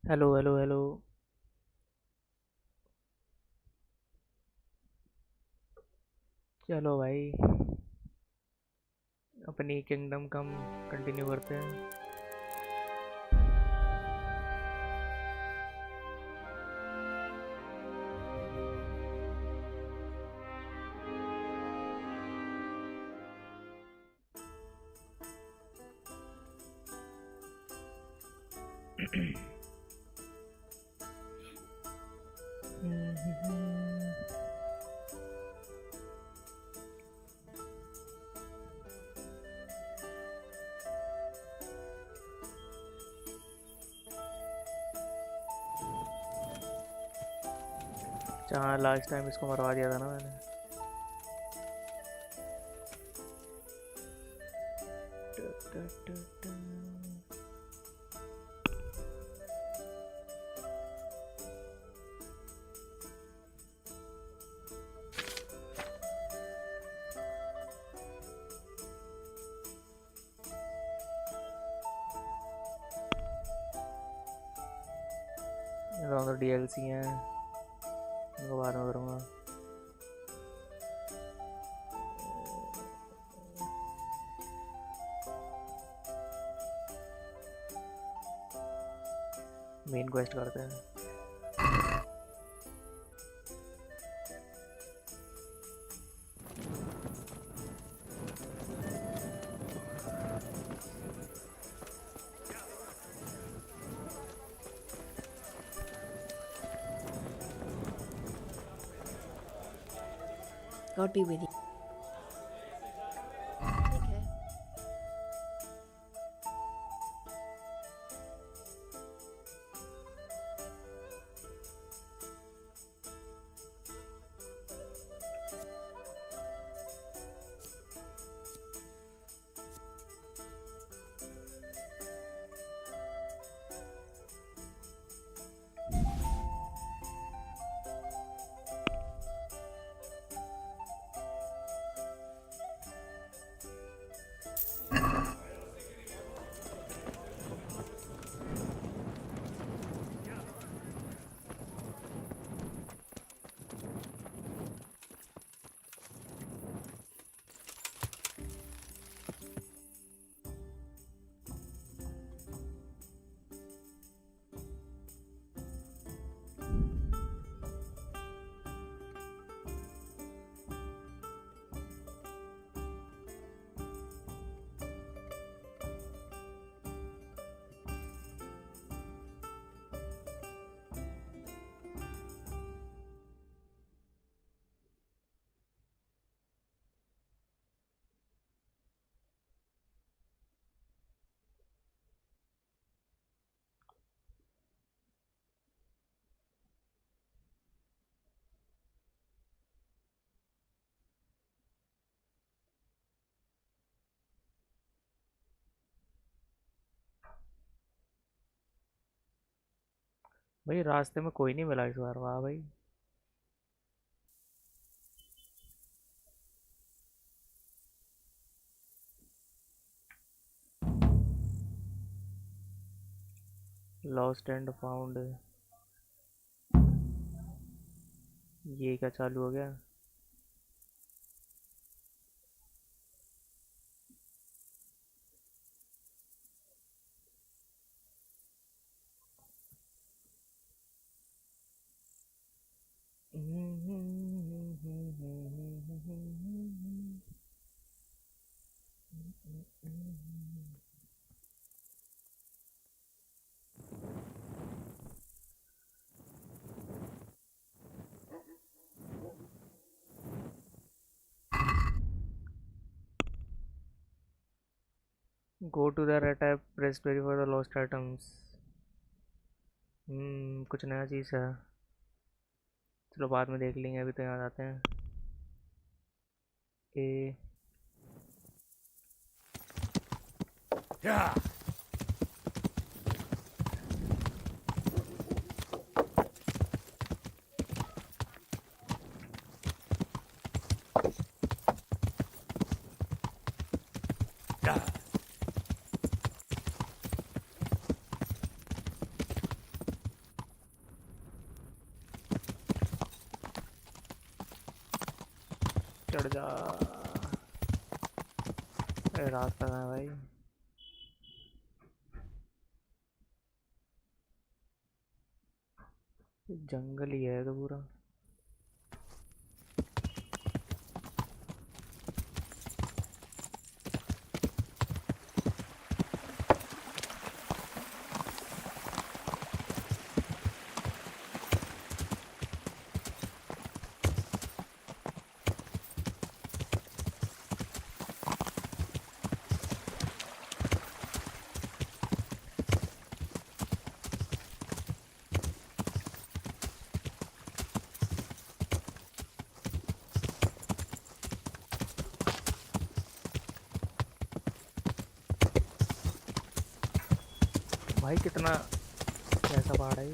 Hello hello hello. चलो भाई, अपनी किंगडम कम कंटिन्यू करते हैं। जहाँ लास्ट टाइम इसको मरवा दिया था ना मैंने। तो डीएलसी हैं, उनको बाद में करूँगा। मेन क्वेस्ट करते हैं। God be with you. Take care. भाई रास्ते में कोई नहीं मिला इस बार, वाह भाई। लॉस्ट एंड फाउंड, ये क्या चालू हो गया? Go to the red tab, press very for the lost items. कुछ नया चीज़ है। चलो बाद में देख लेंगे, अभी तो यहाँ जाते हैं। ए Yeah. चढ़ जा। अरे रास्ता कहाँ है भाई? जंगल ही है तो पूरा। भाई कितना कैसा पहाड़ है ये?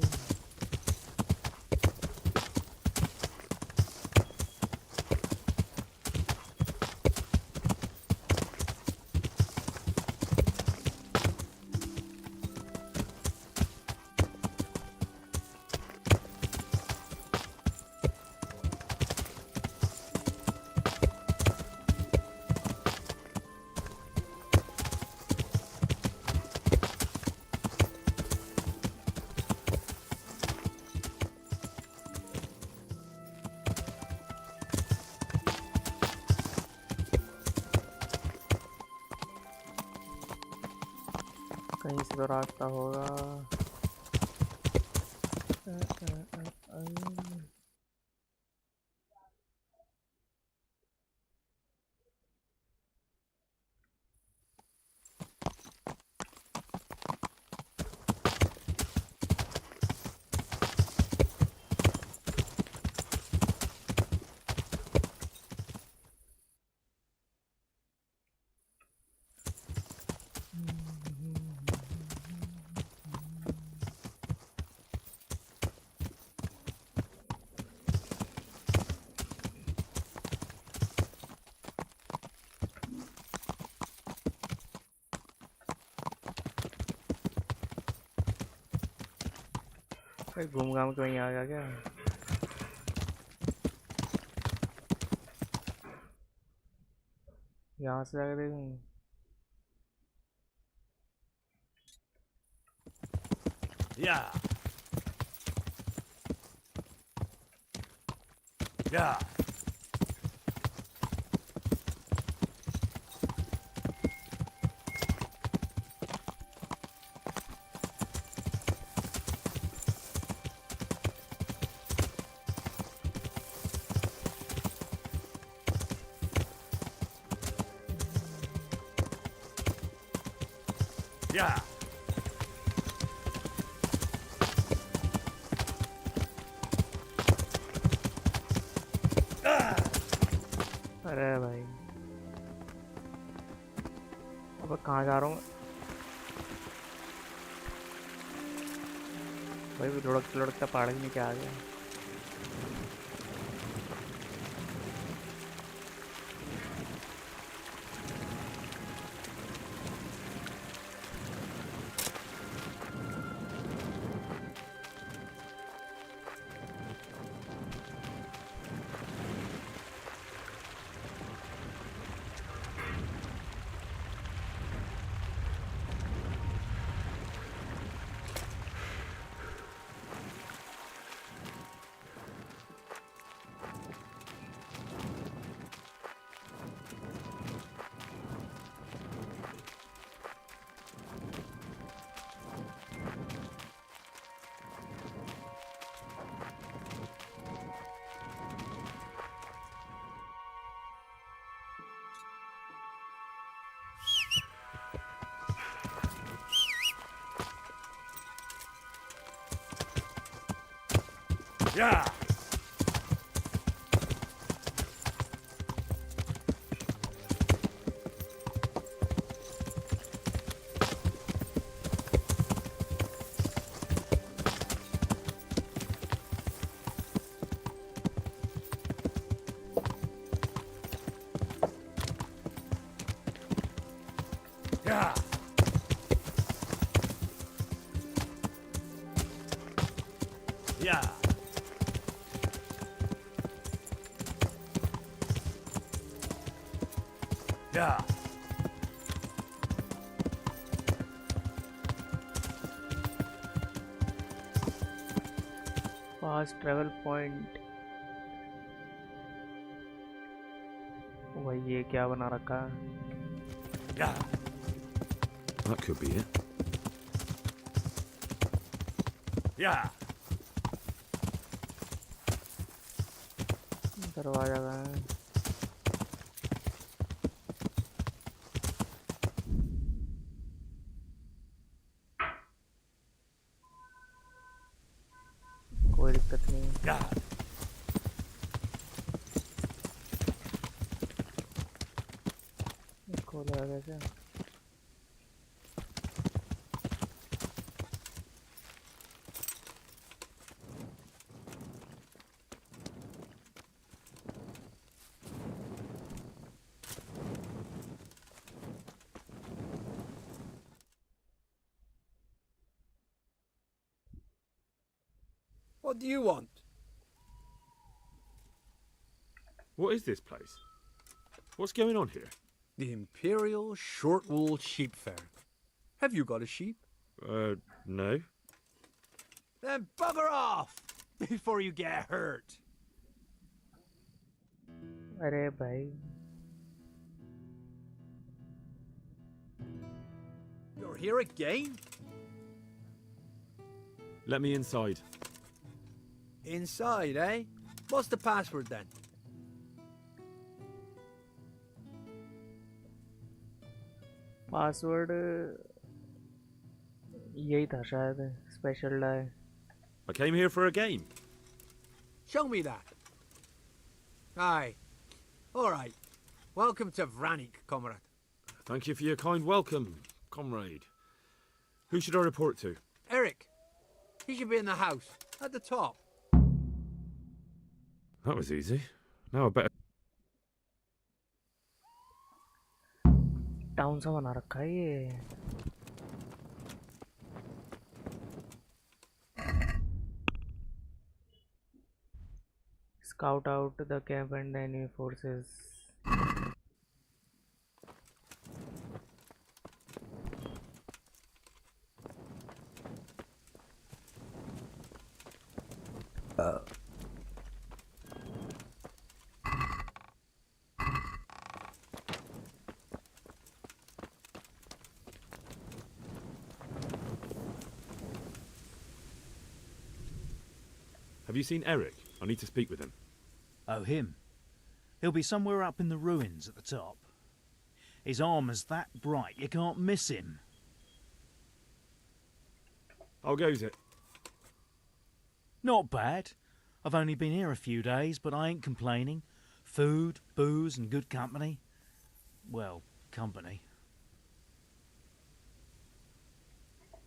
कहीं से तो रास्ता होगा। भाई घूम घाम के वहीं आ गया क्या? यहाँ से जाकर देखूँ। Yeah. Yeah. Yeah. अरे भाई अब कहाँ जा रहा हूँ भाई? लुढ़कता लुढ़कता पहाड़ के नीचे आ गया। Yeah. Yeah. Yeah. Yeah. Fast travel point. भाई ये क्या बना रखा है? Yeah. That could be it. Yeah. दरवाजा का है। कोई दिक्कत नहीं। Yeah. खोला कैसे? What do you want? What is this place? What's going on here? The Imperial Short Wool Sheep Fair. Have you got a sheep? No. Then bugger off before you get hurt. अरे भाई You're here again? Let me inside. Inside, eh? What's the password then? Password यही था शायद। Special डाई। I came here for a game. Show me that. Aye. All right. Welcome to Vranik, comrade. Thank you for your kind welcome, comrade. Who should I report to? Eric. He should be in the house, at the top. That was easy. Now I better... town सा बना रखा है ये। Scout out the camp and the enemy forces. Have you seen Eric? I need to speak with him. Oh, him? He'll be somewhere up in the ruins at the top. His armour's that bright you can't miss him. How goes it? Not bad. I've only been here a few days, but I ain't complaining. Food, booze and good company. Well, company.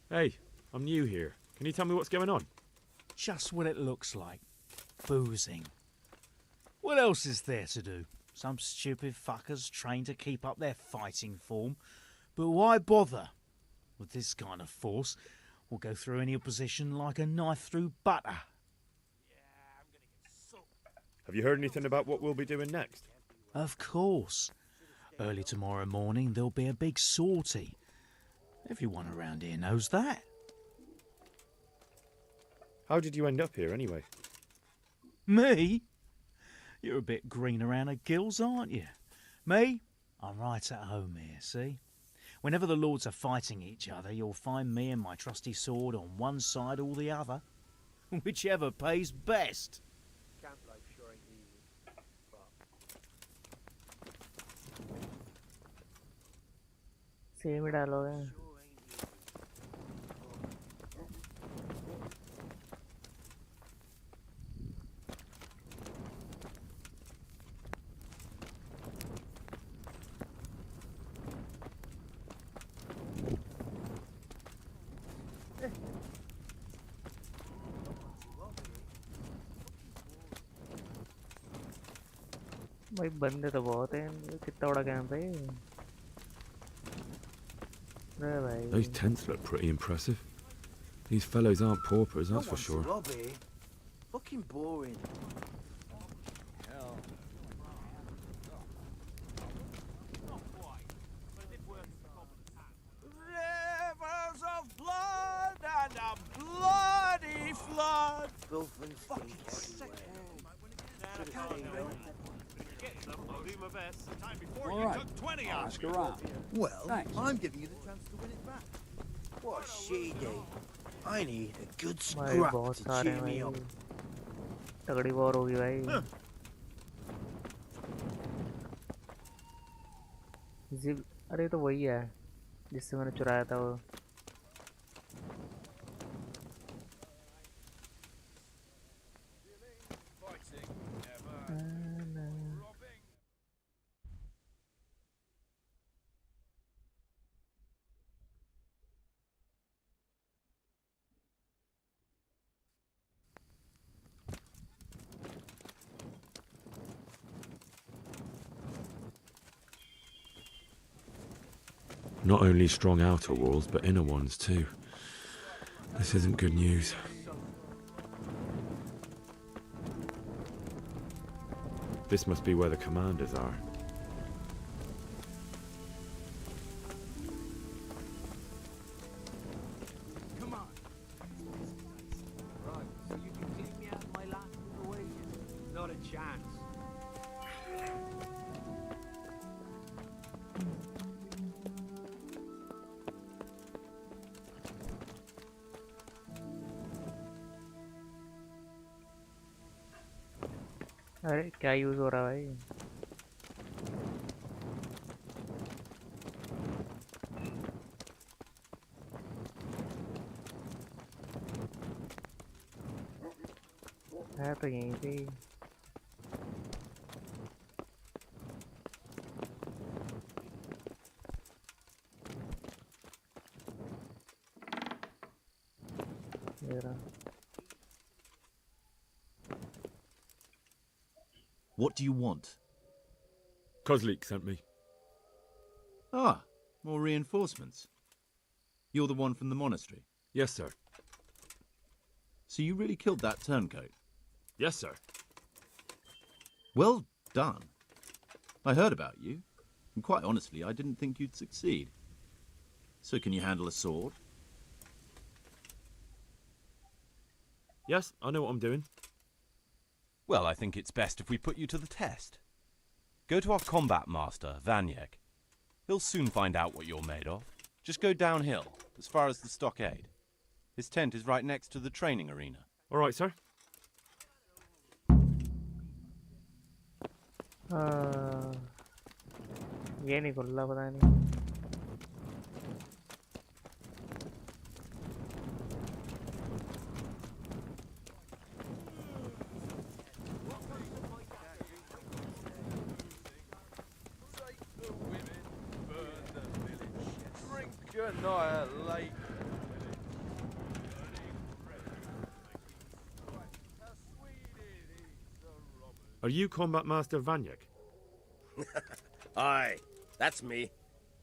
Hey, I'm new here. Can you tell me what's going on? Just what it looks like. Boozing. What else is there to do? Some stupid fuckers trained to keep up their fighting form. But why bother? With this kind of force, we'll go through any opposition like a knife through butter. Have you heard anything about what we'll be doing next? Of course. Early tomorrow morning there'll be a big sortie. Everyone around here knows that. How did you end up here anyway? Me? You're a bit green around the gills, aren't you? Me? I'm right at home here, see? Whenever the lords are fighting each other, you'll find me and my trusty sword on one side or the other. Whichever pays best. Camp life sure ain't easy. Same ही डालोगे? भाई बंदे तो बहुत हैं। कितना बड़ा camp है ये? अरे भाई Those tents look pretty impressive. These fellows aren't paupers, that's for sure. Robbie. Fucking boring. All right. I'll ask around. Well, Thanks. I'm giving you the chance to win it back. What a she-day. I need a good भाई scrap बहुत to सारे cheer हैं me भाई, up. तगड़ी war होगी भाई। Zip, अरे तो वही है जिससे मैंने चुराया था वो। Not only strong outer walls, but inner ones too. This isn't good news. This must be where the commanders are. Come on. Right, so you can clean me out of my last little wages? Not a chance. अरे क्या use हो रहा है भाई? है तो यहीं पे ही। ये रहा। What do you want? Kozlik sent me. Ah, more reinforcements. You're the one from the monastery. Yes, sir. So you really killed that turncoat? Yes, sir. Well done. I heard about you, and quite honestly, I didn't think you'd succeed. So can you handle a sword? Yes, I know what I'm doing. Well, I think it's best if we put you to the test. Go to our combat master, Vanyek. He'll soon find out what you're made of. Just go downhill, as far as the stockade. His tent is right next to the training arena. All right, sir. ये नहीं खुल रहा, पता नहीं। Are you Combat Master Vanyek? Aye, that's me.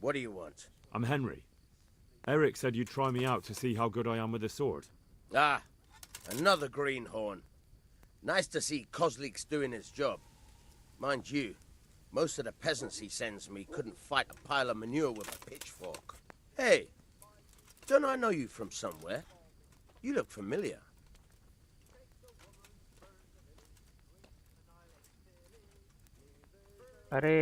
What do you want? I'm Henry. Eric said you'd try me out to see how good I am with the sword. Ah, another greenhorn. Nice to see Kozlik's doing his job. Mind you, most of the peasants he sends me couldn't fight a pile of manure with a pitchfork. Hey, don't I know you from somewhere? You look familiar. अरे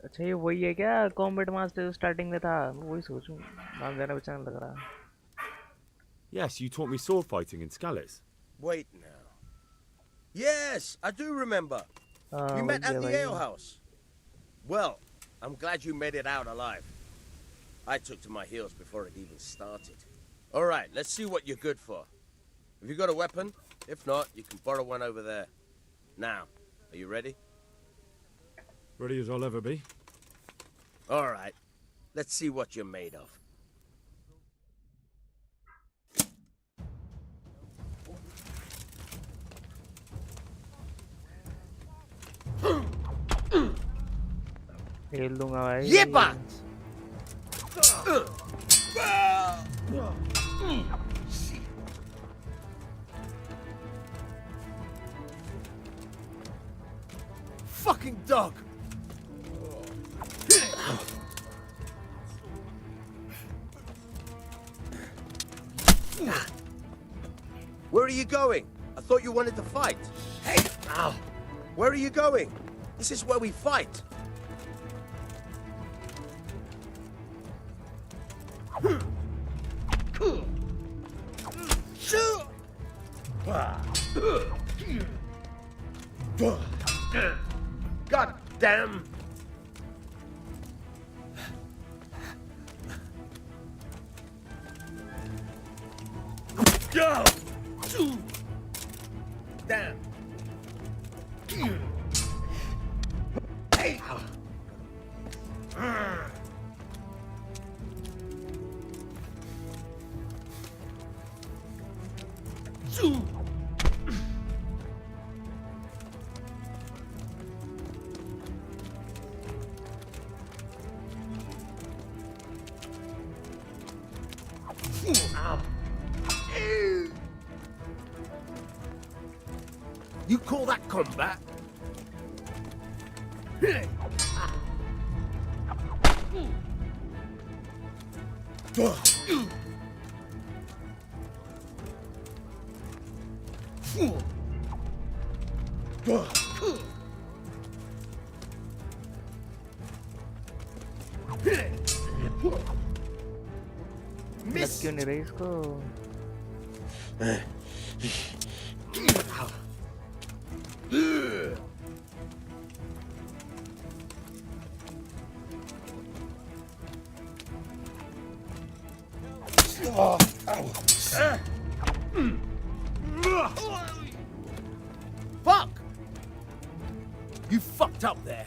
अच्छा ये वही है क्या combat master starting में था? मैं वही सोचूं, नाम जाना पहचान लग रहा। Yes, you taught me sword fighting in Scallis. Wait now. Yes, I do remember. We met at the ale house. Well, I'm glad you made it out alive. I took to my heels before it even started. All right, let's see what you're good for. Have you got a weapon? If not, you can borrow one over there. Now, are you ready? Ready as I'll ever be. All right, let's see what you're made of. खेल दूंगा भाई। ये बात। Fucking dog. Where are you going? I thought you wanted to fight. Hey! Ow! Where are you going? This is where we fight. God damn! Damn! Hey! You call that combat? लग क्यों नहीं रही इसको? Fuck! You fucked up there.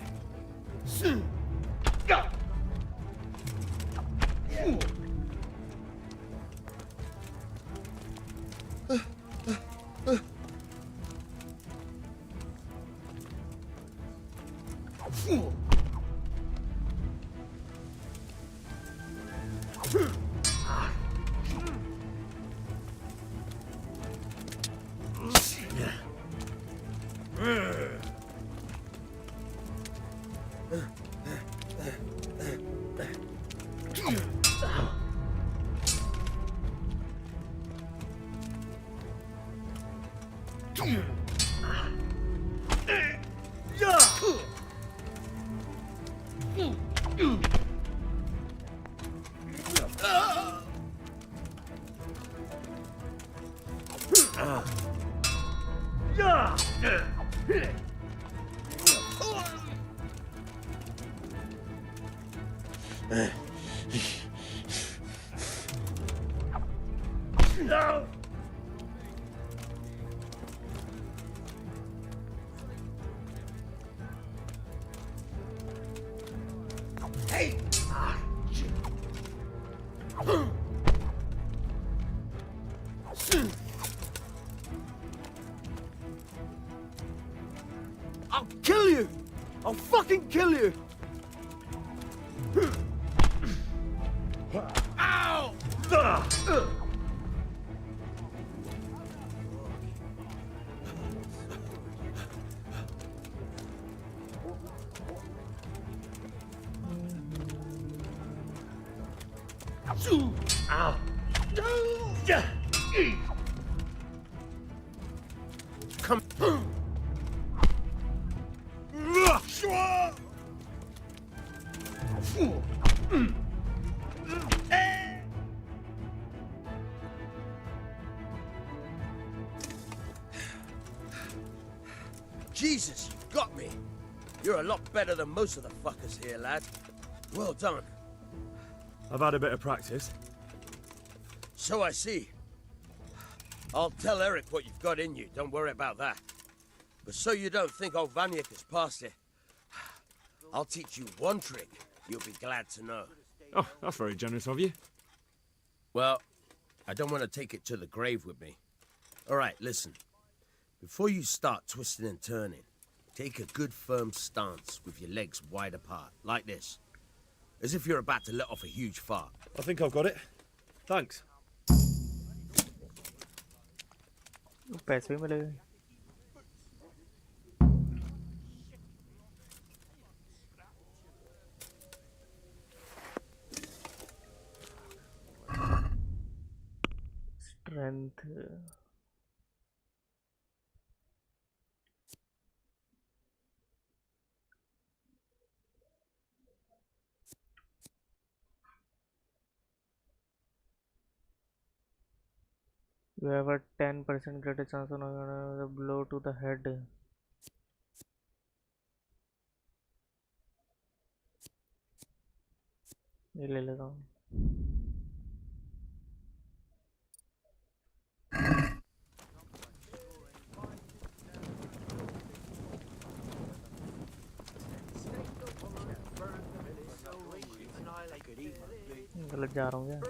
I'll kill you! I'll fucking kill you! Ow! Ow! Come. Jesus, you got me. You're a lot better than most of the fuckers here, lad. Well done. I've had a bit of practice. So I see. I'll tell Eric what you've got in you. Don't worry about that. But so you don't think old Vanyek has passed it, I'll teach you one trick you'll be glad to know. Oh, that's very generous of you. Well, I don't want to take it to the grave with me. All right, listen. Before you start twisting and turning, take a good firm stance with your legs wide apart, like this. As if you're about to let off a huge fart. I think I've got it. Thanks. पैसे भी मिलेंगे. Strength. You have a 10% greater chance of a blow to the head. ये ले लेता हूँ. गलत जा रहा हूँ क्या?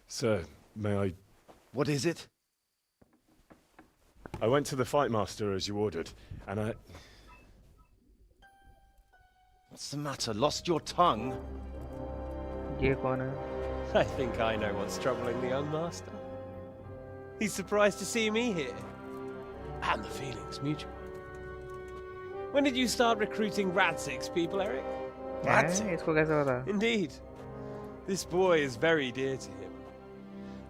Sir, may I... What is it? I went to the fight master as you ordered, and I... What's the matter? Lost your tongue? ये कौन है? I think I know what's troubling the young master. He's surprised to see me here. And the feeling's mutual. When did you start recruiting Radzig's people, Eric? इसको कैसे पता? Indeed. This boy is very dear to him.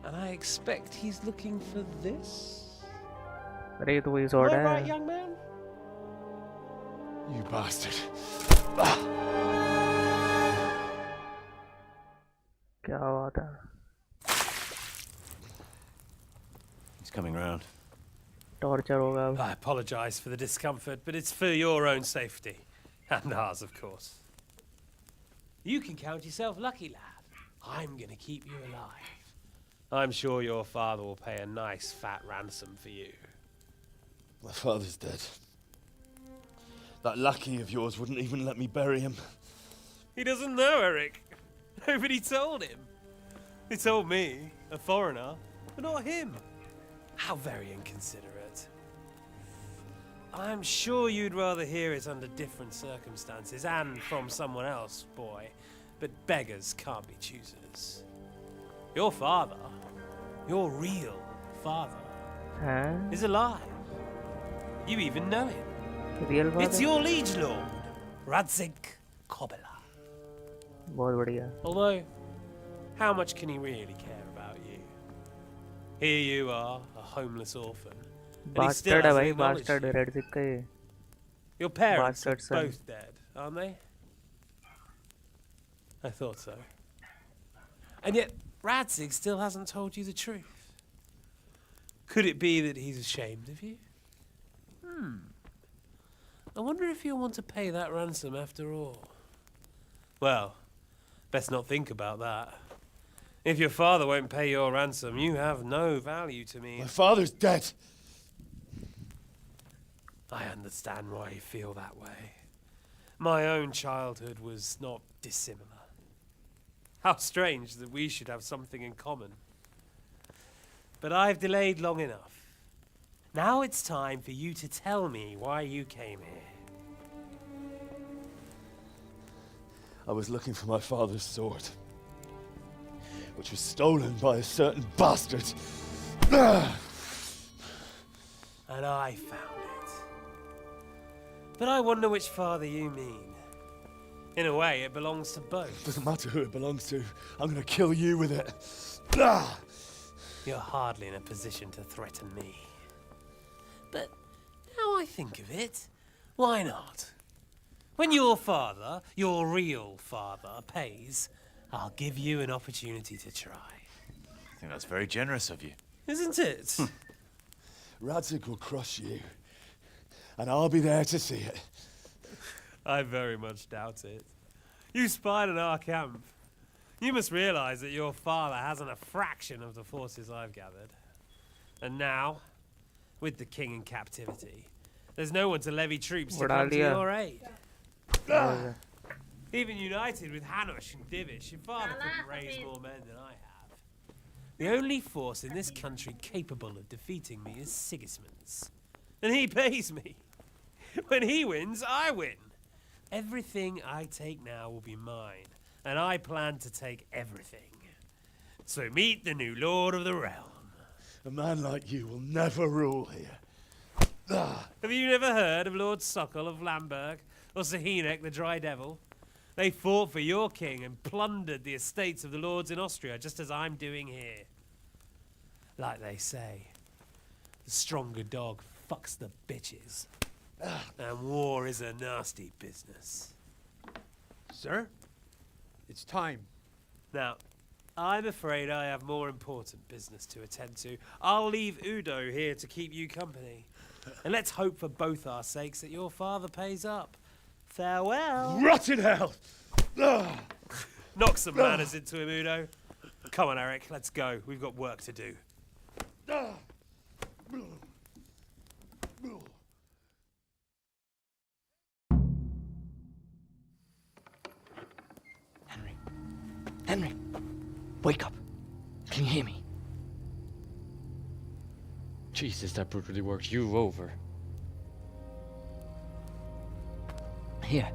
And I expect he's looking for this. अरे ये तो वही sword Am I है. right, young man? You bastard. क्या बात है? He's coming round. Torture होगा अब. I apologize for the discomfort, but it's for your own safety. And ours, of course. You can count yourself lucky, lad. I'm gonna keep you alive. I'm sure your father will pay a nice fat ransom for you. My father's dead. That lackey of yours wouldn't even let me bury him. He doesn't know, Eric. Nobody told him. They told me, a foreigner, but not him. How very inconsiderate. I'm sure you'd rather hear it under different circumstances and from someone else, boy. But beggars can't be choosers. Your father, your real father, is alive. You even know him. Real father? It's your liege lord, Radzig Kobela. बहुत बढ़िया. Although, how much can he really care about you? Here you are, a homeless orphan. And he still Bastard है hasn't भाई, acknowledged bastard you. Radzig का ये. Your parents Bastard are son. both dead, aren't they? I thought so. And yet, Radzig still hasn't told you the truth. Could it be that he's ashamed of you? I wonder if you'll want to pay that ransom after all. Well, best not think about that. If your father won't pay your ransom, you have no value to me. My father's dead. I understand why you feel that way. My own childhood was not dissimilar. How strange that we should have something in common. But I've delayed long enough. Now it's time for you to tell me why you came here. I was looking for my father's sword, which was stolen by a certain bastard. And I found it. But I wonder which father you mean. In a way, it belongs to both. Doesn't matter who it belongs to. I'm gonna kill you with it. You're hardly in a position to threaten me. But now I think of it, why not? When your father, your real father, pays, I'll give you an opportunity to try. I think that's very generous of you. Isn't it? Radzig will crush you, and I'll be there to see it. I very much doubt it. You spied on our camp. You must realize that your father hasn't a fraction of the forces I've gathered. And now, with the king in captivity, there's no one to levy troops to come to your aid. Even united with Hanush and Divish, your father couldn't raise more men than I have. The only force in this country capable of defeating me is Sigismund's. And he pays me. When he wins, I win. Everything I take now will be mine, and I plan to take everything. So meet the new Lord of the Realm. A man like you will never rule here. Have you never heard of Lord Sokol of Lamberg, or Sahinek the Dry Devil? They fought for your king and plundered the estates of the lords in Austria, just as I'm doing here. Like they say, the stronger dog fucks the bitches. And war is a nasty business. Sir, it's time. Now, I'm afraid I have more important business to attend to. I'll leave Udo here to keep you company. And let's hope for both our sakes that your father pays up. Farewell. Rot in hell! Knock some manners into him, Udo. Come on, Eric, let's go. We've got work to do. Henry, wake up. Can you hear me? Jesus, that brutally worked you over. Here.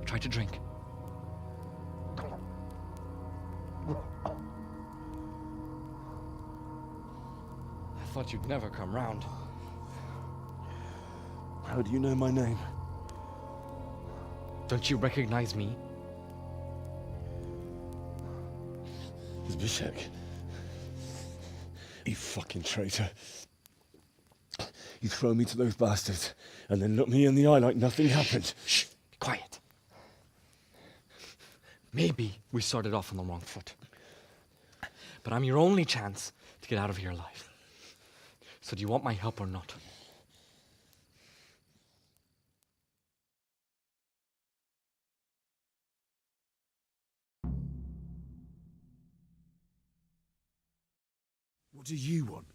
Try to drink. I thought you'd never come round. How do you know my name? Don't you recognize me? Zbyszek. You fucking traitor. You throw me to those bastards and then look me in the eye like nothing happened. Shh, be quiet. Maybe we started off on the wrong foot. But I'm your only chance to get out of here alive. So do you want my help or not? What do you want?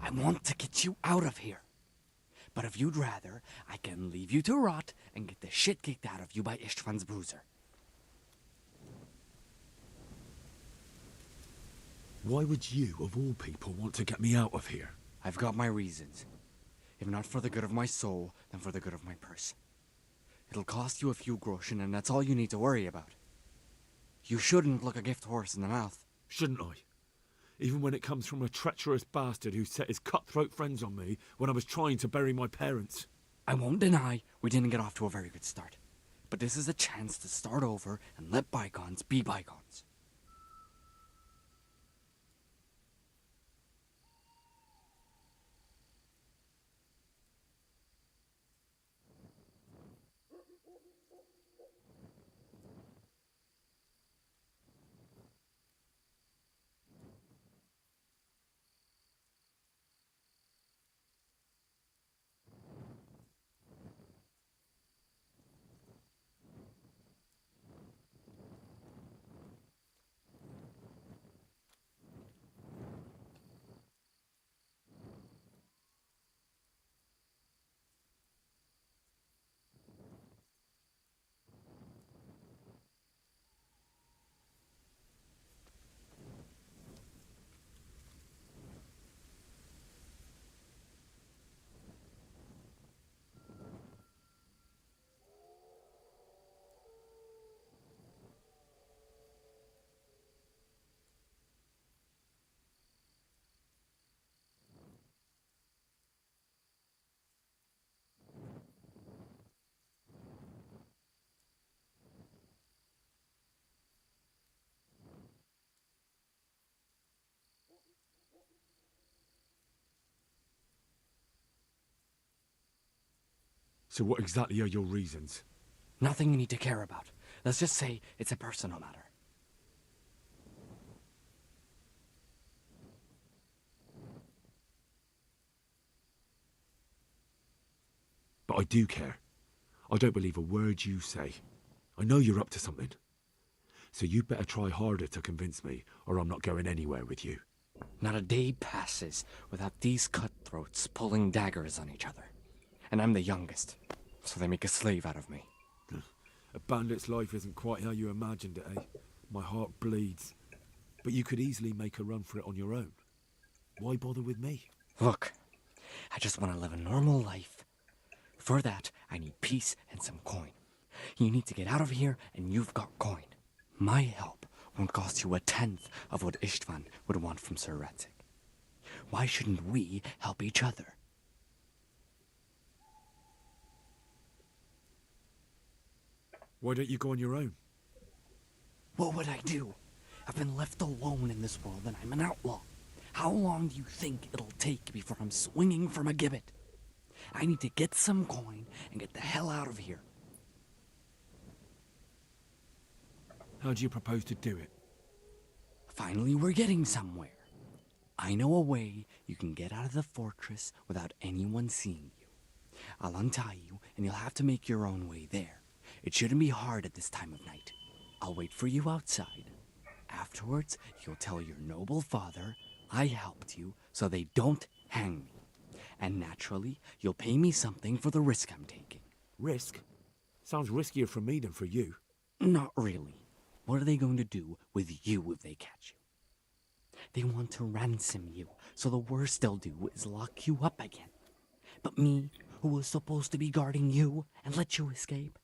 I want to get you out of here. But if you'd rather, I can leave you to rot and get the shit kicked out of you by Ishtvan's bruiser. Why would you, of all people, want to get me out of here? I've got my reasons. If not for the good of my soul, then for the good of my purse. It'll cost you a few groschen, and that's all you need to worry about. You shouldn't look a gift horse in the mouth. Shouldn't I? Even when it comes from a treacherous bastard who set his cutthroat friends on me when I was trying to bury my parents. I won't deny we didn't get off to a very good start. But this is a chance to start over and let bygones be bygones. So what exactly are your reasons? Nothing you need to care about. Let's just say it's a personal matter. But I do care. I don't believe a word you say. I know you're up to something. So you better try harder to convince me, or I'm not going anywhere with you. Not a day passes without these cutthroats pulling daggers on each other. And I'm the youngest, so they make a slave out of me. A bandit's life isn't quite how you imagined it, eh? My heart bleeds. But you could easily make a run for it on your own. Why bother with me? Look, I just want to live a normal life. For that, I need peace and some coin. You need to get out of here, and you've got coin. My help won't cost you 1/10 of what Istvan would want from Sir Ratzik. Why shouldn't we help each other? Why don't you go on your own? What would I do? I've been left alone in this world, and I'm an outlaw. How long do you think it'll take before I'm swinging from a gibbet? I need to get some coin and get the hell out of here. How do you propose to do it? Finally, we're getting somewhere. I know a way you can get out of the fortress without anyone seeing you. I'll untie you, and you'll have to make your own way there. It shouldn't be hard at this time of night. I'll wait for you outside. Afterwards, you'll tell your noble father I helped you so they don't hang me. And naturally, you'll pay me something for the risk I'm taking. Risk? Sounds riskier for me than for you. Not really. What are they going to do with you if they catch you? They want to ransom you, so the worst they'll do is lock you up again. But me, who was supposed to be guarding you and let you escape?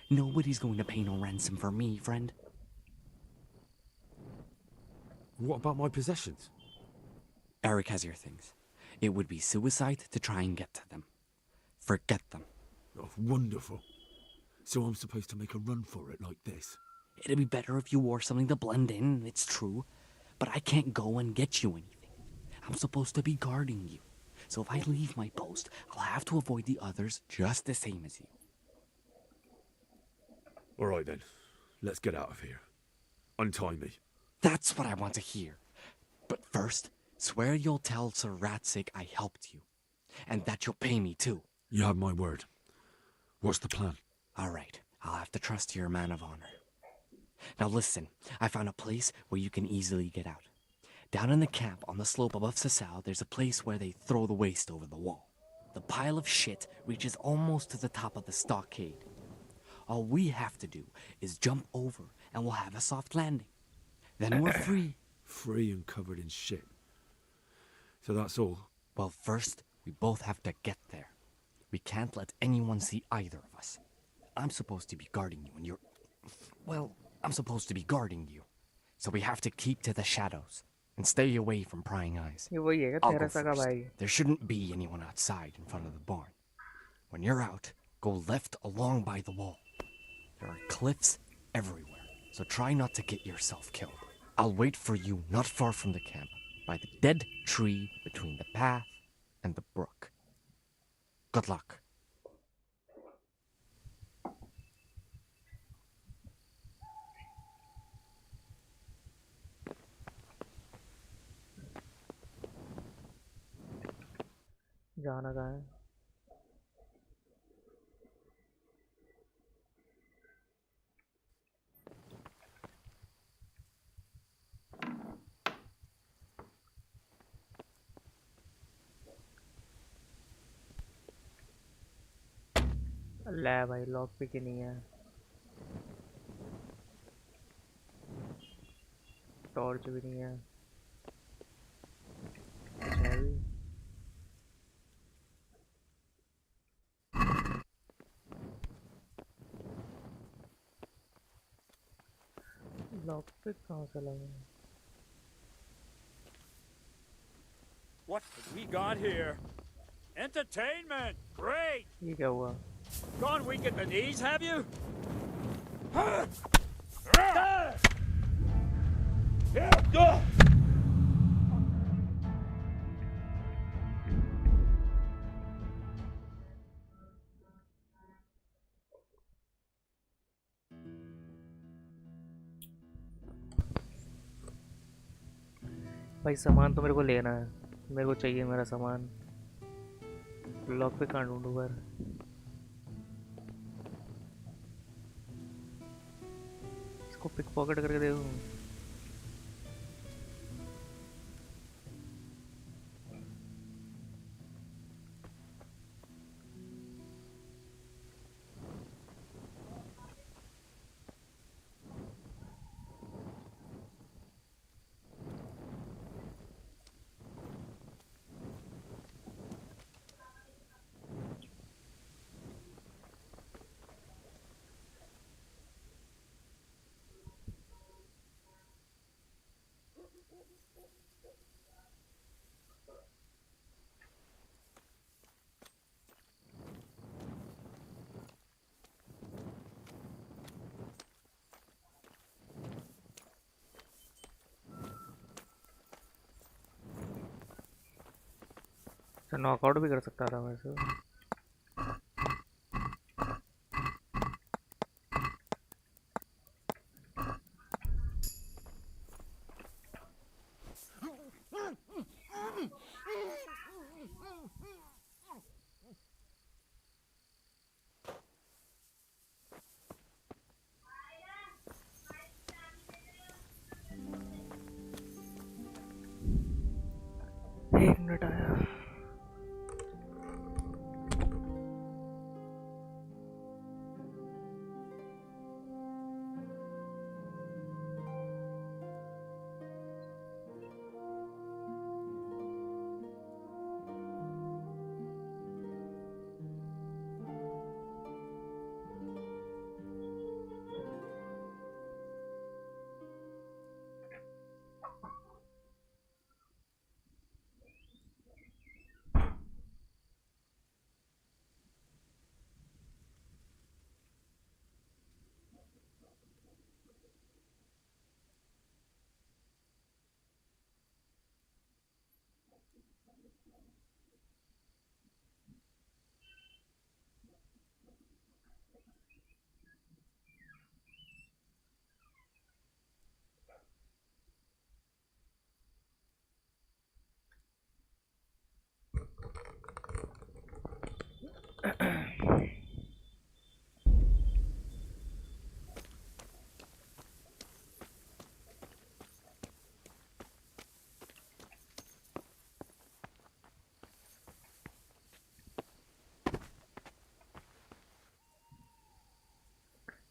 Nobody's going to pay no ransom for me, friend. What about my possessions? Eric has your things. It would be suicide to try and get to them. Forget them. Oh, wonderful. So I'm supposed to make a run for it like this? It'd be better if you wore something to blend in, it's true. But I can't go and get you anything. I'm supposed to be guarding you. So if I leave my post, I'll have to avoid the others just the same as you. All right then. Let's get out of here. Untie me. That's what I want to hear. But first, swear you'll tell Sir Ratzik I helped you. And that you'll pay me too. You have my word. What's the plan? All right. I'll have to trust your man of honor. Now listen, I found a place where you can easily get out. Down in the camp on the slope above Sasau, there's a place where they throw the waste over the wall. The pile of shit reaches almost to the top of the stockade. All we have to do is jump over and we'll have a soft landing. Then we're free. Free and covered in shit. So that's all? Well, first, we both have to get there. We can't let anyone see either of us. I'm supposed to be guarding you and you're... Well, I'm supposed to be guarding you. So we have to keep to the shadows and stay away from prying eyes. I'll go first. There shouldn't be anyone outside in front of the barn. When you're out, go left along by the wall. There are cliffs everywhere, so try not to get yourself killed. I'll wait for you not far from the camp, by the dead tree between the path and the brook. Good luck. जाना कहाँ है? ले भाई lock pick ही नहीं है, torch भी नहीं है, कुछ है भी? लॉक पिक कहाँ से लगा? What have we got here? Entertainment! Great! ये क्या हुआ? Gone weak at the knees, have you? भाई सामान तो मेरे को लेना है, मेरे को चाहिए मेरा सामान। लॉक पे कहाँ ढूंढूं पर? इसको पिक पॉकेट करके दे दूं? तो नॉकआउट भी कर सकता था वैसे। एक मिनट आया।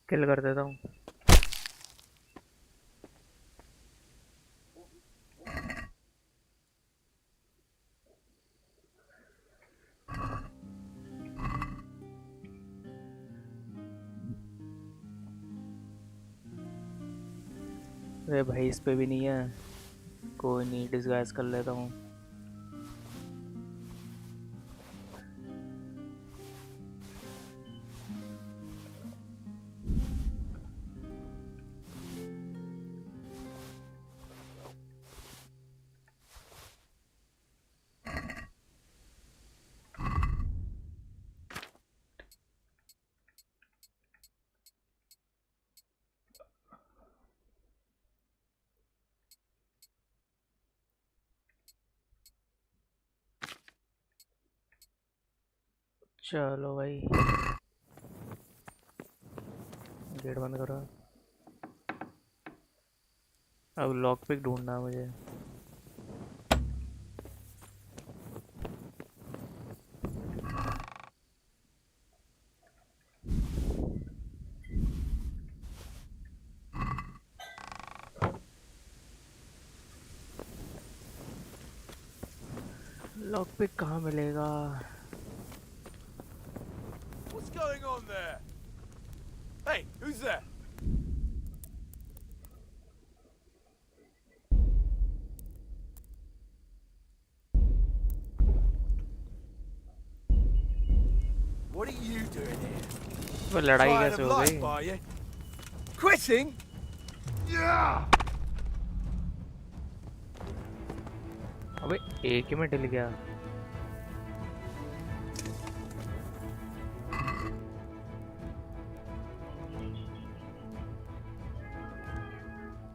किल कर देता हूँ। अरे भाई इस पे भी नहीं है, कोई नहीं, डिस्गाइज कर लेता हूँ। चलो भाई, गेट बंद करो। अब लॉक पिक ढूंढना है मुझे। लॉक पिक कहाँ मिलेगा? What's going on there? Hey, who's there? What are you doing here? वो लड़ाई Tired कैसे of हो life, गई? are you? Quitting? Yeah! अबे एक ही में डल गया।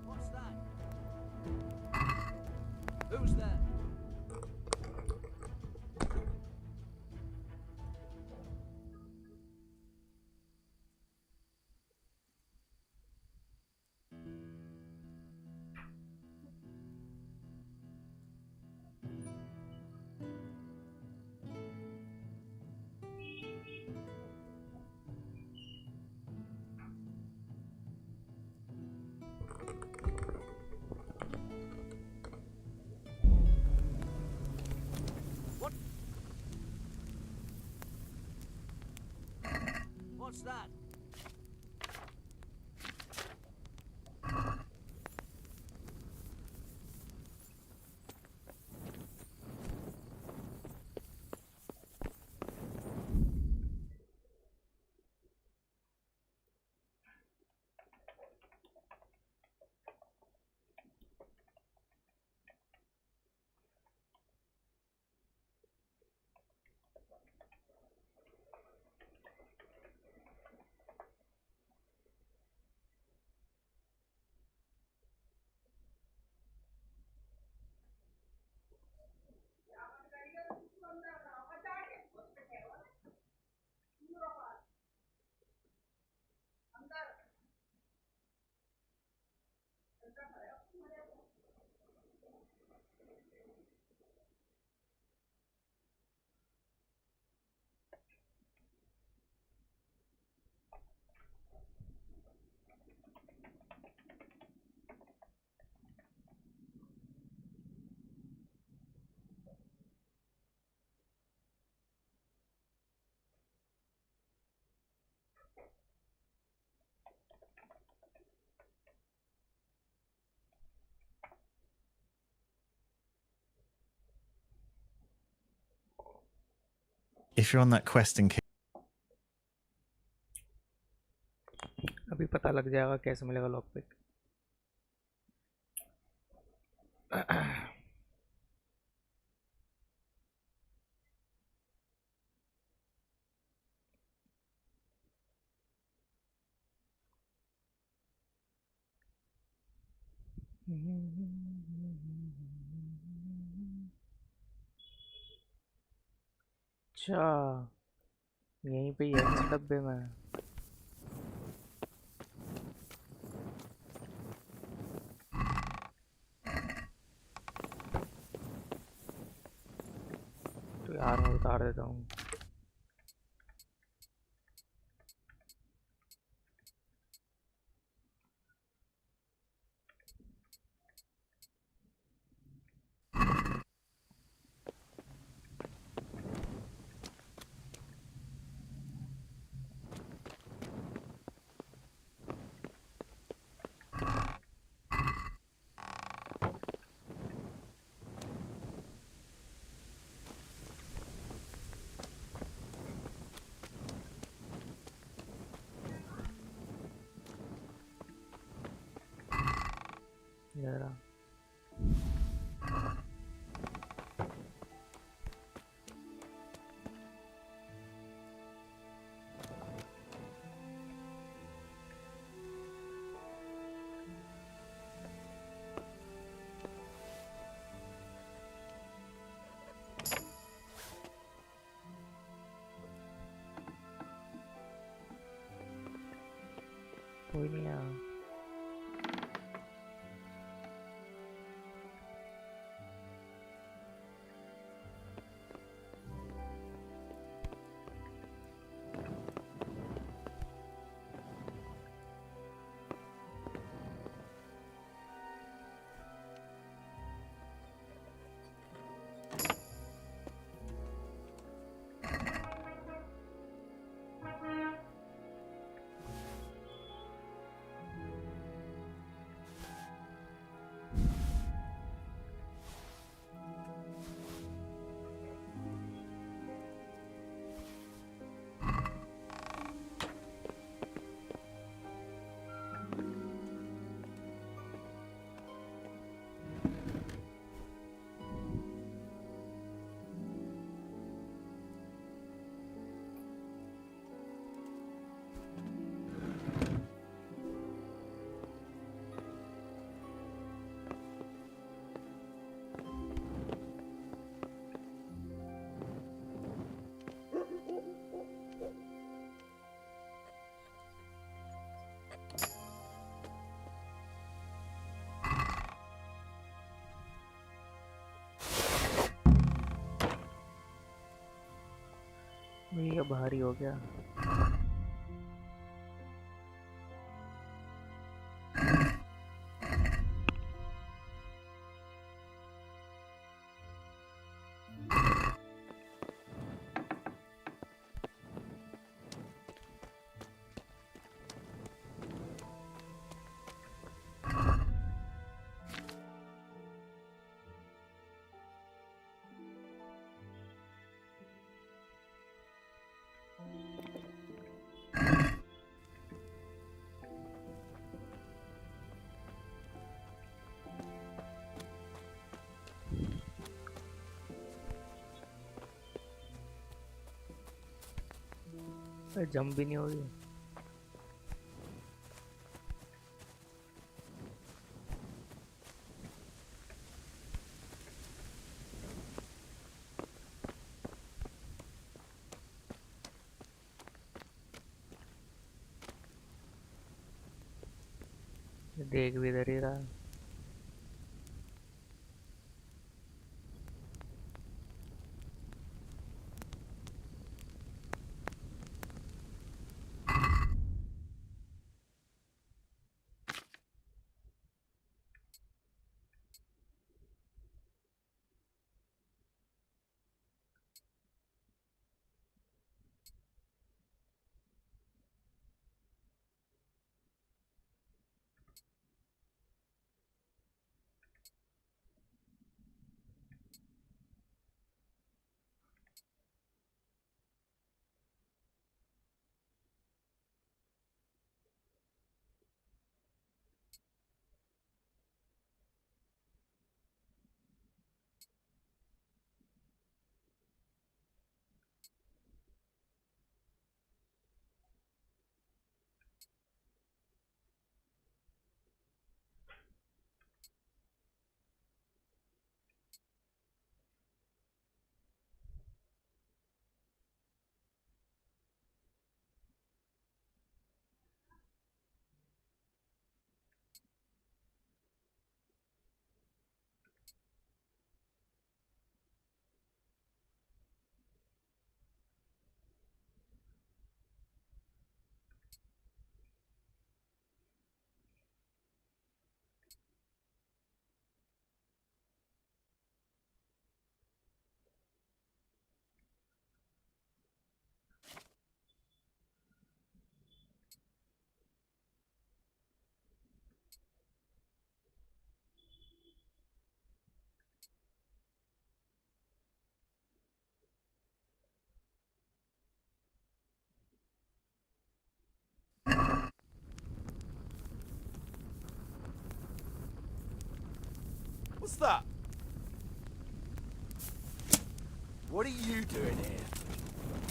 What's that? Who's there? What? What's that? if you're on that quest and अभी पता लग जाएगा कैसे मिलेगा लॉक पिक. अच्छा यहीं पे ही है इस डब्बे में. तो यार मैं उतार देता हूँ. जरा कोई नहीं आया. ये भारी हो गया. जंप भी नहीं होगी. देख भी इधर ही रहा. What's that? What are you doing here?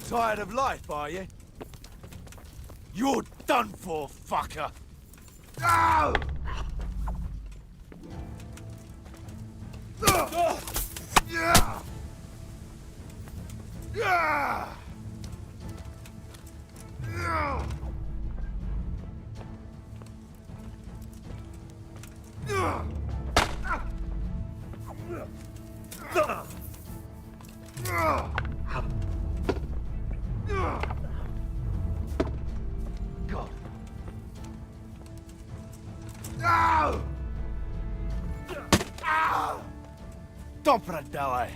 Tired of life, are you? You're done for, fucker! Ow! Yeah! Yeah! Yeah! Stop it, Dele!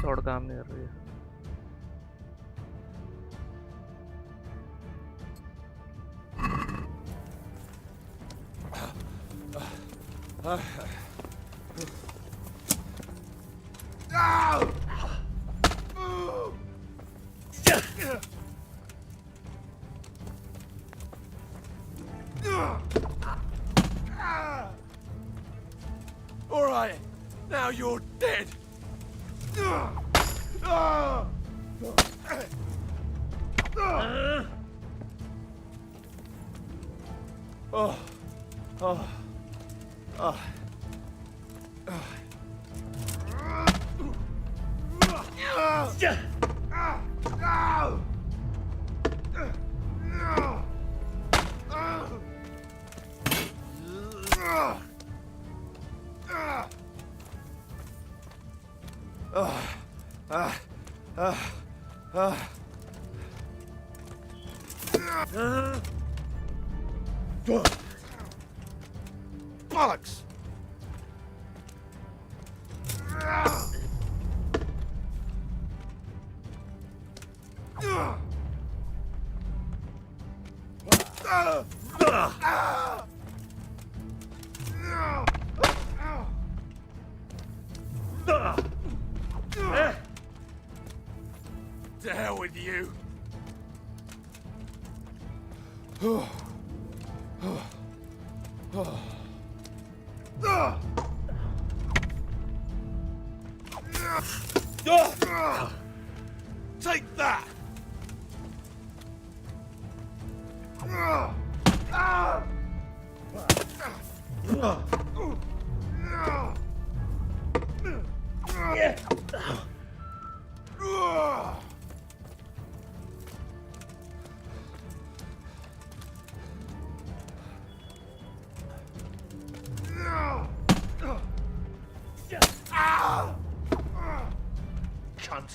Shot काम नहीं कर रही है। All right, now you're dead. Bollocks! To hell with you. Take that! Cunt.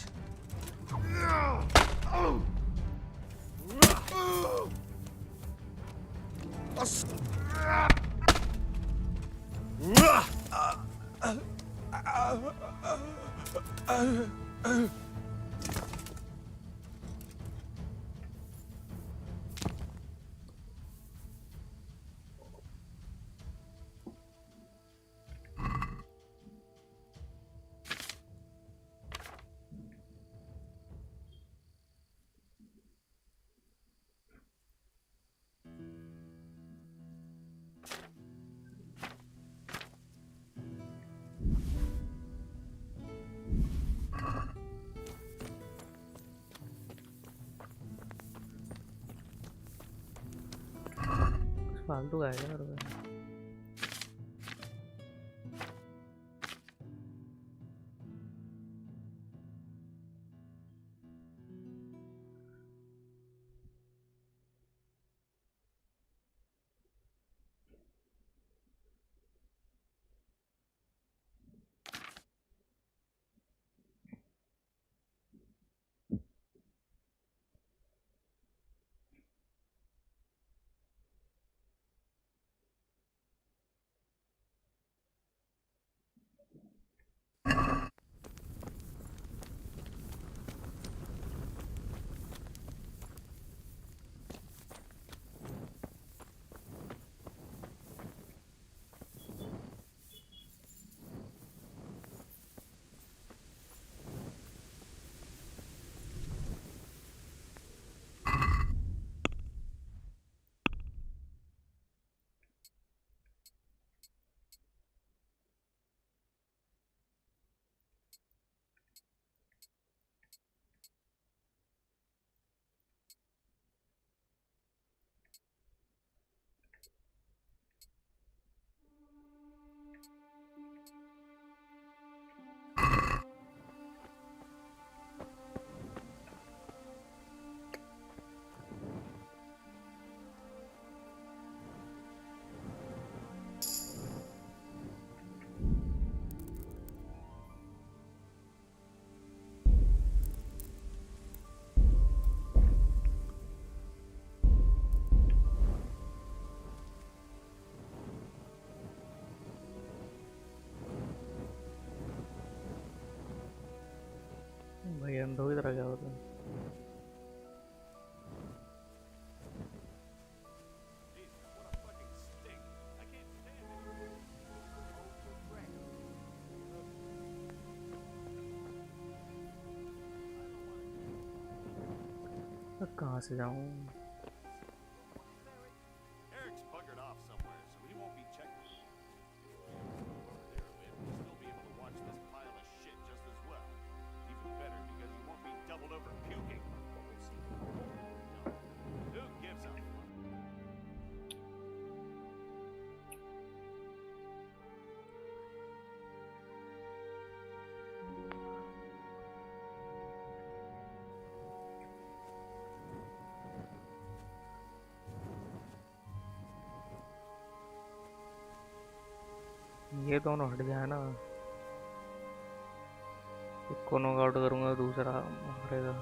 फालतू का है क्या मेरे को? कहाँ से जाऊँ? Eric's buggered off somewhere, so he won't be checking. Over there a bit, we'll still be able to watch this pile of shit just as well. Even better because you won't be doubled over puking. But we'll see. No. Who gives a fuck? ये दोनों हट जाए ना, एक को knock out करूंगा, दूसरा मरेगा।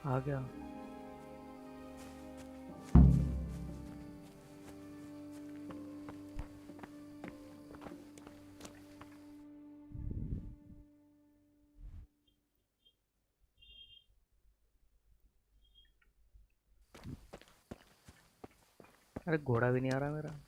आ गया। अरे घोड़ा भी नहीं आ रहा मेरा।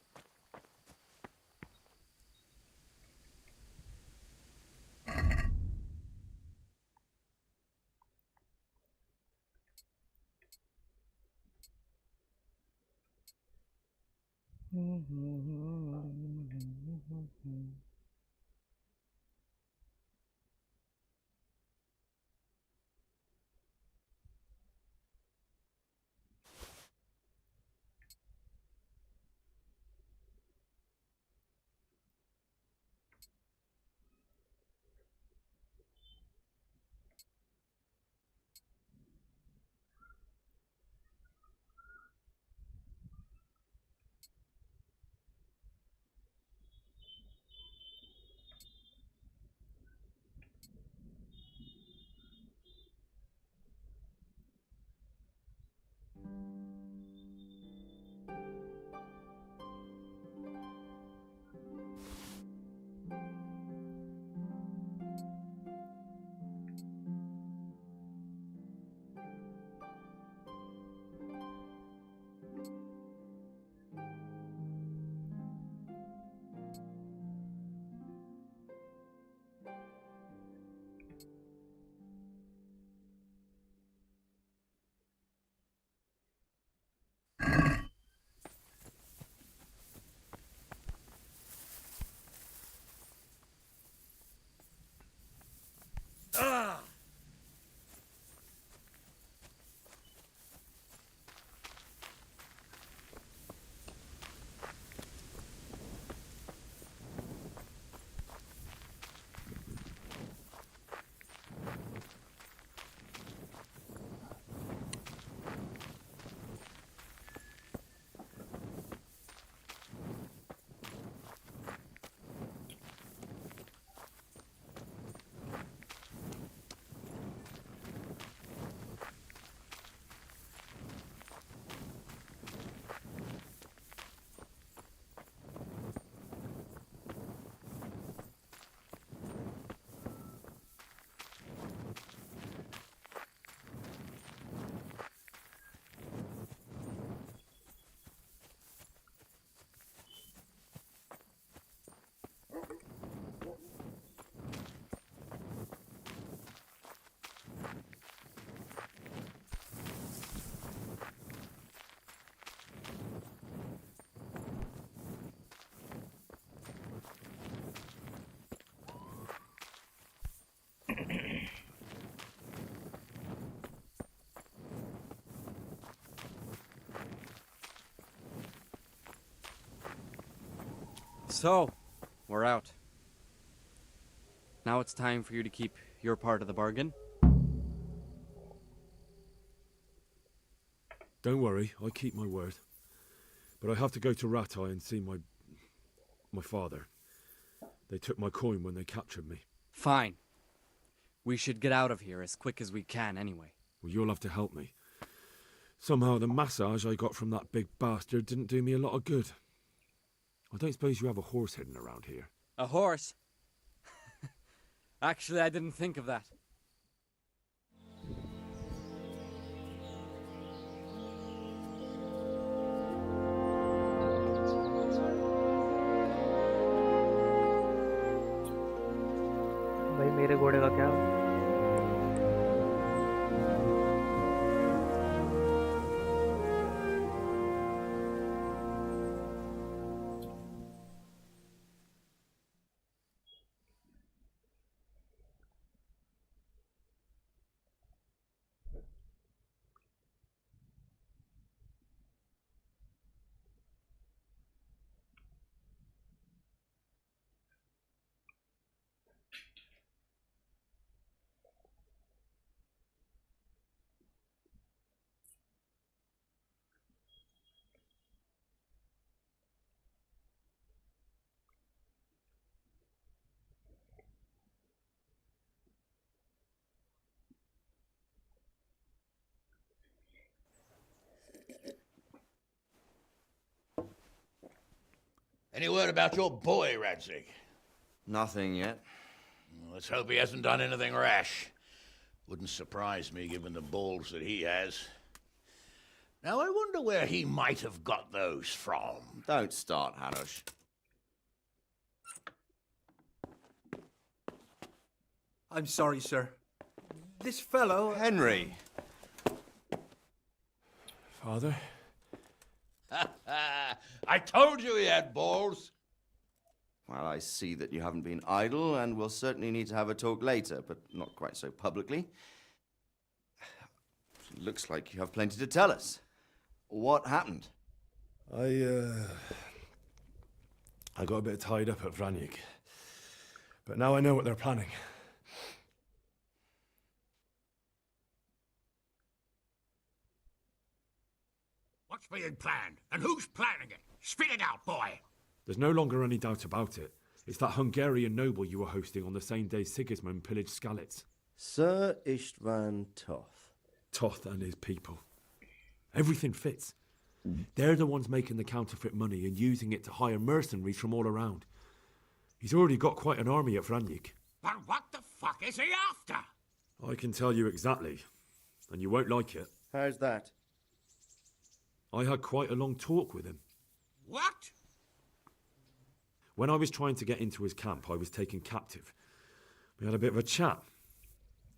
So, we're out. Now it's time for you to keep your part of the bargain. Don't worry, I keep my word. But I have to go to Rattay and see my father. They took my coin when they captured me. Fine. We should get out of here as quick as we can anyway. Well, you'll have to help me. Somehow the massage I got from that big bastard didn't do me a lot of good. I don't suppose you have a horse hidden around here. A horse? Actually, I didn't think of that. भाई मेरे घोड़े का क्या? Any word about your boy, Radzig? Nothing yet. Let's hope he hasn't done anything rash. Wouldn't surprise me given the balls that he has. Now, I wonder where he might have got those from. Don't start, Hanush. I'm sorry, sir. This fellow... Henry! Father? I told you he had balls. Well, I see that you haven't been idle, and we'll certainly need to have a talk later, but not quite so publicly. Looks like you have plenty to tell us. What happened? I got a bit tied up at Vranyik. But now I know what they're planning. What's being planned? And who's planning it? Spit it out, boy! There's no longer any doubt about it. It's that Hungarian noble you were hosting on the same day Sigismund pillaged Skalitz. Sir Istvan Toth. Toth and his people. Everything fits. They're the ones making the counterfeit money and using it to hire mercenaries from all around. He's already got quite an army at Vranyik. But what the fuck is he after? I can tell you exactly, and you won't like it. How's that? I had quite a long talk with him. What? When I was trying to get into his camp, I was taken captive. We had a bit of a chat.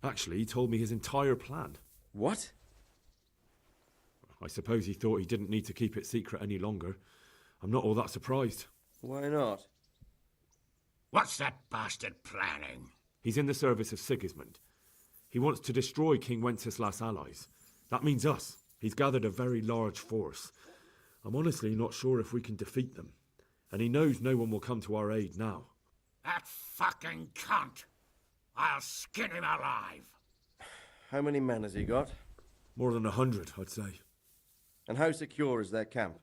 Actually, he told me his entire plan. What? I suppose he thought he didn't need to keep it secret any longer. I'm not all that surprised. Why not? What's that bastard planning? He's in the service of Sigismund. He wants to destroy King Wenceslas' allies. That means us. He's gathered a very large force. I'm honestly not sure if we can defeat them. And he knows no one will come to our aid now. That fucking cunt! I'll skin him alive! How many men has he got? More than 100, I'd say. And how secure is their camp?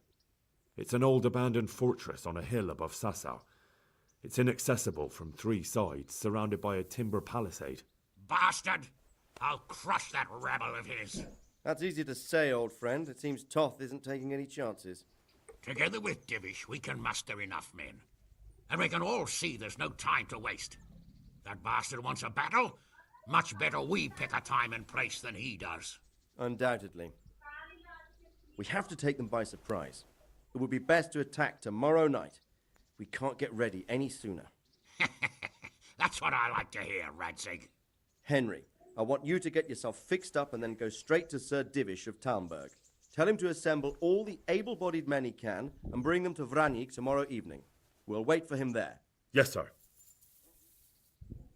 It's an old abandoned fortress on a hill above Sasau. It's inaccessible from 3 sides, surrounded by a timber palisade. Bastard! I'll crush that rebel of his! That's easy to say, old friend. It seems Toth isn't taking any chances. Together with Divish, we can muster enough men. And we can all see there's no time to waste. That bastard wants a battle. Much better we pick a time and place than he does. Undoubtedly. We have to take them by surprise. It would be best to attack tomorrow night. We can't get ready any sooner. That's what I like to hear, Radzig. Henry, I want you to get yourself fixed up and then go straight to Sir Divish of Talmberg. Tell him to assemble all the able-bodied men he can and bring them to Vranyik tomorrow evening. We'll wait for him there. Yes, sir.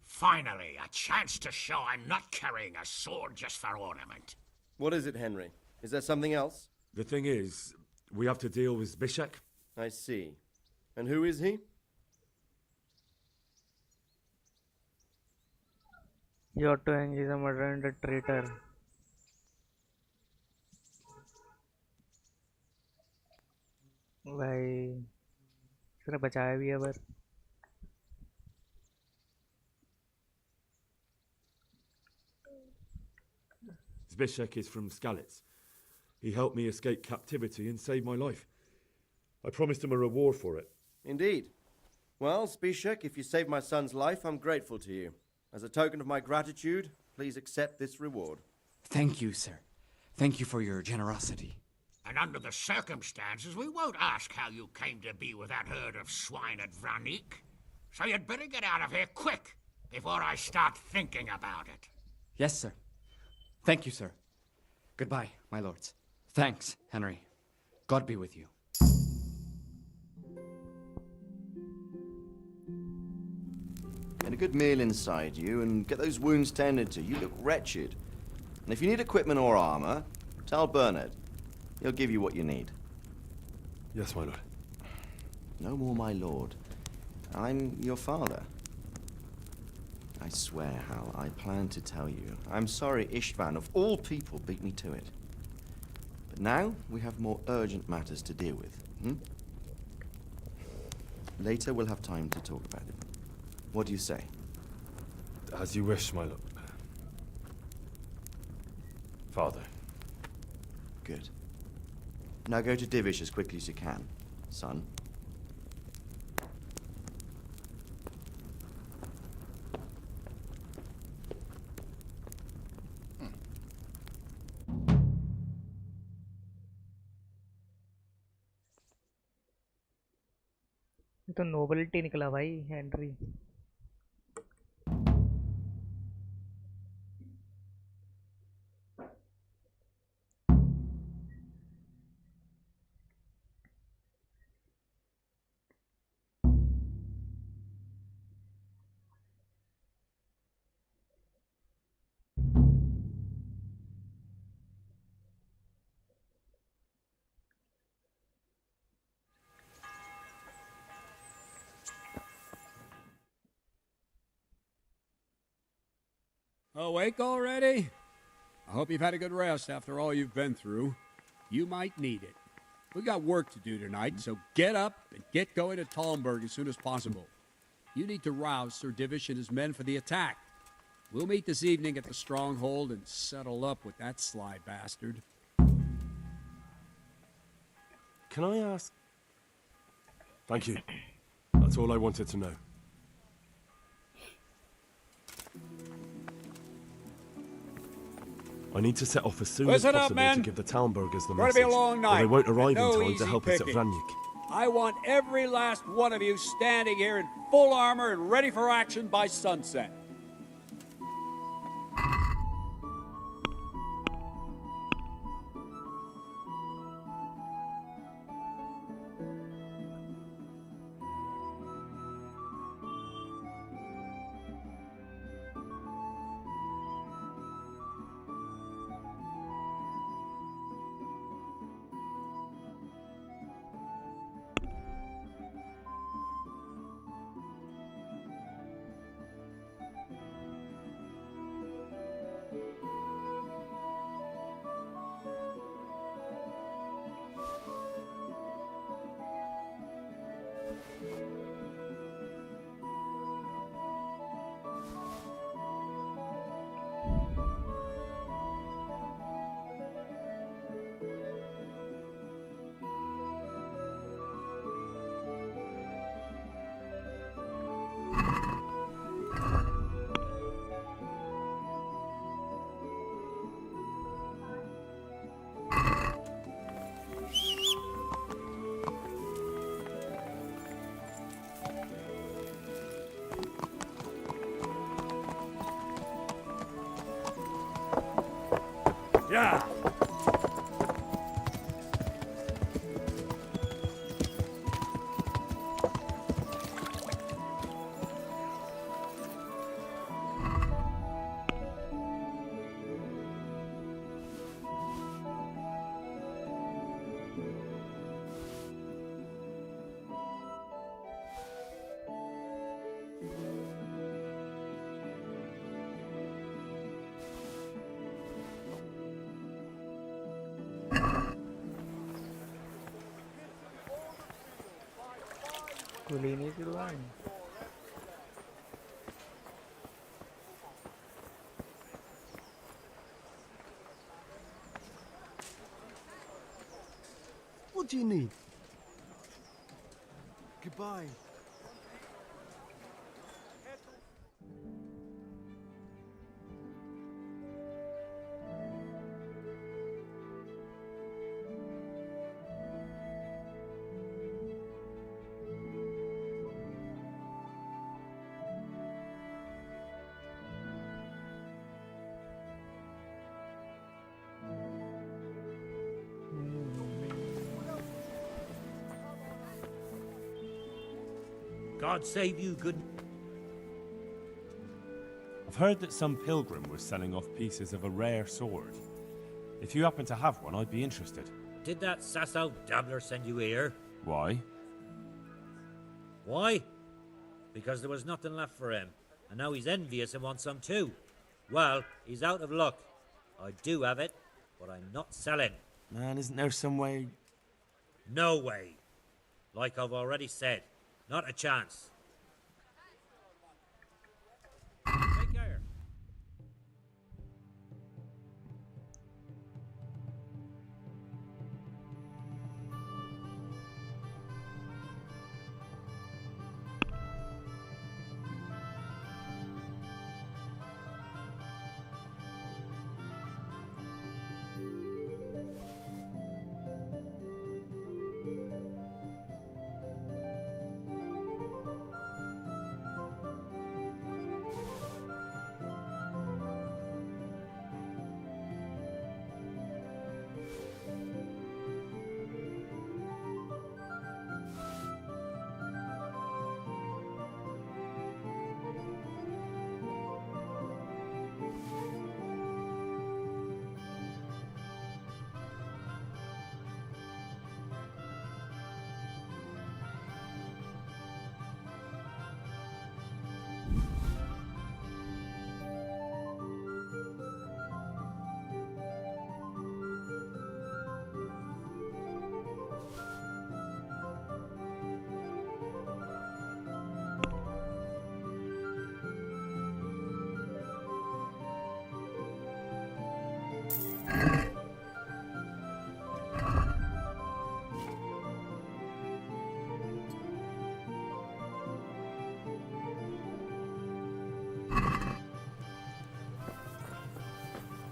Finally, a chance to show I'm not carrying a sword just for ornament. What is it, Henry? Is there something else? The thing is, we have to deal with Zbyszek. I see. And who is he? Your to hang is a murderer and a traitor. भाई इसने बचाया भी है पर Zbyszek is from Skalitz. He helped me escape captivity and saved my life. I promised him a reward for it. Indeed. Well, Zbyszek, if you saved my son's life, I'm grateful to you. As a token of my gratitude, please accept this reward. Thank you, sir. Thank you for your generosity. And under the circumstances, we won't ask how you came to be with that herd of swine at Vranik. So you'd better get out of here quick, before I start thinking about it. Yes, sir. Thank you, sir. Goodbye, my lords. Thanks, Henry. God be with you. Get a good meal inside you and get those wounds tended to. You look wretched. And if you need equipment or armor, tell Bernard. He'll give you what you need. Yes, my lord. No more, my lord. I'm your father. I swear, Hal, I plan to tell you. I'm sorry Istvan, of all people, beat me to it. But now, we have more urgent matters to deal with, Later, we'll have time to talk about it. What do you say? As you wish, my lord. Father. Good. Now go to Divish as quickly as you can, son. ये तो nobility निकला भाई Henry Awake already? I hope you've had a good rest after all you've been through. You might need it. We've got work to do tonight, so get up and get going to Talmberg as soon as possible. You need to rouse Sir Divish and his men for the attack. We'll meet this evening at the stronghold and settle up with that sly bastard. Can I ask? Thank you. That's all I wanted to know. I need to set off as soon as Listen possible up, to men. give the Talmbergers the Gonna message, be a long or night, they won't arrive no in time to easy help us at picking. Vranik. I want every last one of you standing here in full armor and ready for action by sunset. Yeah! विलीनी की दुकान। What do you need? Goodbye. God save you, good. I've heard that some pilgrim was selling off pieces of a rare sword. If you happen to have one, I'd be interested. Did that sasso dabbler send you here? Why? Why? Because there was nothing left for him, and now he's envious and wants some too. Well, he's out of luck. I do have it, but I'm not selling. Man, isn't there some way? No way. Like I've already said, not a chance. Take care.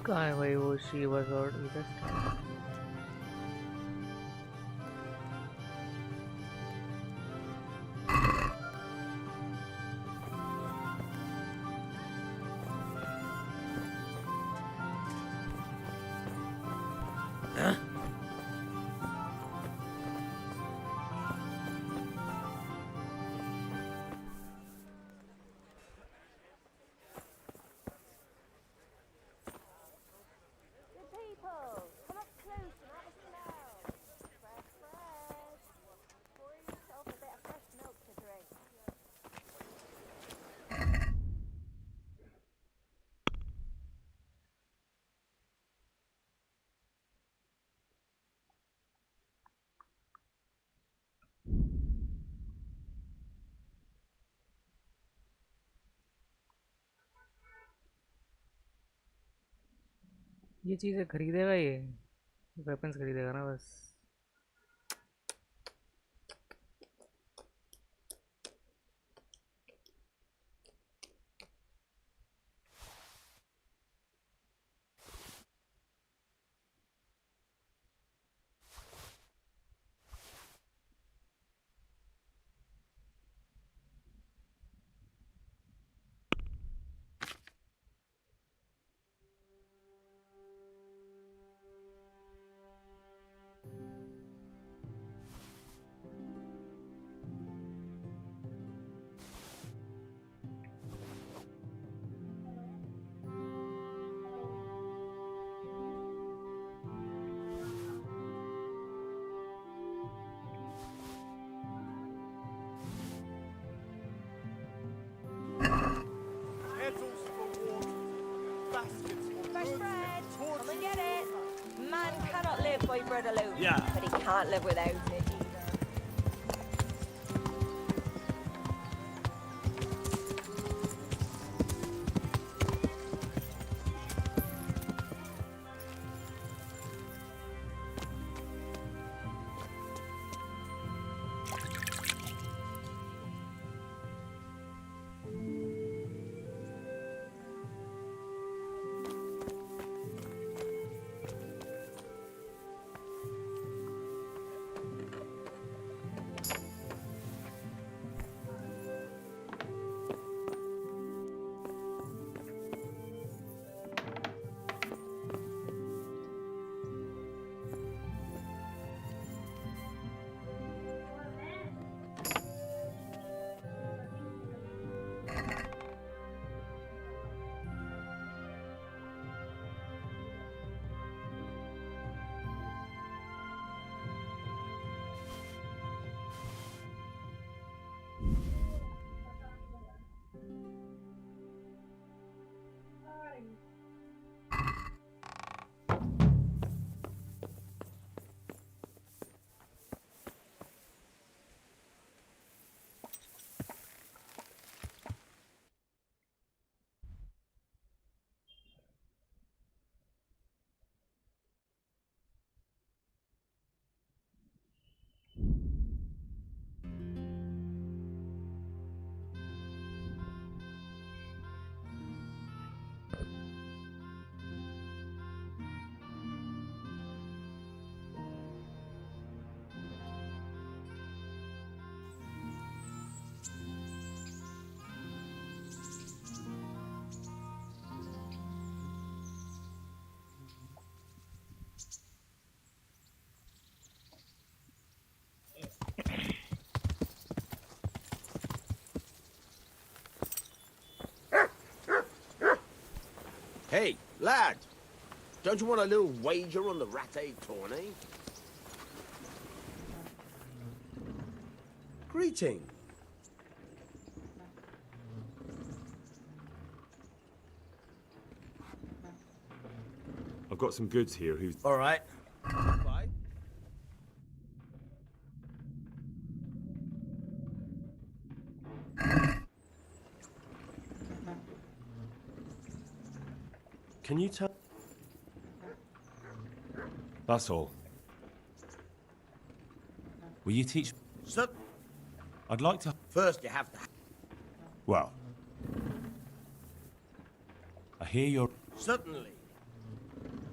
कहाँ है भाई वो Shiva sword इधर? ये चीज़ें खरीदेगा ये weapons खरीदेगा ना बस। Bread alone, yeah, but he can't live without it either. Hey, lad! Don't you want a little wager on the ratte tourney? Greeting. I've got some goods here who's... All right. Bye. Can you tell? That's all. Will you teach? So, I'd like to. first, you have to. Well, I hear you're. Certainly.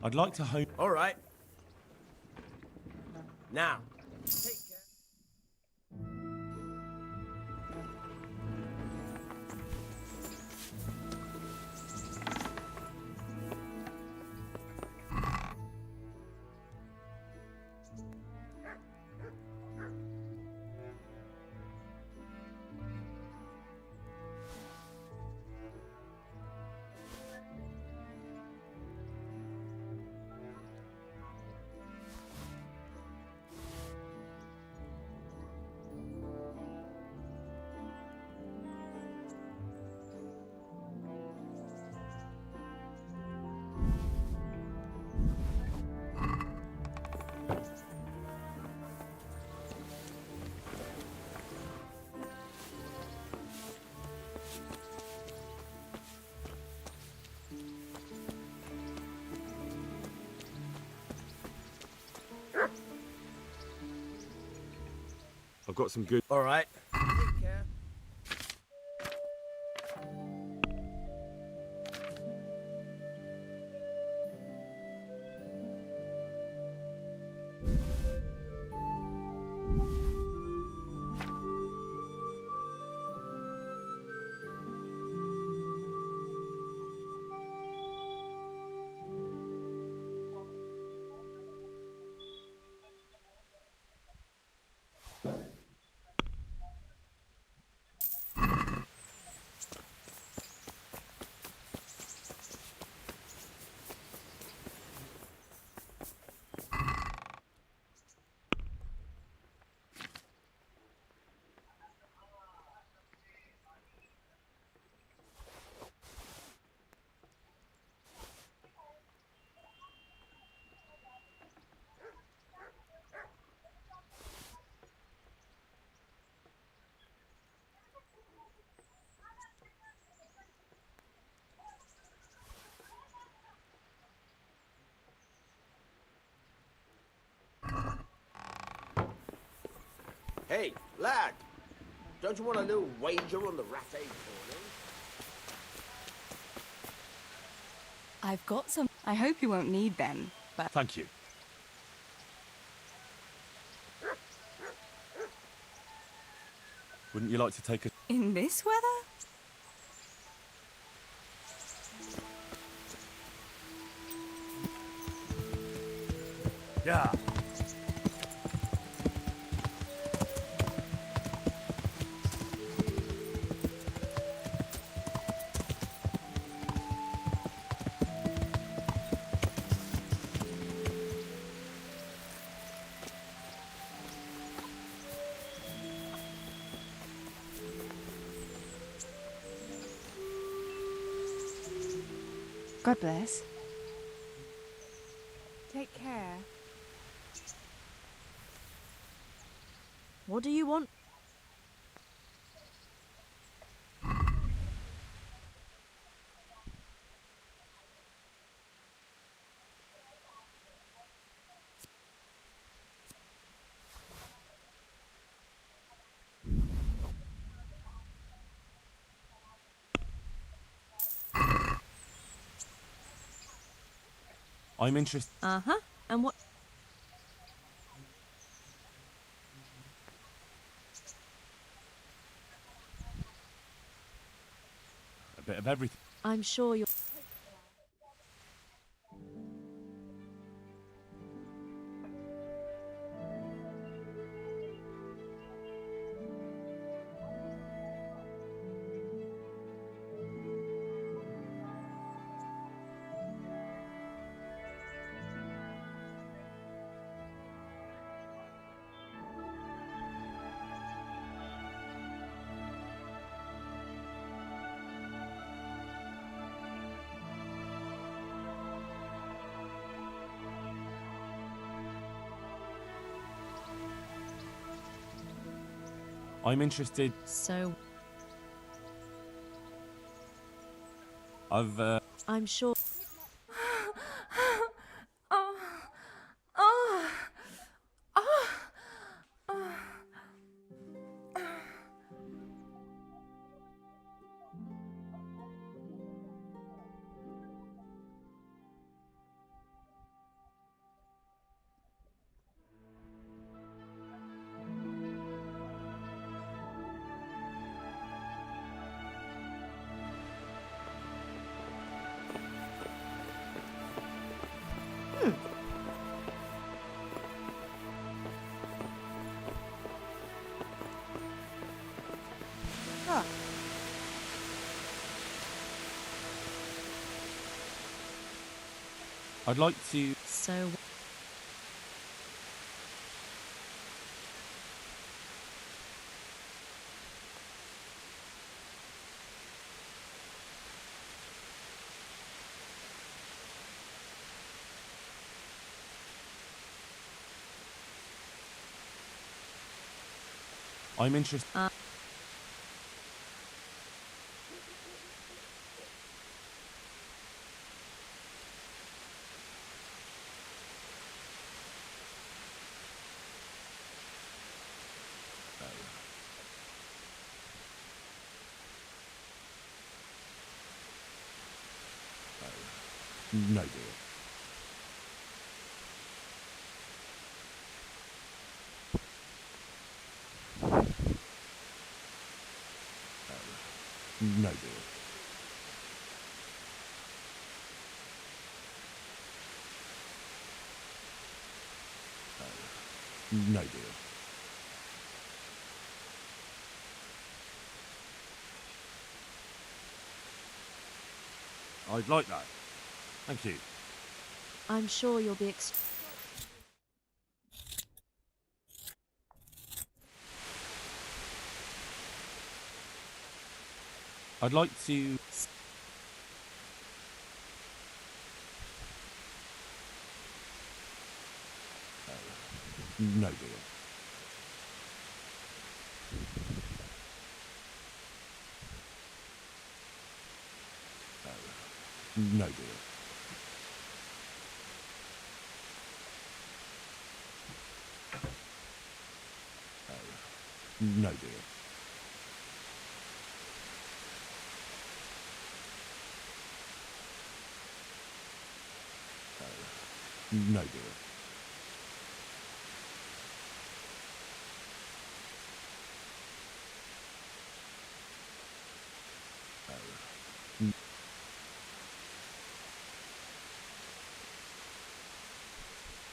I'd like to home. All right. Now, take care. I've got some good... All right. Take care. Hey, lad! Don't you want a little wager on the ratte tourney? I've got some. I hope you won't need them, but... Thank you. Wouldn't you like to take a... In this weather? Yeah. God bless. Take care. What do you want? I'm interested. Uh-huh. And what? A bit of everything. I'm sure you're... I'm interested. So I've I'm sure. I'd like to. So I'm interested. No deal. No deal. No deal. I'd like that. Thank you. I'm sure you'll be I'd like to. No deal. No deal. No deal. No deal.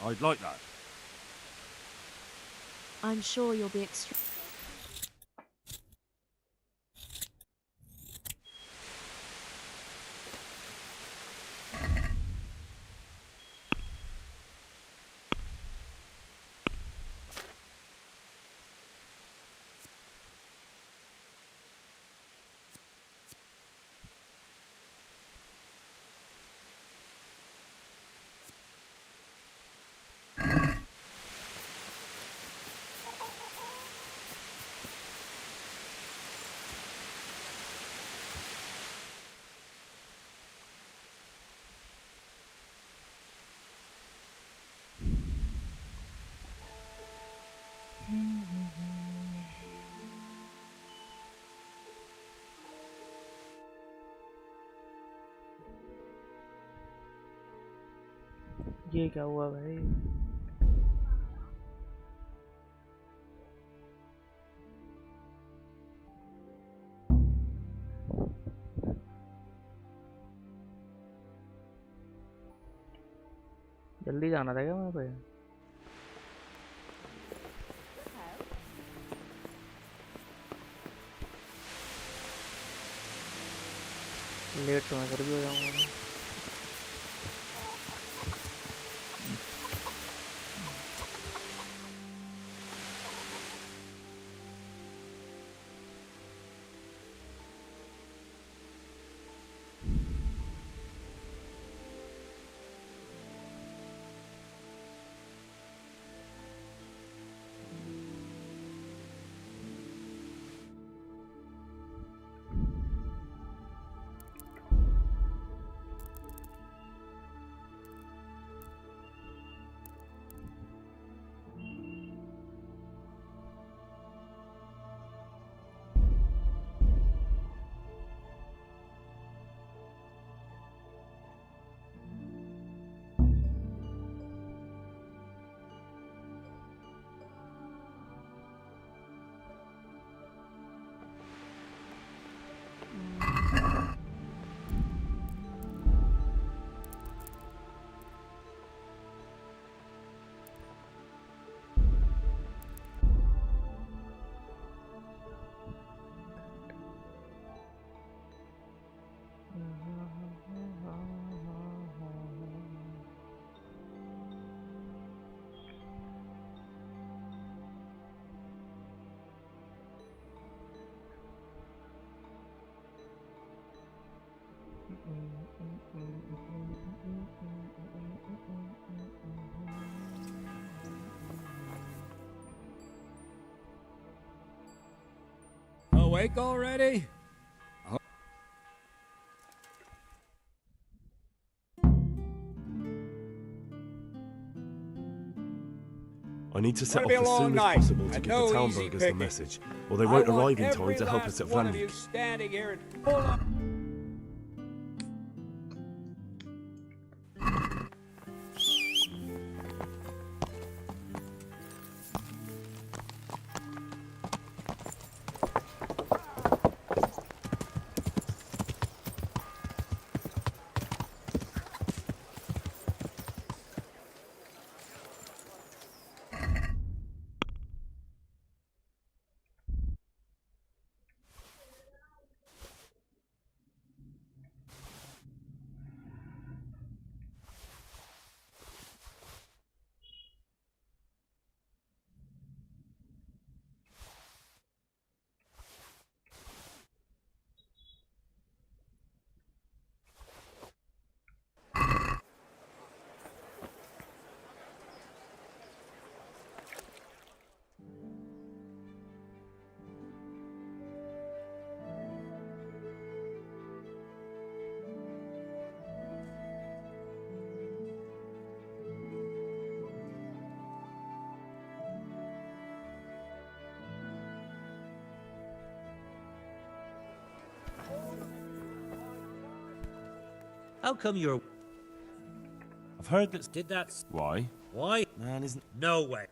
I'd like that. I'm sure you'll be ये क्या हुआ भाई? जल्दी जाना था क्या वहाँ पे? लेट तो मैं फिर भी हो जाऊँगा। Awake already? I need to set Gonna off be a as soon long as night, possible to and give no the town easy burghers the picking. message, or they I won't want arrive in time every to help us last at one of you Vanvik. standing here and pull up. How come you're... I've heard that... Did that... Why? Why? Man, isn't... No way.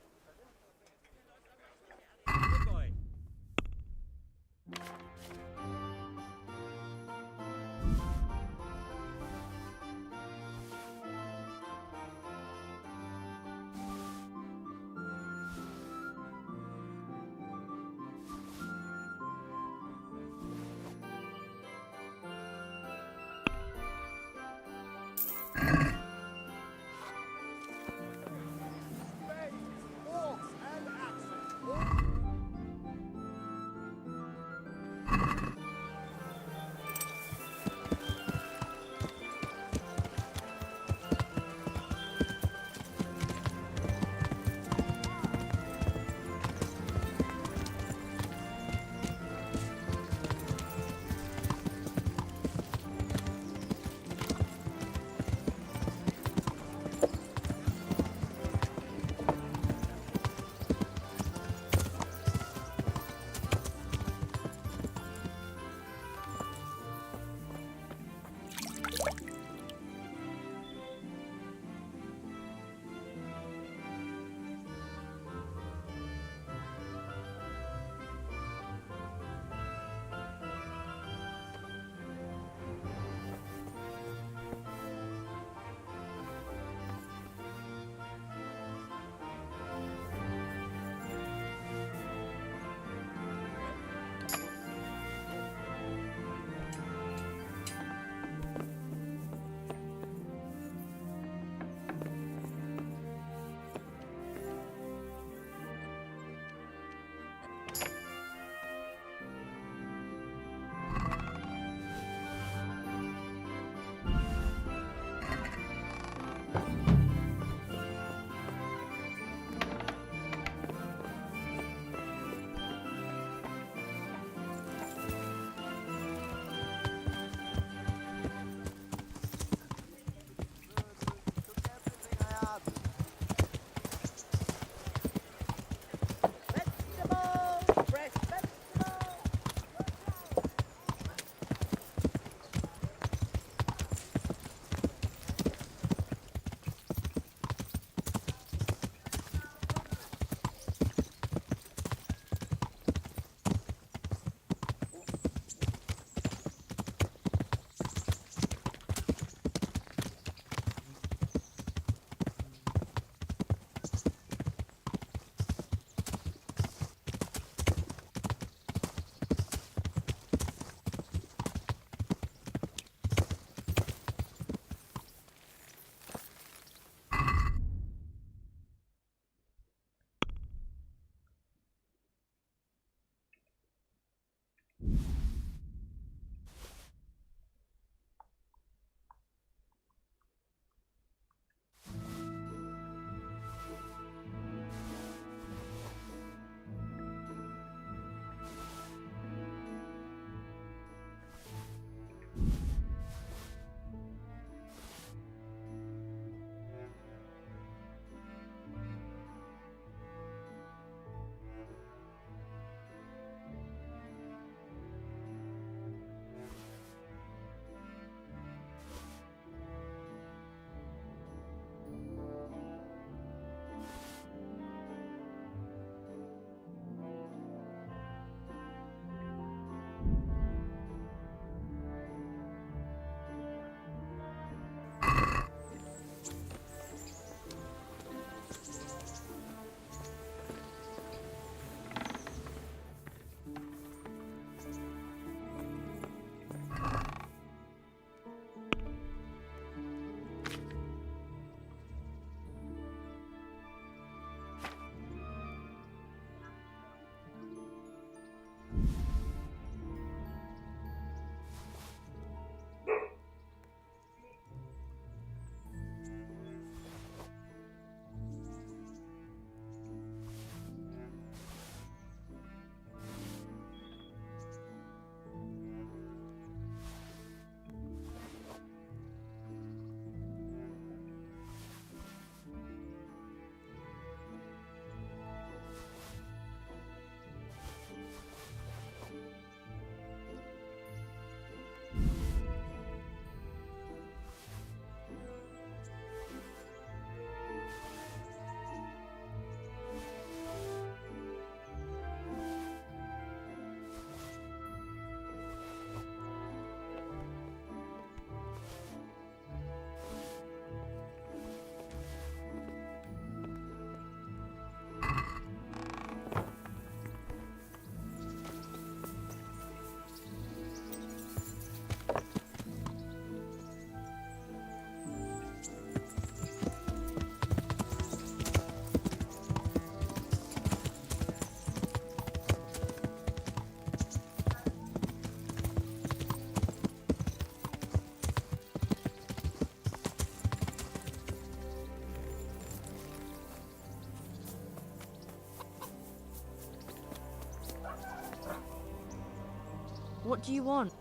What do you want?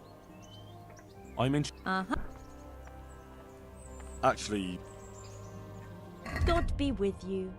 I'm in. Uh-huh. Actually, God be with you.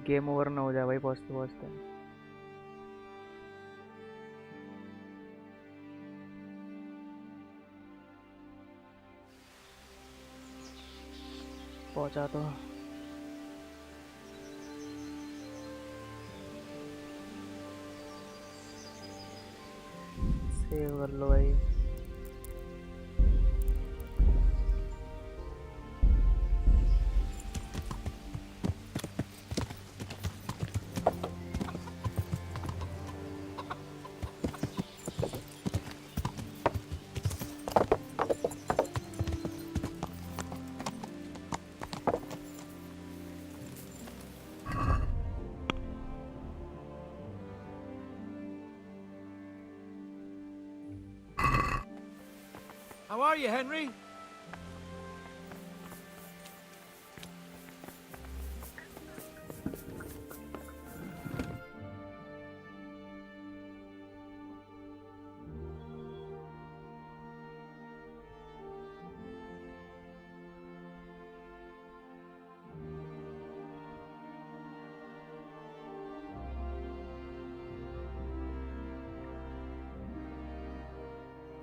Game over ना हो जाए भाई पहुँचते पहुँचते। पहुँचा तो save कर लो भाई। How are you, Henry?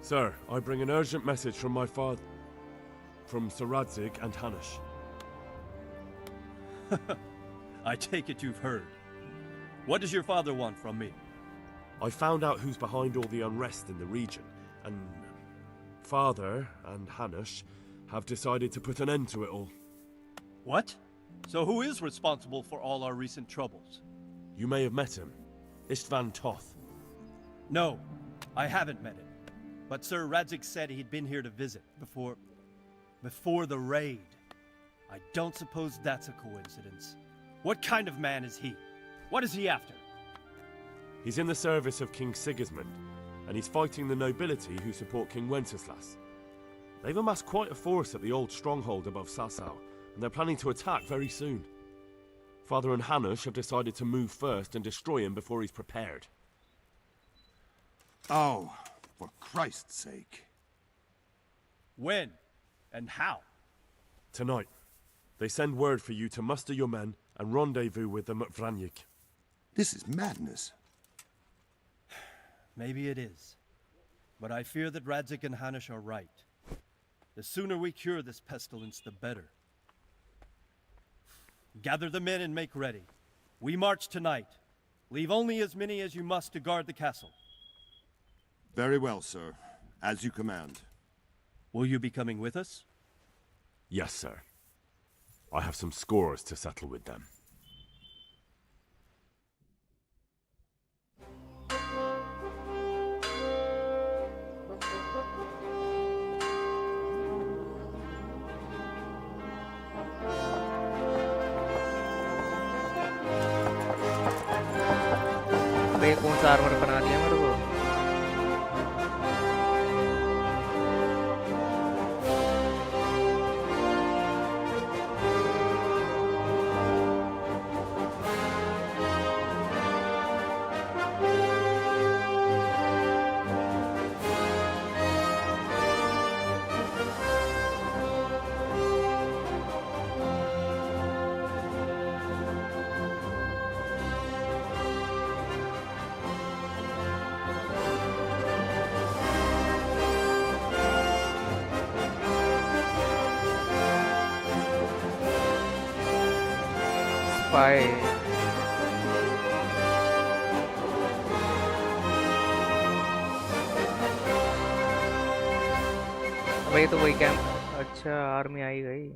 Sir, I bring an urgent message from my father, from Sir Radzig and Hanush. I take it you've heard. What does your father want from me? I found out who's behind all the unrest in the region, and Father and Hanush have decided to put an end to it all. What? So who is responsible for all our recent troubles? You may have met him. Istvan Toth. No, I haven't met him. But Sir Radzig said he'd been here to visit before the raid. I don't suppose that's a coincidence. What kind of man is he? What is he after? He's in the service of King Sigismund, and he's fighting the nobility who support King Wenceslas. They've amassed quite a force at the old stronghold above Sasau, and they're planning to attack very soon. Father and Hanush have decided to move first and destroy him before he's prepared. Oh, for Christ's sake. When? And how? Tonight. They send word for you to muster your men and rendezvous with them at Vranyik. This is madness. Maybe it is. But I fear that Radzig and Hanush are right. The sooner we cure this pestilence, the better. Gather the men and make ready. We march tonight. Leave only as many as you must to guard the castle. Very well, sir. As you command. Will you be coming with us? Yes, sir. I have some scores to settle with them. Armour बना दिया मेरे को। Spy. भाई तो वही camp. अच्छा army आई गई।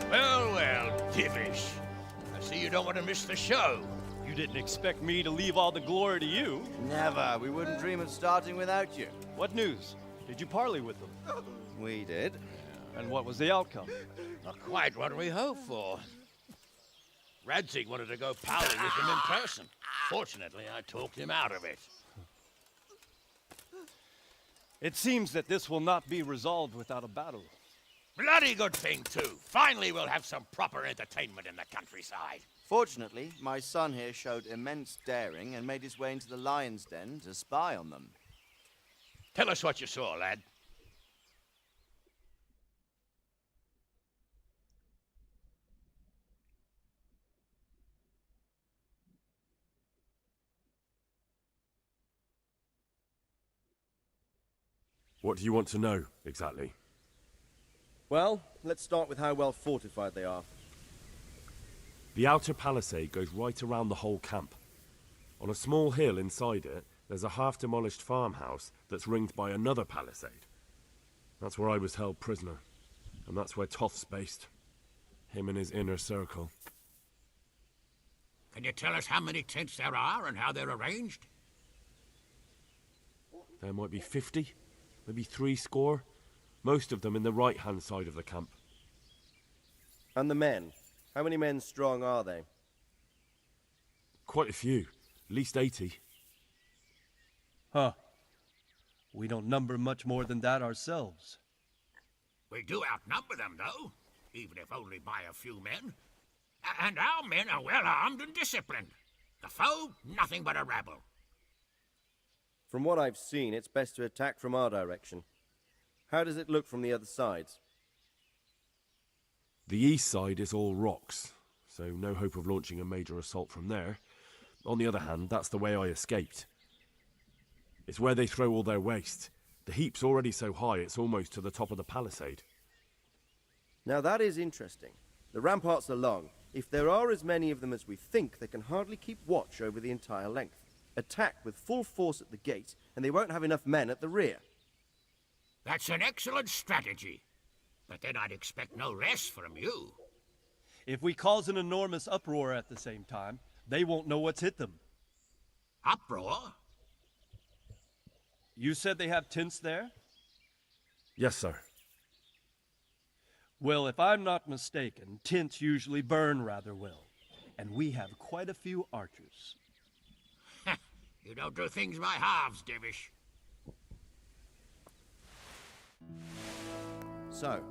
Well, Divish. I see you don't want to miss the show. You didn't expect me to leave all the glory to you. Never. We wouldn't dream of starting without you. What news? Did you parley with them? We did. And what was the outcome? Not quite what we hoped for. Radzig wanted to go pally with him in person. Fortunately, I talked him out of it. It seems that this will not be resolved without a battle. Bloody good thing, too. Finally, we'll have some proper entertainment in the countryside. Fortunately, my son here showed immense daring and made his way into the lion's den to spy on them. Tell us what you saw, lad. What do you want to know, exactly? Well, let's start with how well fortified they are. The outer palisade goes right around the whole camp. On a small hill inside it, there's a half-demolished farmhouse that's ringed by another palisade. That's where I was held prisoner, and that's where Toth's based. Him and his inner circle. Can you tell us how many tents there are and how they're arranged? There might be 50, maybe 60. Most of them in the right-hand side of the camp. And the men? How many men strong are they? Quite a few. At least 80. Huh. We don't number much more than that ourselves. We do outnumber them, though, even if only by a few men. And our men are well armed and disciplined. The foe, nothing but a rabble. From what I've seen, it's best to attack from our direction. How does it look from the other sides? The east side is all rocks, so no hope of launching a major assault from there. On the other hand, that's the way I escaped. It's where they throw all their waste. The heap's already so high it's almost to the top of the palisade. Now that is interesting. The ramparts are long. If there are as many of them as we think, they can hardly keep watch over the entire length. Attack with full force at the gate, and they won't have enough men at the rear. That's an excellent strategy. But then I'd expect no less from you. If we cause an enormous uproar at the same time, they won't know what's hit them. Uproar? You said they have tents there? Yes, sir. Well, if I'm not mistaken, tents usually burn rather well. And we have quite a few archers. You don't do things by halves, Divish. So,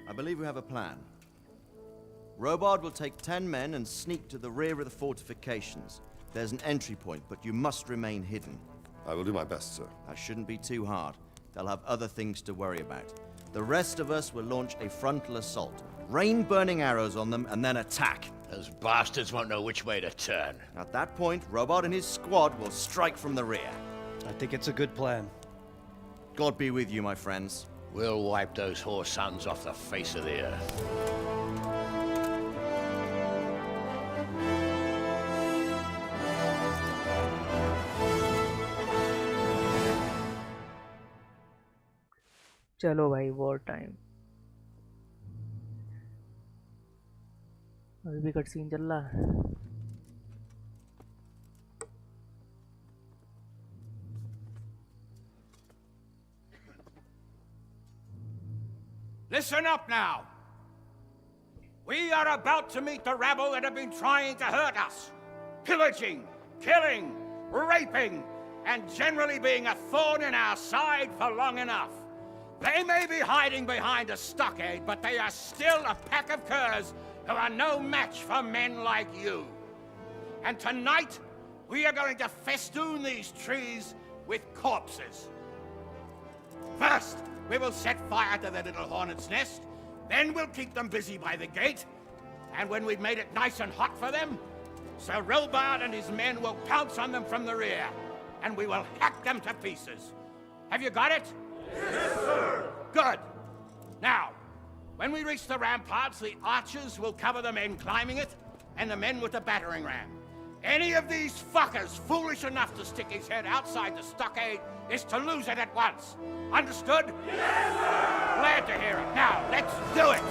I believe we have a plan. Robard will take 10 men and sneak to the rear of the fortifications. There's an entry point, but you must remain hidden. I will do my best, sir. That shouldn't be too hard. They'll have other things to worry about. The rest of us will launch a frontal assault. Rain burning arrows on them and then attack. Those bastards won't know which way to turn. At that point, Robard and his squad will strike from the rear. I think it's a good plan. God be with you, my friends. We'll wipe those whore sons off the face of the earth. चलो भाई war time. अभी भी cut scene चल रहा है। Listen up now. We are about to meet the rabble that have been trying to hurt us. Pillaging, killing, raping, and generally being a thorn in our side for long enough. They may be hiding behind a stockade, but they are still a pack of curs who are no match for men like you. And tonight, we are going to festoon these trees with corpses. First, we will set fire to their little hornet's nest. Then we'll keep them busy by the gate. And when we've made it nice and hot for them, Sir Robard and his men will pounce on them from the rear. And we will hack them to pieces. Have you got it? Yes, sir! Good. Now, when we reach the ramparts, the archers will cover the men climbing it, and the men with the battering ram. Any of these fuckers foolish enough to stick his head outside the stockade is to lose it at once. Understood? Yes, sir! Glad to hear it. Now, let's do it!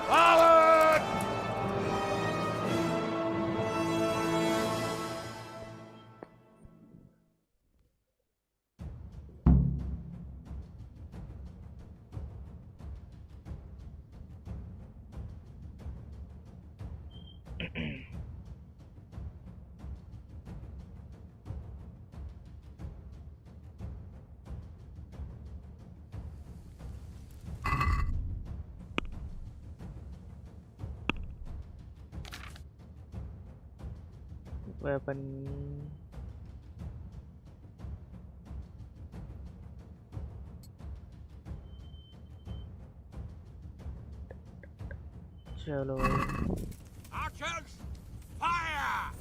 Forward! weapon. चलो Archers, fire!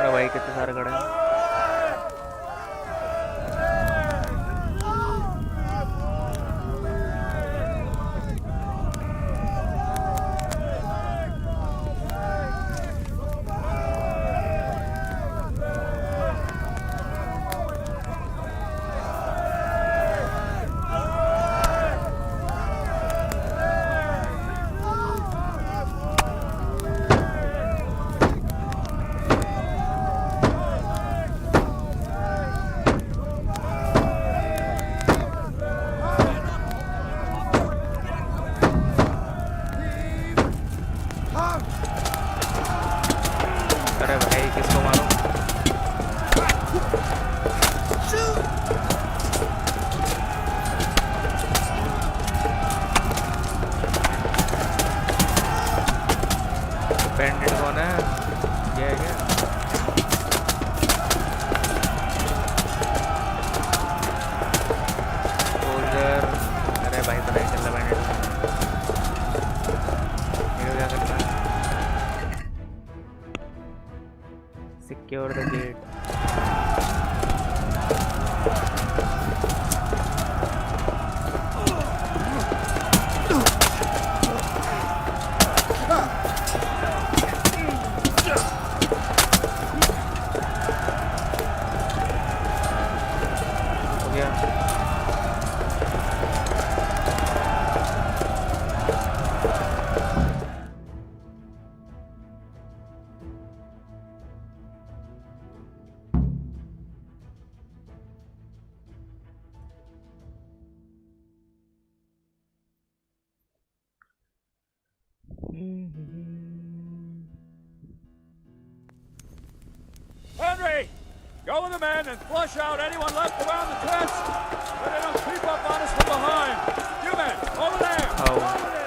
अरे भाई कितने सारे खड़े हैं Secure the gate. हो गया Henry! Go with the men and flush out anyone left around the tents so they don't creep up on us from behind. You men, over there! Over there!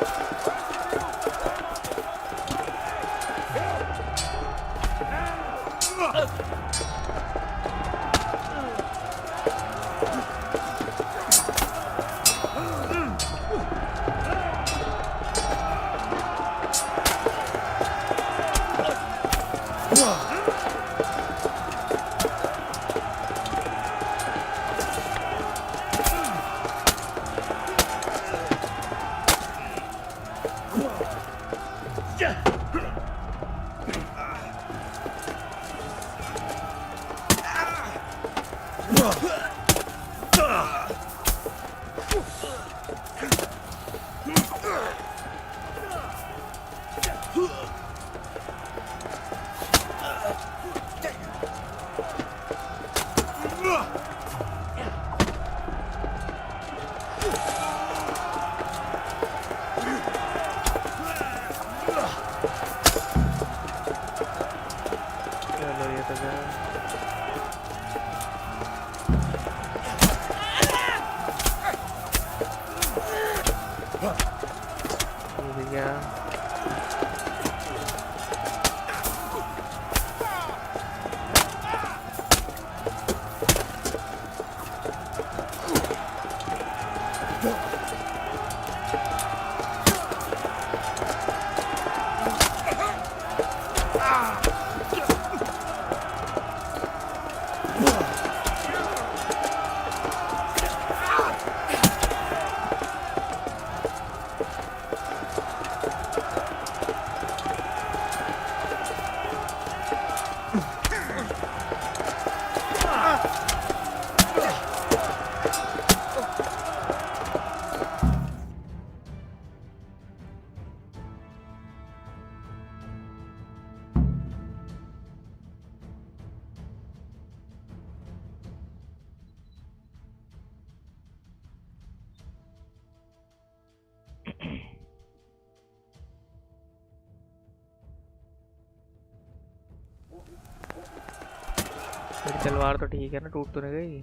मेरी तलवार तो ठीक है ना, टूट तो नहीं गई?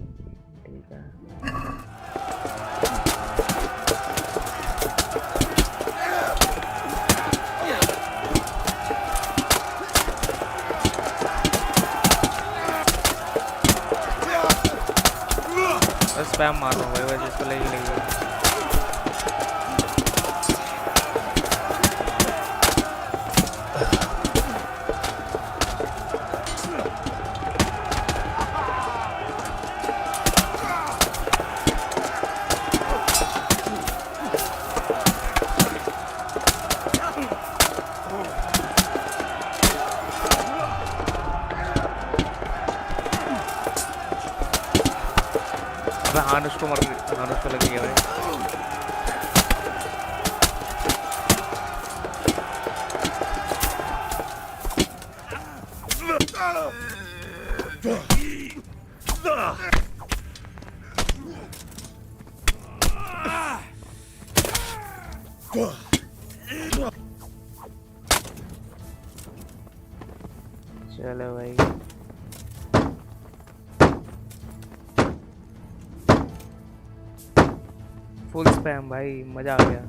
ठीक है। स्पैम मार रहा हूँ भाई, जिसको लगी। हानुष को लग गया भाई। चलो भाई, फुल स्पैम भाई, मजा आ गया।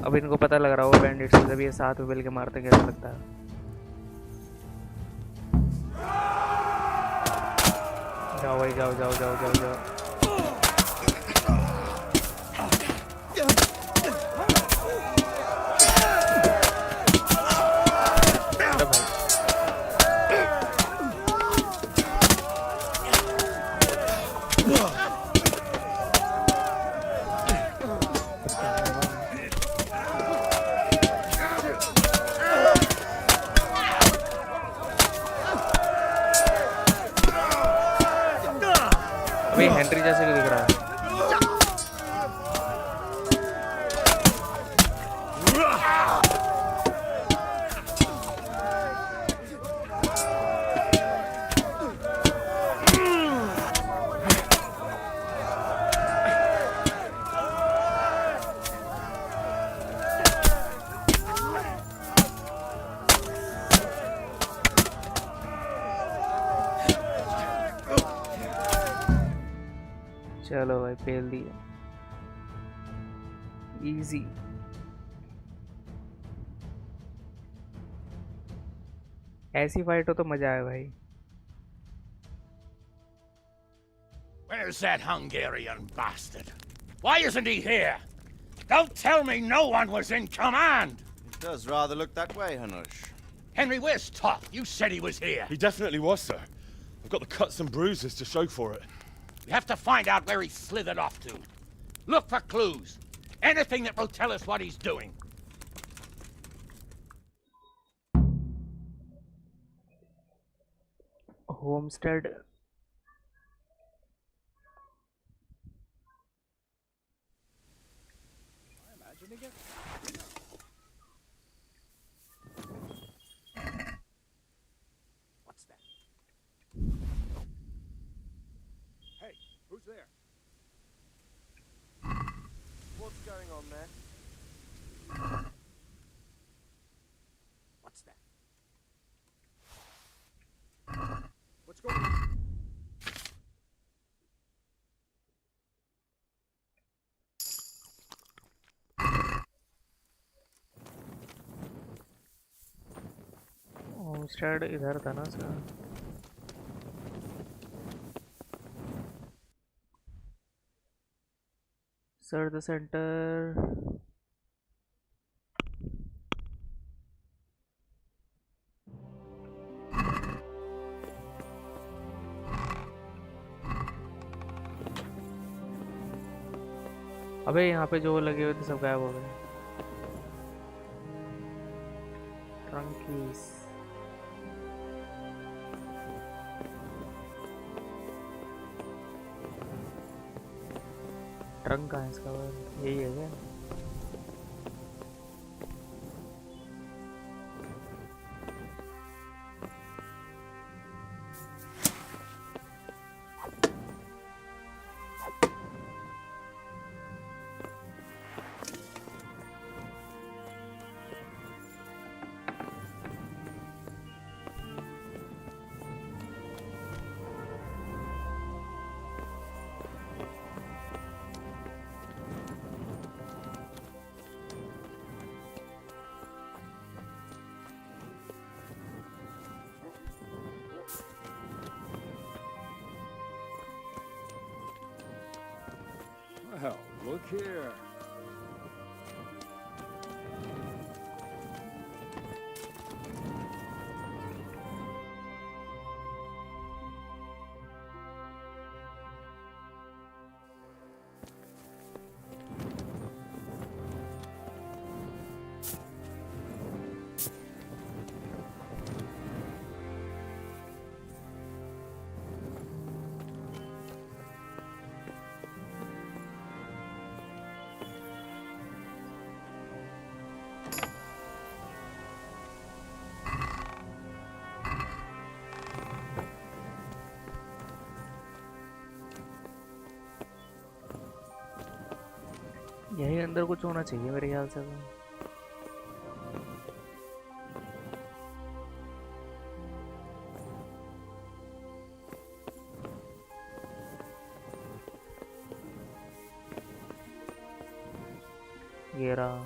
अब इनको पता लग रहा होगा बैंडिट्स से, जब ये साथ में मिल के मारते कैसा लगता है। जाओ भाई, जाओ जाओ जाओ जाओ जाओ। अभी हेनरी जैसे भी दिख रहा है। चलो भाई, फेल दिया। इजी। ऐसी फाइट हो तो मजा आए भाई। Where's that Hungarian bastard? Why isn't he here? Don't tell me no one was in command! It does rather look that way, Hanush. Henry, where's Top? You said he was here. He definitely was, sir. I've got the cuts and bruises to show for it. We have to find out where he slithered off to. Look for clues. Anything that will tell us what he's doing. Homestead Who's there? What's going on there? What's that? What's going on? Homestead इधर था ना sir. Sir, the center. अबे यहाँ पे जो लगे हुए थे सब गायब हो गए. ट्रंकीस. ट्रंक कहाँ है इसका? यही है क्या? Well, look here. यही अंदर कुछ होना चाहिए मेरे ख्याल से. ये रहा.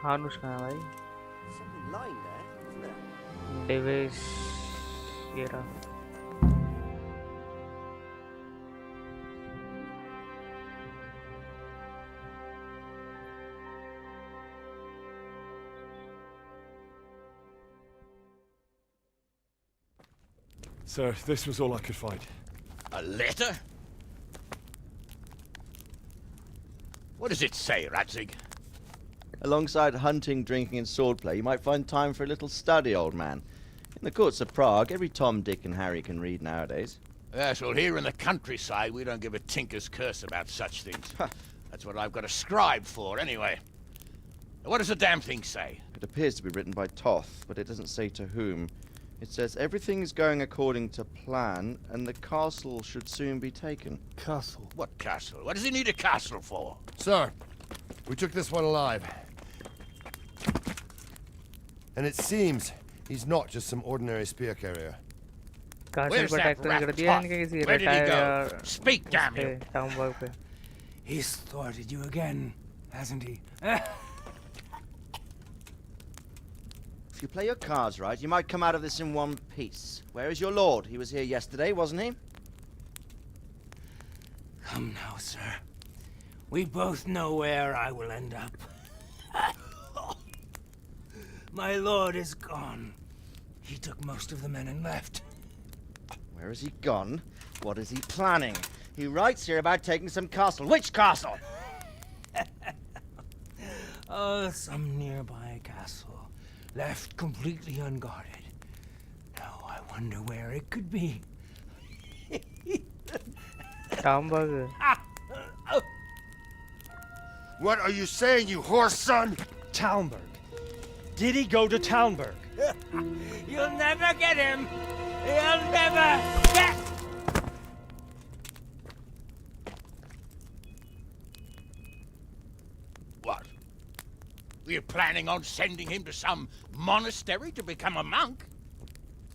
हानुष कहाँ है भाई? Something lying there, isn't there? डेविश. ये रहा. Sir, this was all I could find. A letter? What does it say, Radzig? Alongside hunting, drinking, and swordplay, you might find time for a little study, old man. In the courts of Prague, every Tom, Dick, and Harry can read nowadays. Yes, well, here in the countryside, we don't give a tinker's curse about such things. That's what I've got a scribe for, anyway. What does the damn thing say? It appears to be written by Toth, but it doesn't say to whom. It says everything is going according to plan, and the castle should soon be taken. Castle? What castle? What does he need a castle for? Sir, we took this one alive. And it seems he's not just some ordinary spear carrier. Where's that rat Toth? Where did he go? Speak, damn you! He's thwarted you again, hasn't he? If you play your cards right, you might come out of this in one piece. Where is your lord? He was here yesterday, wasn't he? Come now, sir. We both know where I will end up. My lord is gone. He took most of the men and left. Where has he gone? What is he planning? He writes here about taking some castle. Which castle? Oh, some nearby castle. Left completely unguarded. Now I wonder where it could be. Tamburg. What are you saying, you horse son? Talmberg. Did he go to Talmberg? You'll never get him. You'll never get. What? We're planning on sending him to some monastery to become a monk?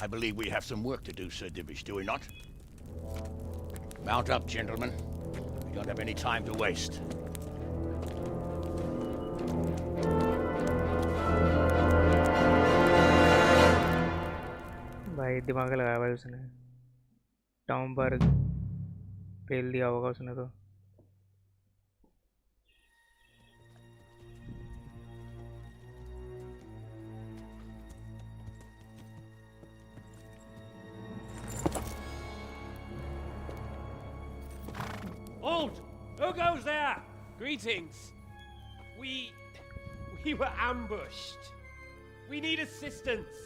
I believe we have some work to do, Sir Divish, do we not? Mount up, gentlemen. We don't have any time to waste. भाई दिमाग लगाया भाई उसने टाउनबर्ग पेल दिया होगा उसने तो Halt! Who goes there? Greetings. We were ambushed. We need assistance.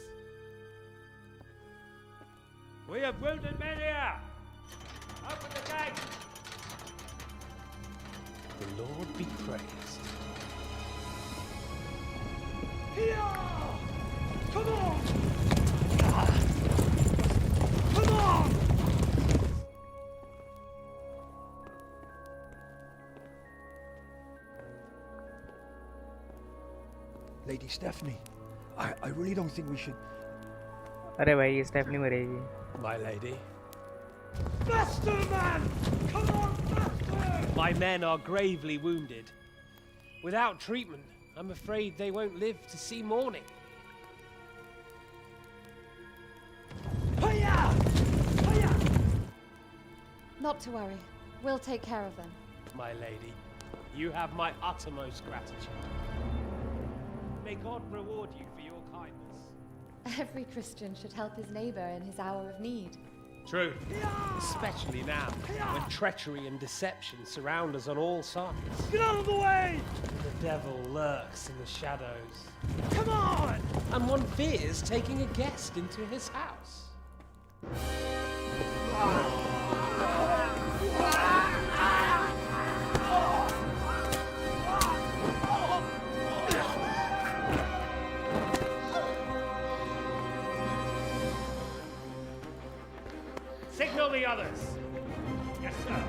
We have wounded men here. Open the gate. The Lord be praised. Here! Come on! Come on! Lady Stephanie, I really don't think we should. अरे भाई ये Stephanie मरेगी. My lady. Faster, man! Come on, faster! My men are gravely wounded. Without treatment, I'm afraid they won't live to see morning. Hiya! Hiya! Not to worry. We'll take care of them. My lady, you have my uttermost gratitude. May God reward you for your kindness. Every Christian should help his neighbor in his hour of need. True. Especially now, when treachery and deception surround us on all sides. Get out of the way! The devil lurks in the shadows. Come on! And one fears taking a guest into his house. Signal the others. Yes, sir.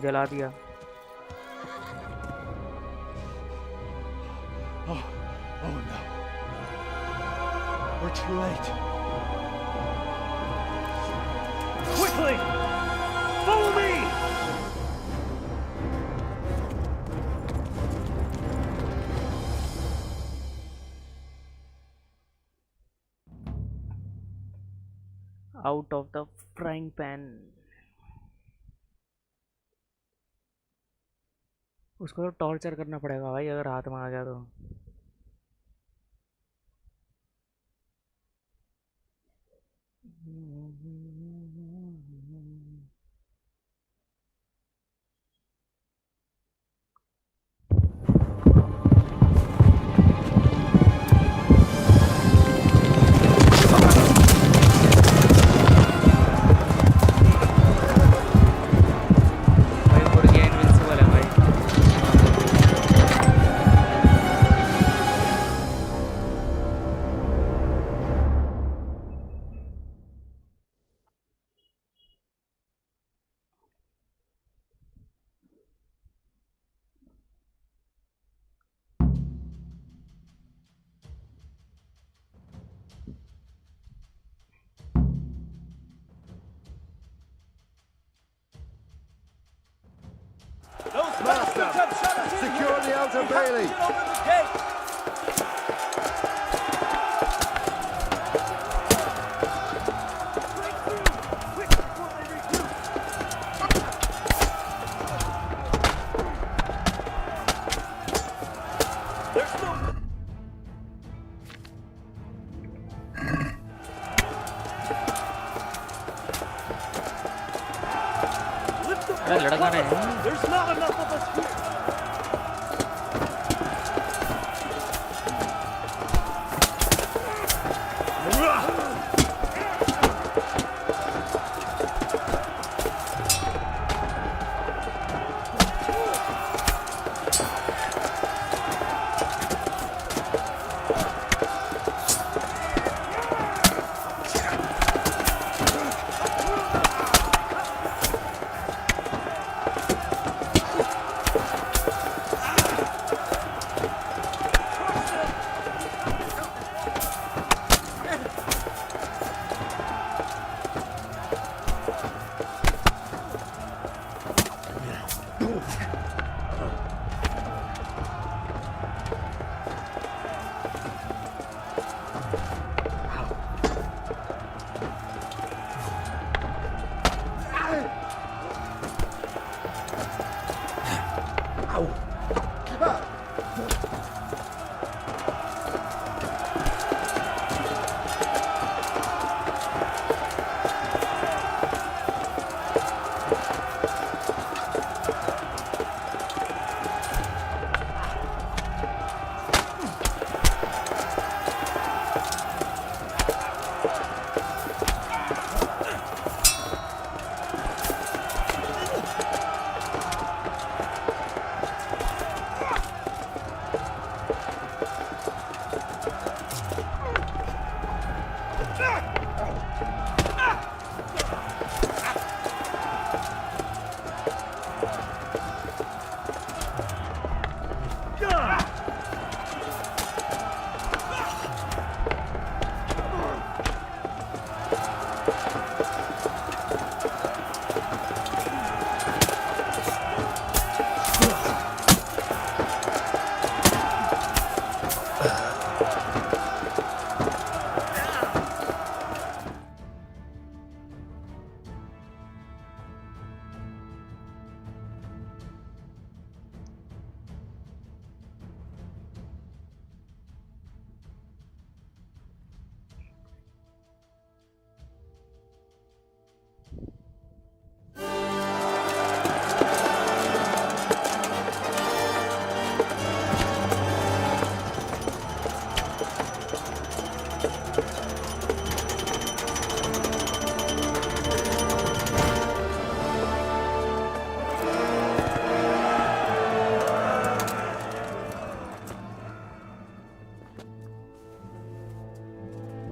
जला दिया. Oh no. We're too late. Quickly! Follow me! Out of the frying pan. उसको तो torture करना पड़ेगा भाई अगर हाथ में आ गया तो. Master, secure the outer bailey. रहे हैं। There's not enough of us here.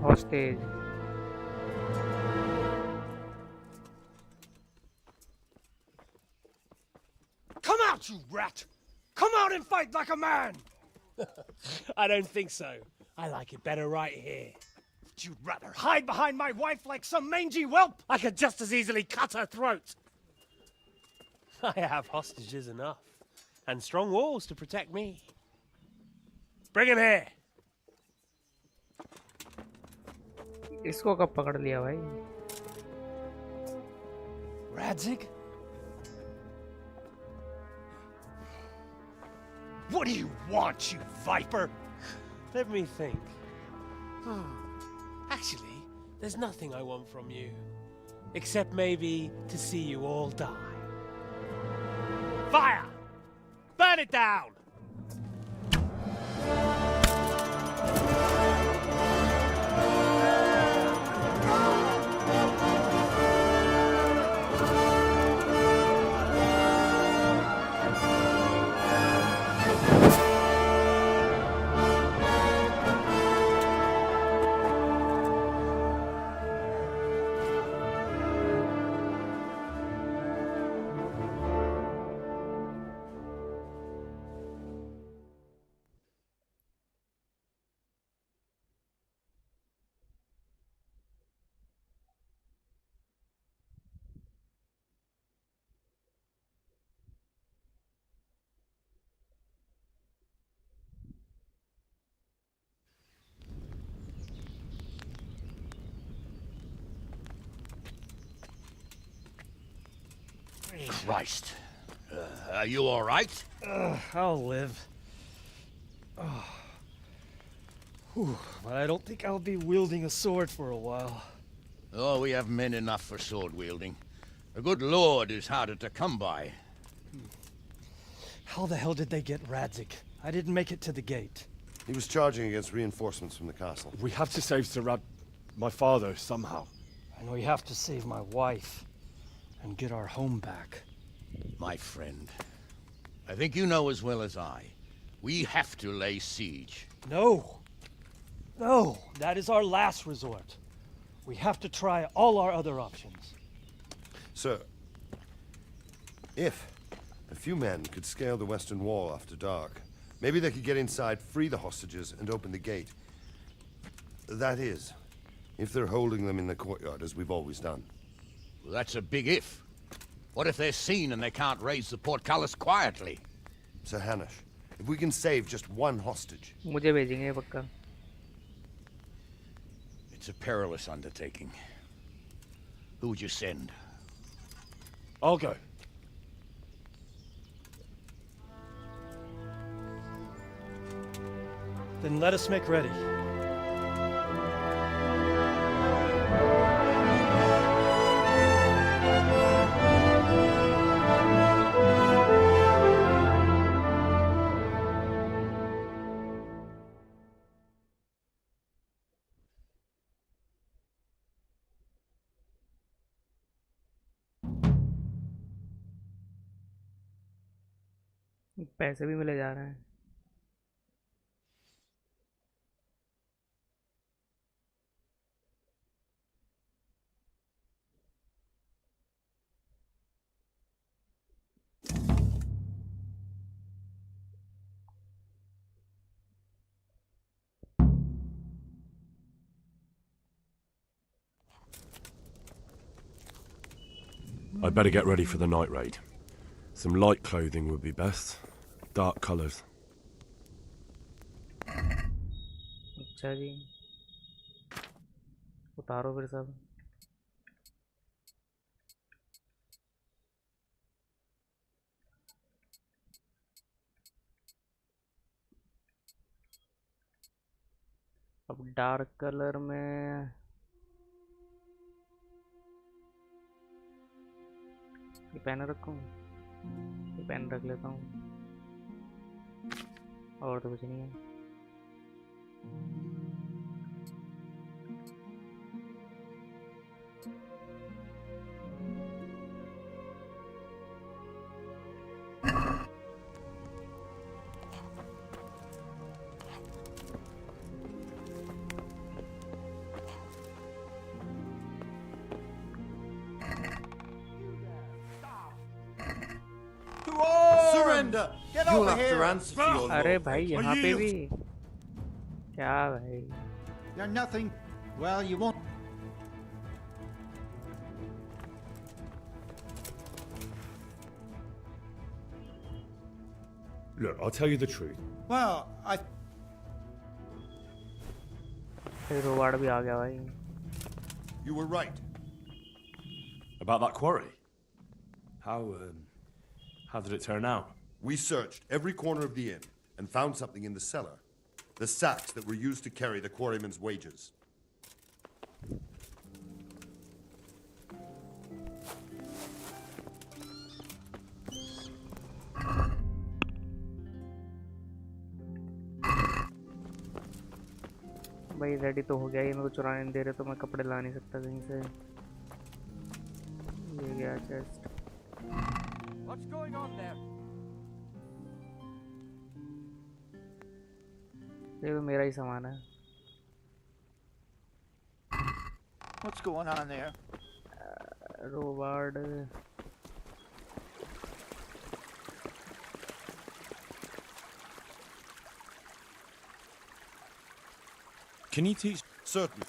Hostage. Come out, you rat! Come out and fight like a man! I don't think so. I like it better right here. Would you rather hide behind my wife like some mangy whelp? I could just as easily cut her throat. I have hostages enough, and strong walls to protect me. Bring him here. इसको कब पकड़ लिया भाई? Radzig? What do you want, you viper? Let me think. Actually, there's nothing I want from you. Except maybe to see you all die. Fire! Burn it down! Christ. Are you all right? I'll live. Whew, but I don't think I'll be wielding a sword for a while. Oh, we have men enough for sword wielding. A good lord is harder to come by. How the hell did they get Radzik? I didn't make it to the gate. He was charging against reinforcements from the castle. We have to save my father, somehow. And we have to save my wife and get our home back. My friend, I think you know as well as I, we have to lay siege. No. No, that is our last resort. We have to try all our other options. Sir, if a few men could scale the western wall after dark, maybe they could get inside, free the hostages, and open the gate. That is, if they're holding them in the courtyard, as we've always done. Well, that's a big if. What if they're seen and they can't raise the portcullis quietly? Sir Hanish, if we can save just one hostage... मुझे भेजेंगे पक्का. It's a perilous undertaking. Who would you send? I'll go. Then let us make ready. पैसे भी मिले जा रहे हैं. I'd better get ready for the night raid. Some light clothing would be best. Dark colours. अच्छा जी. उतारो फिर सब. अब डार्क कलर में ये पेन रखूं. ये पेन रख लेता हूँ. और तो कुछ नहीं है. Surrender! Get You'll over have here! to answer for your अरे lord. भाई यहाँ पे भी क्या भाई. You're nothing. Well, you won't. Look, I'll tell you the truth. Well, I. फिर रोवाड़ भी आ गया भाई. You were right. About that quarry? How did it turn out? We searched every corner of the inn and found something in the cellar. The sacks that were used to carry the quarrymen's wages. भाई ready तो हो गया. ये मेरे को चुराने नहीं दे रहे तो मैं कपड़े ला नहीं सकता कहीं से. ये गया chest. What's going on there? ये तो मेरा ही सामान है. What's going on there? रोवाड़. Can you teach? Certainly.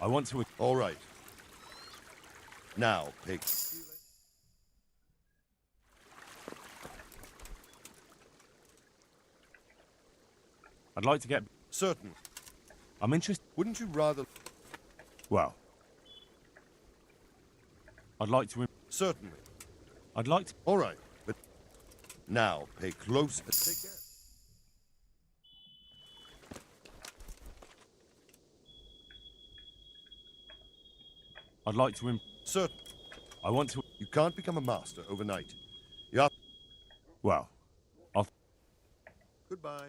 I want to. All right. Now, pig. I'd like to get. Certainly. I'm interested. Wouldn't you rather? Well, I'd like to. Certainly. I'd like to. All right, but now pay close attention. I'd like to. Certain. I want to. You can't become a master overnight. You have. Well, I'll... Goodbye.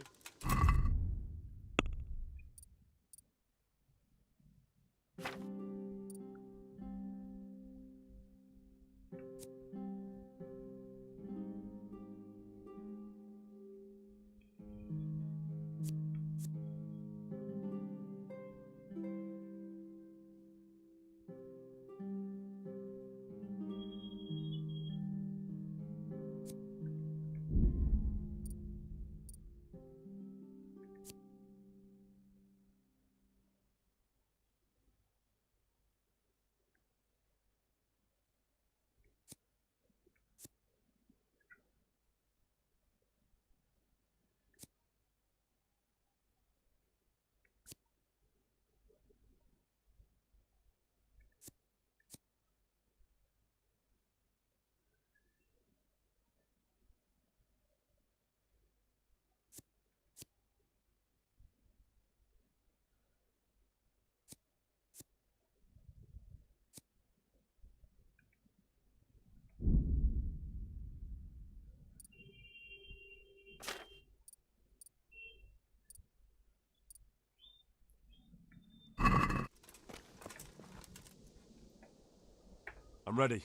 I'm ready.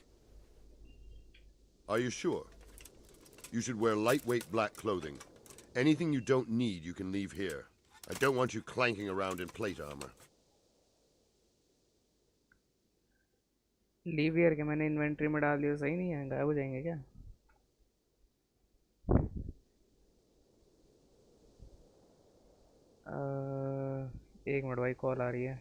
Are you sure? You should wear lightweight black clothing. Anything you don't need, you can leave here. I don't want you clanking around in plate armor. Leave year के मैंने inventory में डाल दिया, सही नहीं है, गायब हो जाएंगे क्या? एक मिनट भाई, कॉल आ रही है.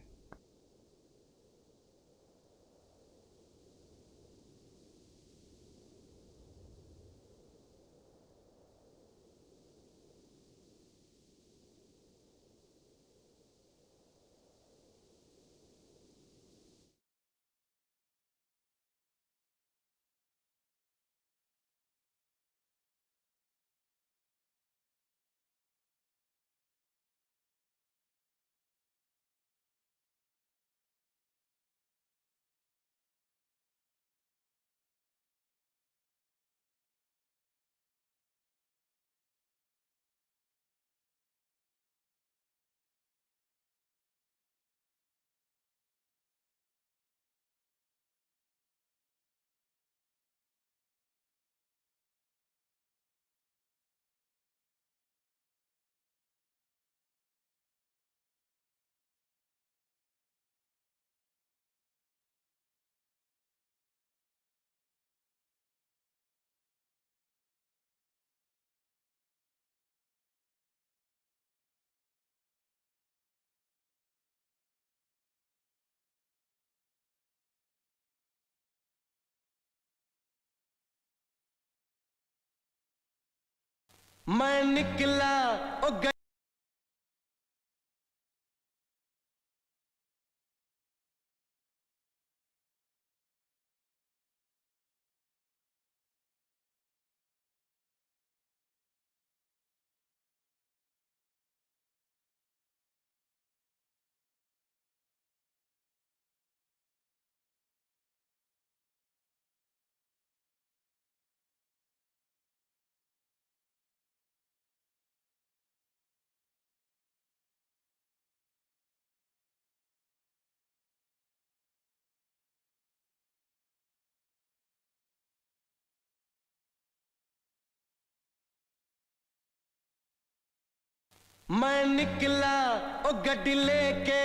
मैं निकला ओ मैं निकला ओ गड्डी लेके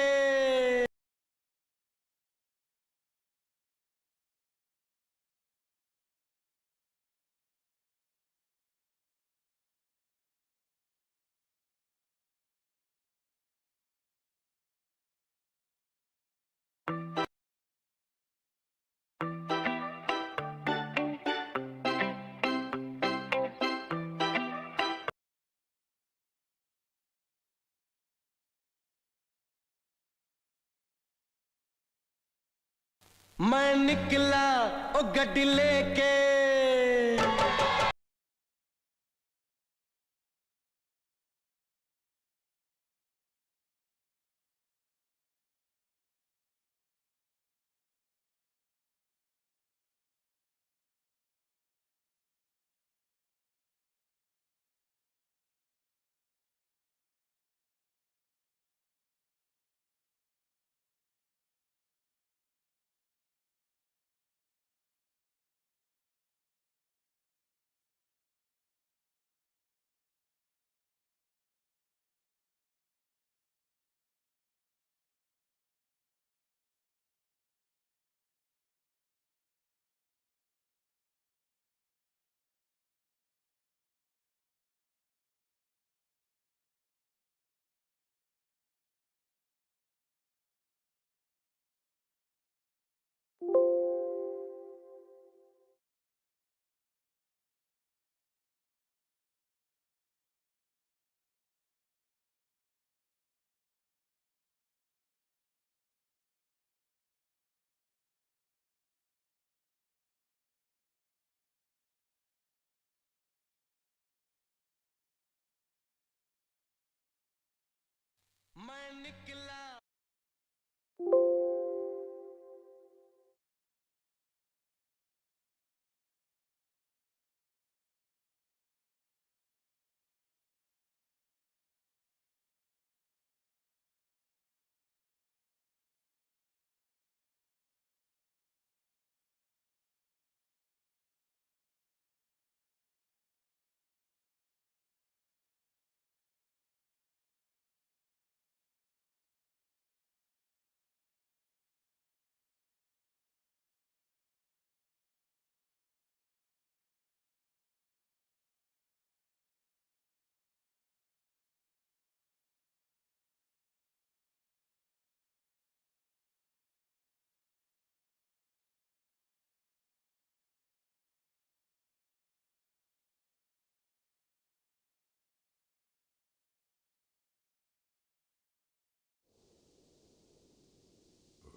मैं निकला ओ गड्डी लेके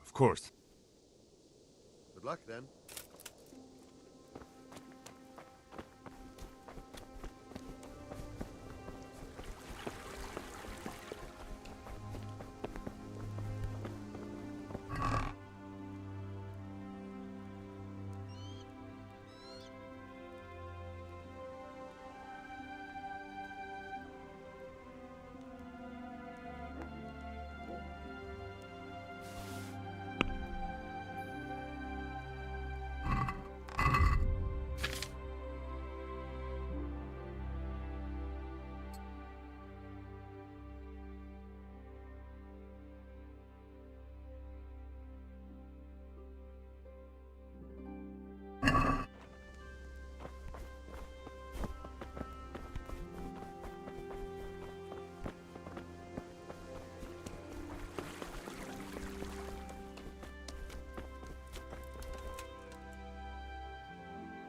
Of course. Good luck, then.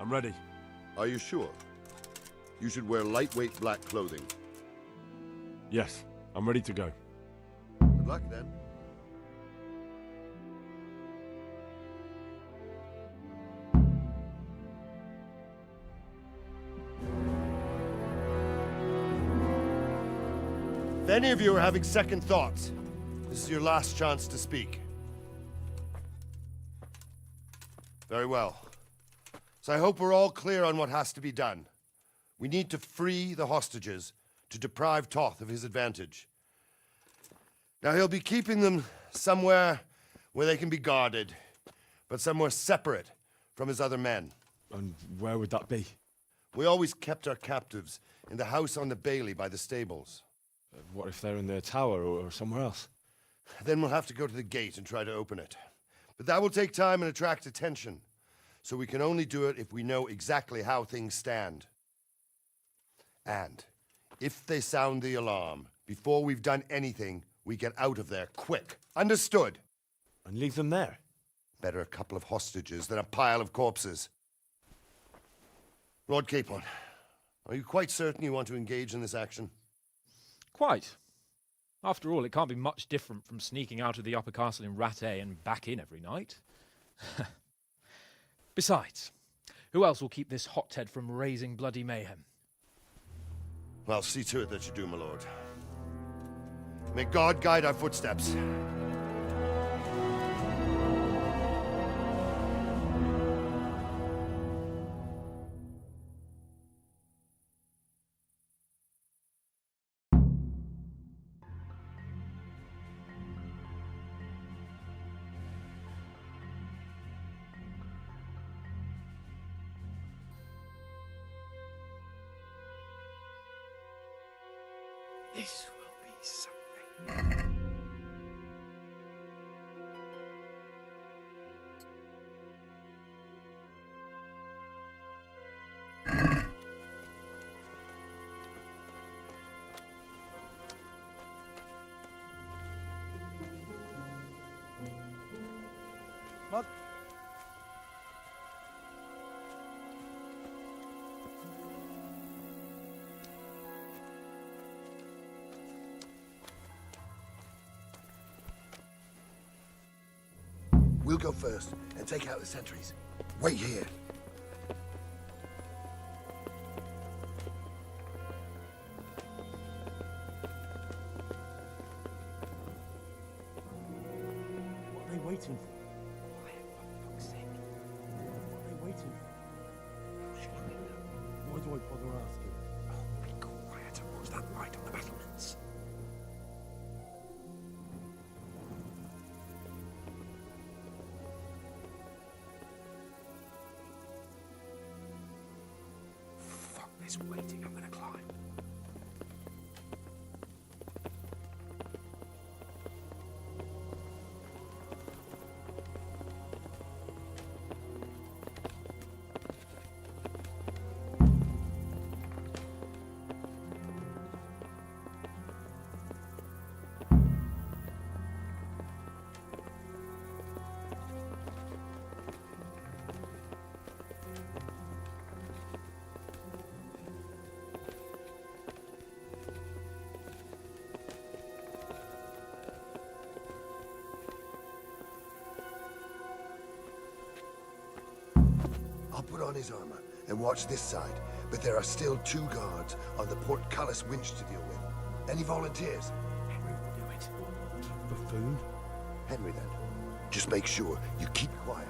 I'm ready. Are you sure? You should wear lightweight black clothing. Yes, I'm ready to go. Good luck, then. If any of you are having second thoughts, this is your last chance to speak. Very well. So I hope we're all clear on what has to be done. We need to free the hostages to deprive Toth of his advantage. Now he'll be keeping them somewhere where they can be guarded, but somewhere separate from his other men. And where would that be? We always kept our captives in the house on the Bailey by the stables. What if they're in their tower or somewhere else? Then we'll have to go to the gate and try to open it. But that will take time and attract attention. So we can only do it if we know exactly how things stand. And if they sound the alarm, before we've done anything, we get out of there quick. Understood? And leave them there? Better a couple of hostages than a pile of corpses. Lord Capon, are you quite certain you want to engage in this action? Quite. After all, it can't be much different from sneaking out of the upper castle in Rattay and back in every night. Besides, who else will keep this hothead from raising bloody mayhem? Well, see to it that you do, my lord. May God guide our footsteps. This will be something. We'll go first and take out the sentries. Wait here. waiting for? Quiet, for fuck's sake. What are they waiting for? How should I know? Why do I bother asking? Oh, be quiet and watch that light on the battlements. Fuck this waiting, I'm gonna climb. I'll put on his armor and watch this side, but there are still 2 guards on the portcullis winch to deal with. Any volunteers? Henry will do it. Buffoon. Henry, then. Just make sure you keep quiet.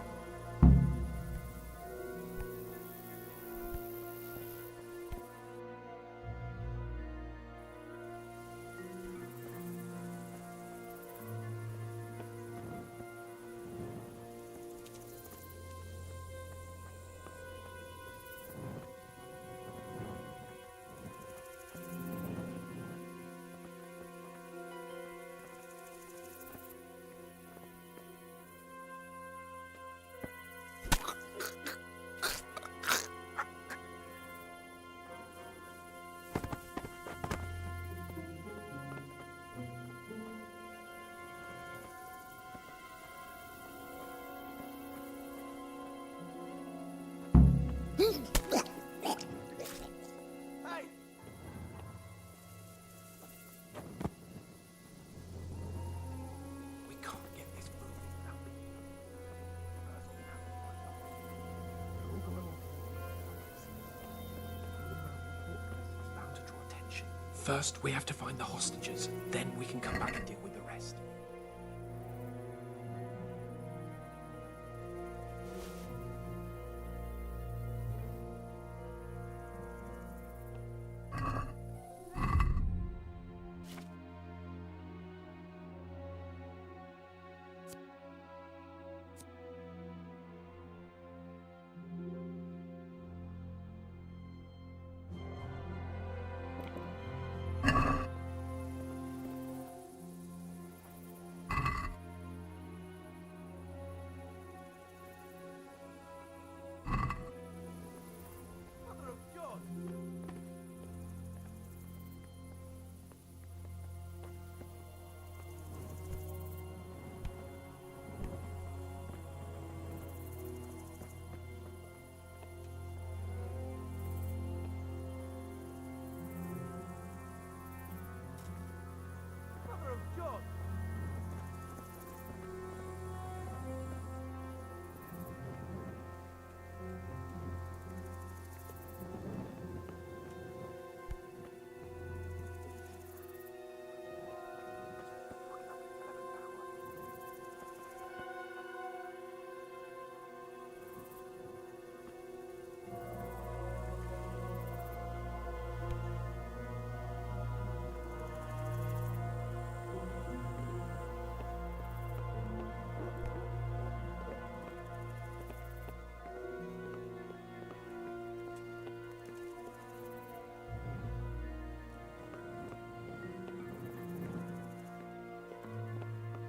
First, we have to find the hostages, then we can come back and deal with the rest.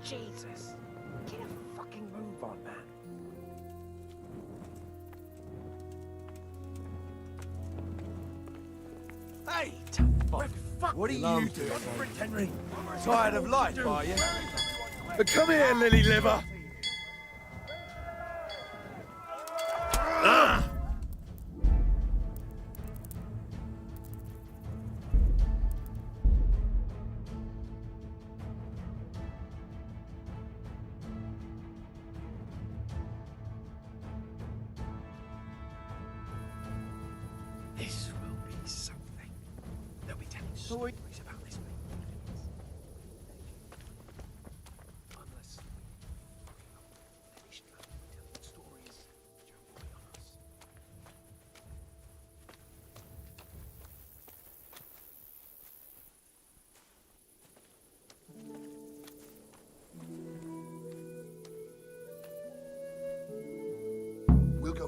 Jesus. Get a fucking move on, man. Hey! What are you doing? Henry. Tired of life, are you? But come here, lily liver! This will be something. They'll be telling stories about this place. Unless...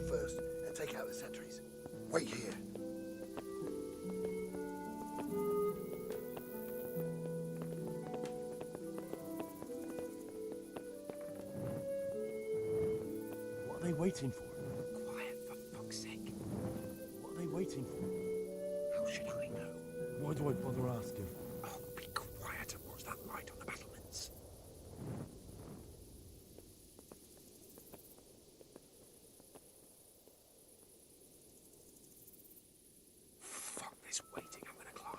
first and take out the sentries. Wait here. What are they waiting for? Quiet, for fuck's sake. What are they waiting for? How should I know? Why do I bother asking? Oh, be quiet and watch that light on the battlements. Fuck this waiting, I'm gonna climb.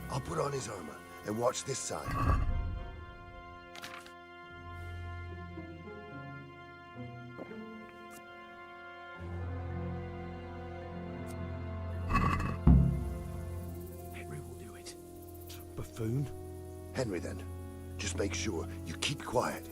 I'll put on his armor and watch this side. Henry will do it. Buffoon? Henry, then. Just make sure you keep quiet.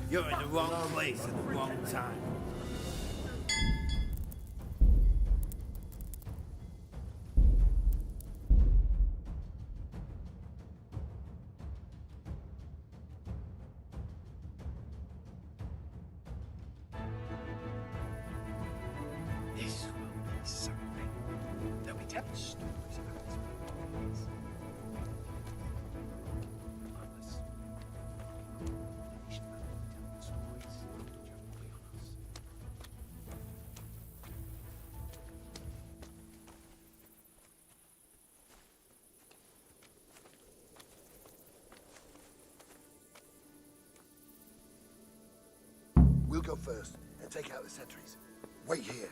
You're in the wrong place at the wrong time. This will be something. They'll be telling stories about this place. Marvelous. Finished man telling stories. Joke will be on us. We'll go first and take out the sentries. Wait here.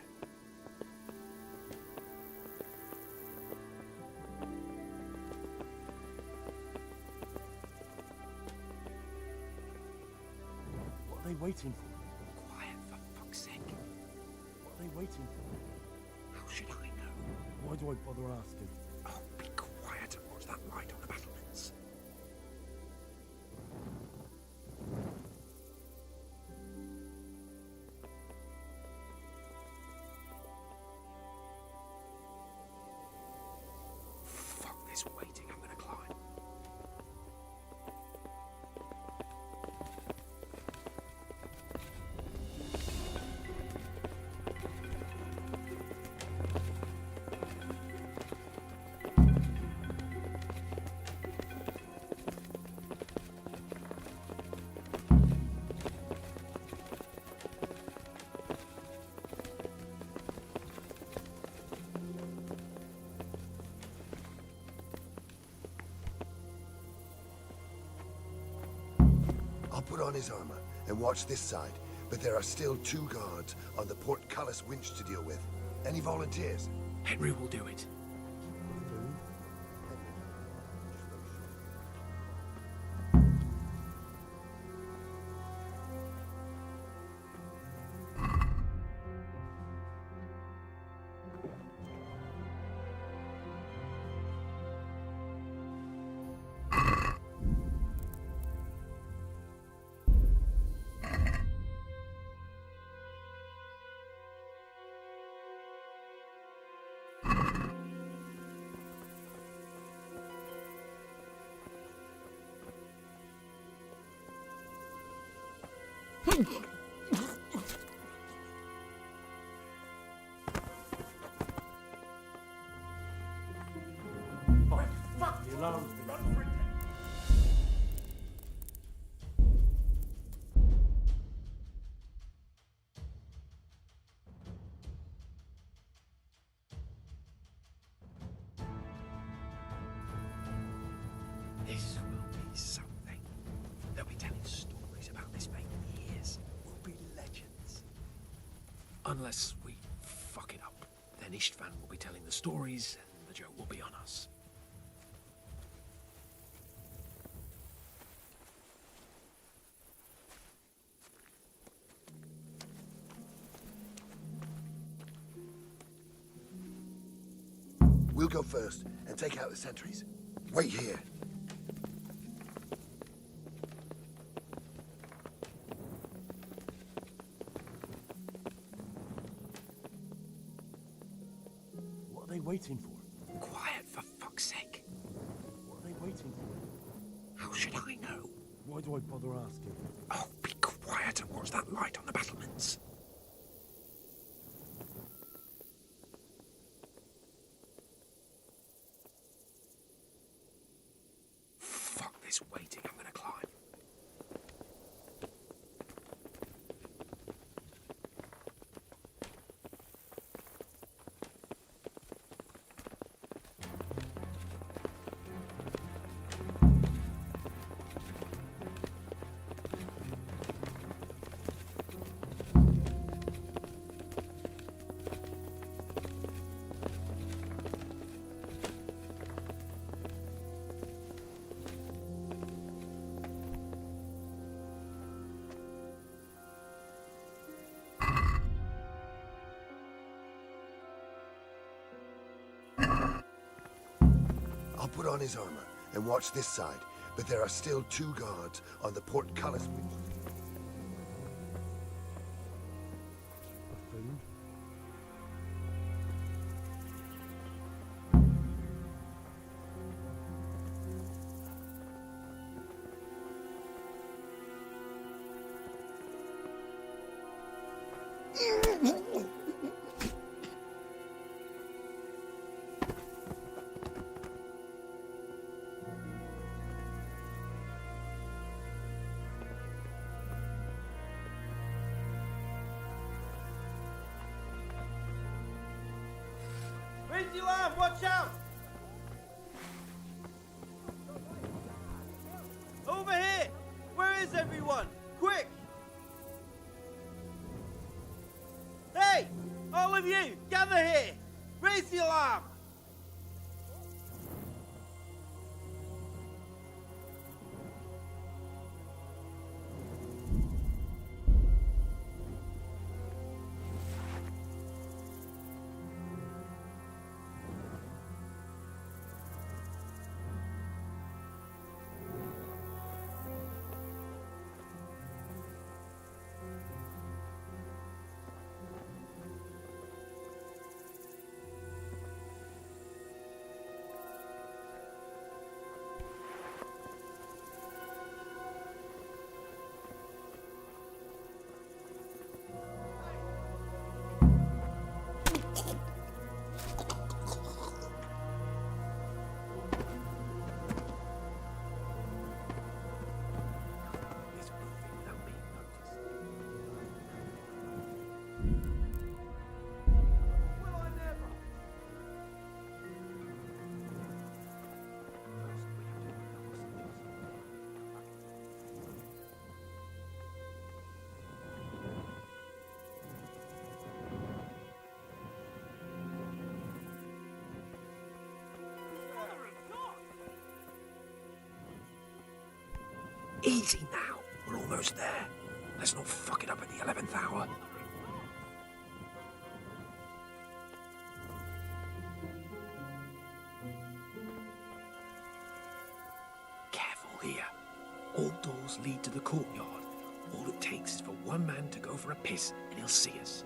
What are they waiting for? Quiet, for fuck's sake. What are they waiting for? How should I know? Why do I bother asking? Oh, be quiet and watch that light on the battlements. Fuck this waiting, I'm gonna climb. I'll put on his armor and watch this side, but there are still 2 guards on the portcullis winch to deal with. Any volunteers? Henry will do it. The alarm's been Unless we fuck it up. Then Istvan will be telling the stories, and the joke will be on us. We'll go first and take out the sentries. Wait here. What are they waiting for? Quiet, for fuck's sake. What are they waiting for? How should I know? Why do I bother asking? Oh, be quiet and watch that light on the battlements. Fuck this waiting, I'm gonna climb. I'll put on his armor and watch this side, but there are still 2 guards on the portcullis window. Food? Raise the alarm! Watch out! Over here! Where is everyone? Quick! Hey! All of you! Gather here! Raise the alarm! Easy now. We're almost there. Let's not fuck it up at the 11th hour. Careful here. All doors lead to the courtyard. All it takes is for one man to go for a piss and he'll see us.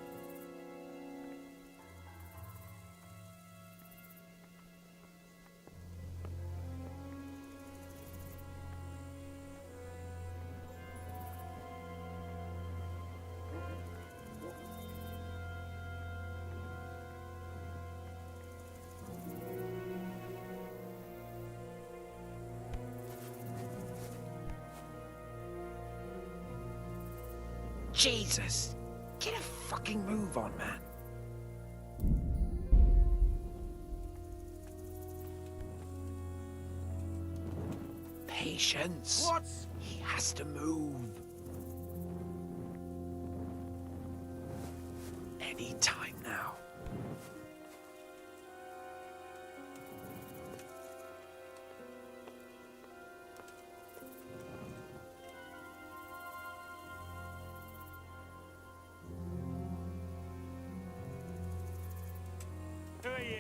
Jesus! Get a fucking move on, man. Patience. What? He has to move. need time now. Who are you?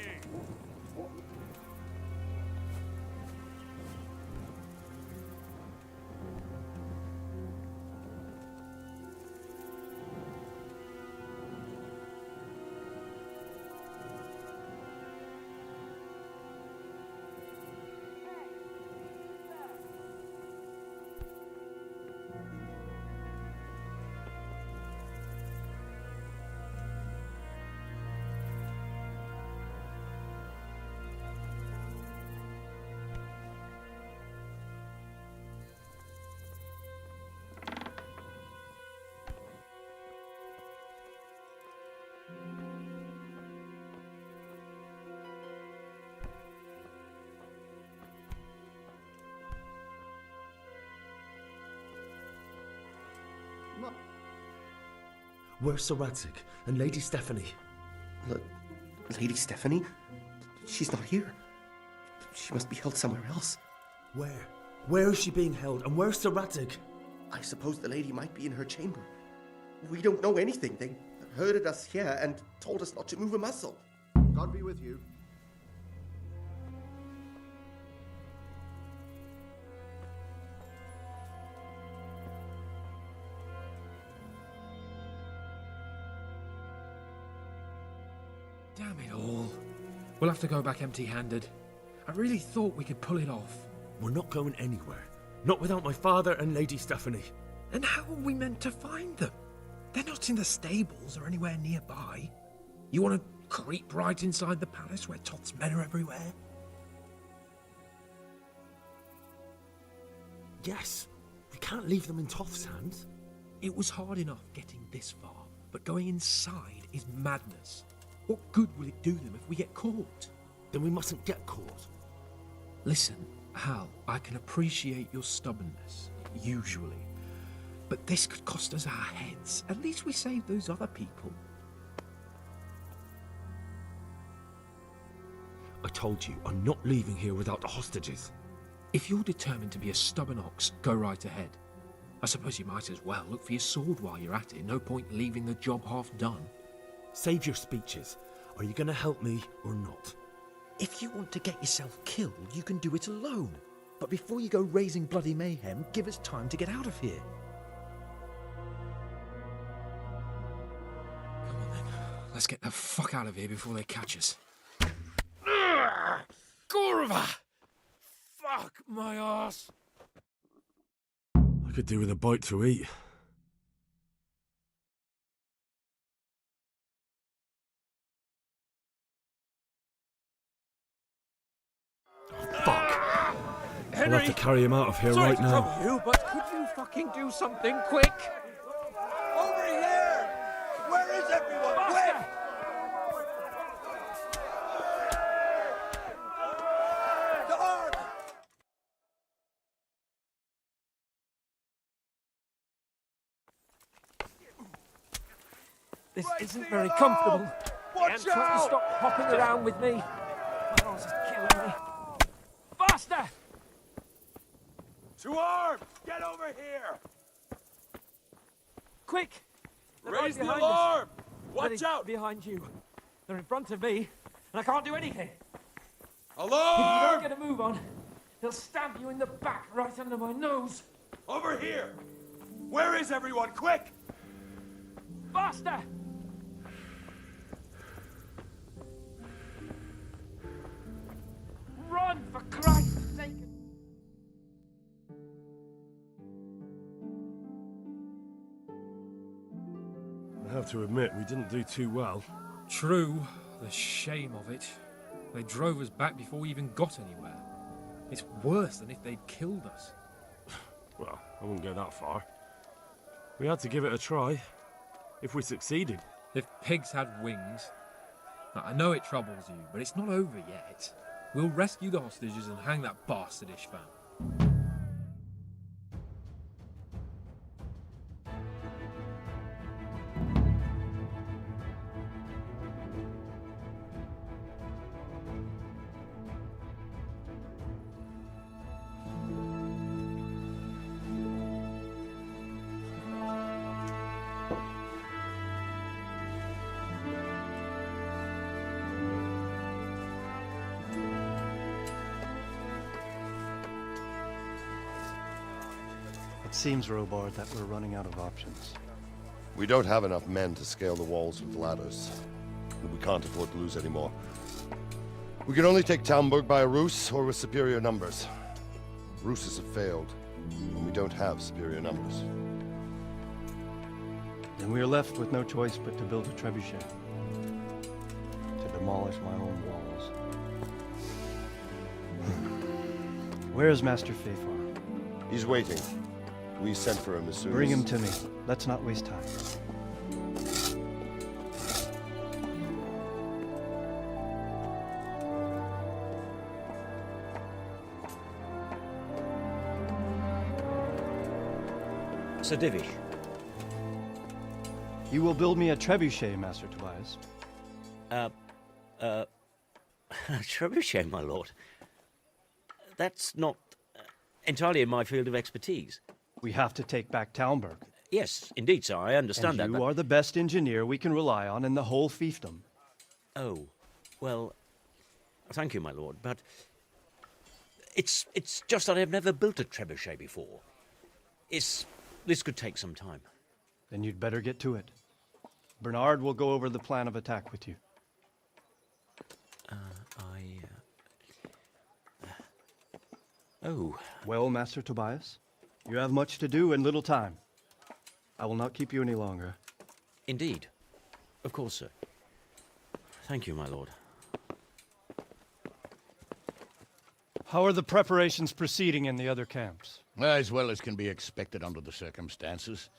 Where's Sir Radzig and Lady Stephanie? Lady Stephanie? She's not here. She must be held somewhere else. Where? Where is she being held? And where's Sir Radzig? I suppose the lady might be in her chamber. We don't know anything. They herded us here and told us not to move a muscle. God be with you. Damn it all. We'll have to go back empty-handed. I really thought we could pull it off. We're not going anywhere. Not without my father and Lady Stephanie. And how are we meant to find them? They're not in the stables or anywhere nearby. You want to creep right inside the palace where Toth's men are everywhere? Yes. We can't leave them in Toth's hands. It was hard enough getting this far, but going inside is madness. What good will it do them if we get caught? Then we mustn't get caught. Listen, Hal, I can appreciate your stubbornness, usually. But this could cost us our heads. At least we saved those other people. I told you, I'm not leaving here without the hostages. If you're determined to be a stubborn ox, go right ahead. I suppose you might as well look for your sword while you're at it. No point leaving the job half done. Save your speeches. Are you going to help me or not? If you want to get yourself killed, you can do it alone. But before you go raising bloody mayhem, give us time to get out of here. Come on then. Let's get the fuck out of here before they catch us. Gorva! Fuck my ass! I could do with a bite to eat. Fuck! Henry, I'll have to carry him out of here sorry right to now. trouble you, but could you fucking do something quick? Over here! Where is everyone? Quick! Guard! This isn't very comfortable. Watch Trying to out! stop hopping around with me. My arse is killing me. Faster! To arms! Get over here! Quick! They're Raise right the behind alarm! us. Watch They're out! behind you. They're in front of me, and I can't do anything. Alarm! If you don't get a move on, they'll stab you in the back right under my nose. Over here! Where is everyone? Quick! Faster! Run, for Christ's sake! I have to admit, we didn't do too well. True, the shame of it. They drove us back before we even got anywhere. It's worse than if they'd killed us. Well, I wouldn't go that far. We had to give it a try. If we succeeded. If pigs had wings. Now, I know it troubles you, but it's not over yet. We'll rescue the hostages and hang that bastard Ishvan. seems, Robard, that we're running out of options. We don't have enough men to scale the walls with ladders. And we can't afford to lose any more. We can only take Talmberg by a ruse or with superior numbers. Ruses have failed, and we don't have superior numbers. Then we are left with no choice but to build a trebuchet. To demolish my own walls. Where is Master Fafar? He's waiting. We sent for him as soon as... Bring him to me. Let's not waste time. Sir Divish. You will build me a trebuchet, Master Tobias. Trebuchet, my lord. That's not entirely in my field of expertise. We have to take back Talmberg. Yes, indeed, sir. I understand that. You but... are the best engineer we can rely on in the whole fiefdom. Oh, well, thank you, my lord, but it's just that I've never built a trebuchet before. This could take some time. Then you'd better get to it. Bernard will go over the plan of attack with you. Oh. Well, Master Tobias, you have much to do and little time. I will not keep you any longer. Indeed. Of course, sir. Thank you, my lord. How are the preparations proceeding in the other camps? As well as can be expected under the circumstances.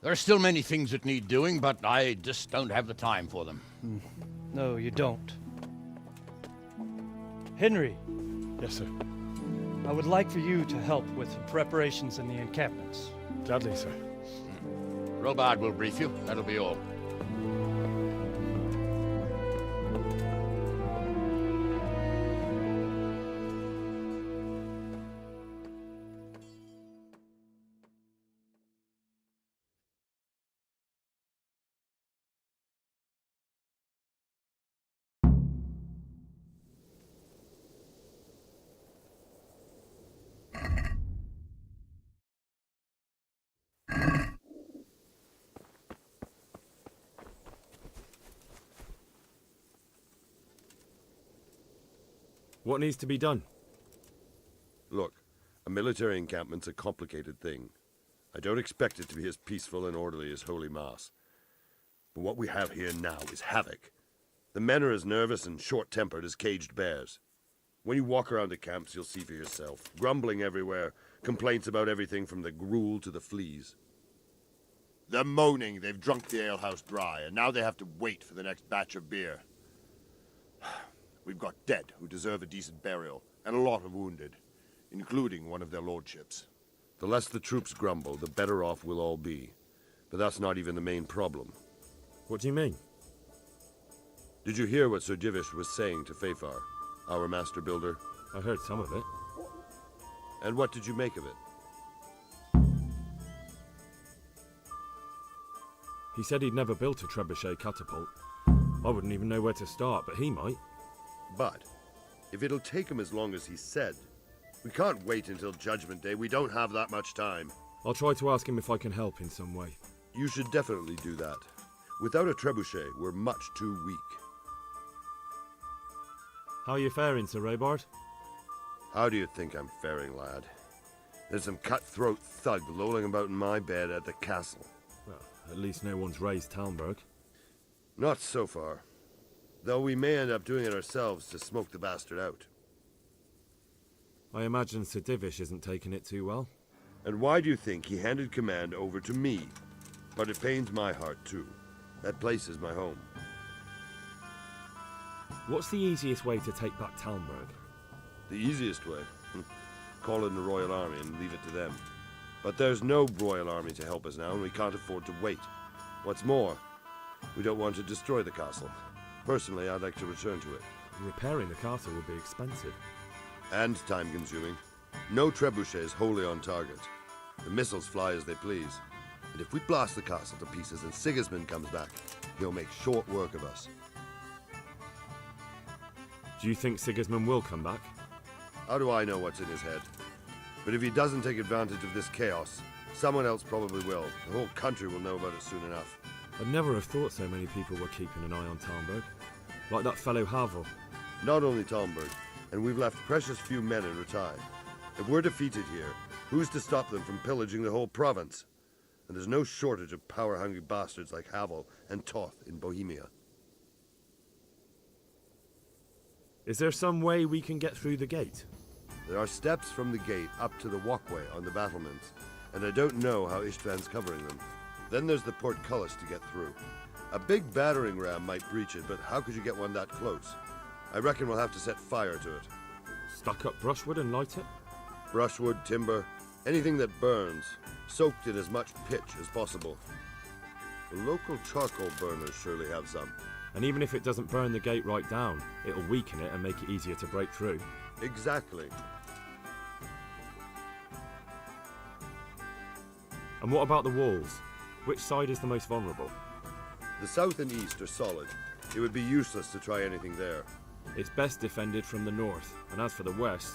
There are still many things that need doing, but I just don't have the time for them. No, you don't. Henry. Yes, sir. I would like for you to help with the preparations in the encampments. Gladly, sir. Robard will brief you. That'll be all. What needs to be done? Look, a military encampment's a complicated thing. I don't expect it to be as peaceful and orderly as Holy Mass. But what we have here now is havoc. The men are as nervous and short-tempered as caged bears. When you walk around the camps, you'll see for yourself. Grumbling everywhere, complaints about everything from the gruel to the fleas. They're moaning they've drunk the alehouse dry, and now they have to wait for the next batch of beer. We've got dead who deserve a decent burial, and a lot of wounded, including one of their lordships. The less the troops grumble, the better off we'll all be. But that's not even the main problem. What do you mean? Did you hear what Sir Divish was saying to Fafar, our master builder? I heard some of it. And what did you make of it? He said he'd never built a trebuchet catapult. I wouldn't even know where to start, but he might. But, if it'll take him as long as he said, we can't wait until Judgment Day. We don't have that much time. I'll try to ask him if I can help in some way. You should definitely do that. Without a trebuchet, we're much too weak. How are you faring, Sir Robard? How do you think I'm faring, lad? There's some cutthroat thug lolling about in my bed at the castle. Well, at least no one's raised Talmberg. Not so far. Though we may end up doing it ourselves to smoke the bastard out. I imagine Sir Divish isn't taking it too well. And why do you think he handed command over to me? But it pains my heart too. That place is my home. What's the easiest way to take back Talmberg? The easiest way? Call in the Royal Army and leave it to them. But there's no Royal Army to help us now, and we can't afford to wait. What's more, we don't want to destroy the castle. Personally, I'd like to return to it. Repairing the castle would be expensive. And time-consuming. No trebuchet is wholly on target. The missiles fly as they please. And if we blast the castle to pieces and Sigismund comes back, he'll make short work of us. Do you think Sigismund will come back? How do I know what's in his head? But if he doesn't take advantage of this chaos, Someone else probably will. The whole country will know about it soon enough. I'd never have thought so many people were keeping an eye on Talmberg. Like that fellow Havel. Not only Talmberg, and we've left precious few men in Ratai. If we're defeated here, who's to stop them from pillaging the whole province? And there's no shortage of power-hungry bastards like Havel and Toth in Bohemia. Is there some way we can get through the gate? There are steps from the gate up to the walkway on the battlements, and I don't know how Istvan's covering them. Then there's the portcullis to get through. A big battering ram might breach it, but how could you get one that close? I reckon we'll have to set fire to it. Stuck up brushwood and light it? Brushwood, timber, anything that burns, soaked in as much pitch as possible. The local charcoal burners surely have some. And even if it doesn't burn the gate right down, it'll weaken it and make it easier to break through. Exactly. And what about the walls? Which side is the most vulnerable? The south and east are solid. It would be useless to try anything there. It's best defended from the north, and as for the west...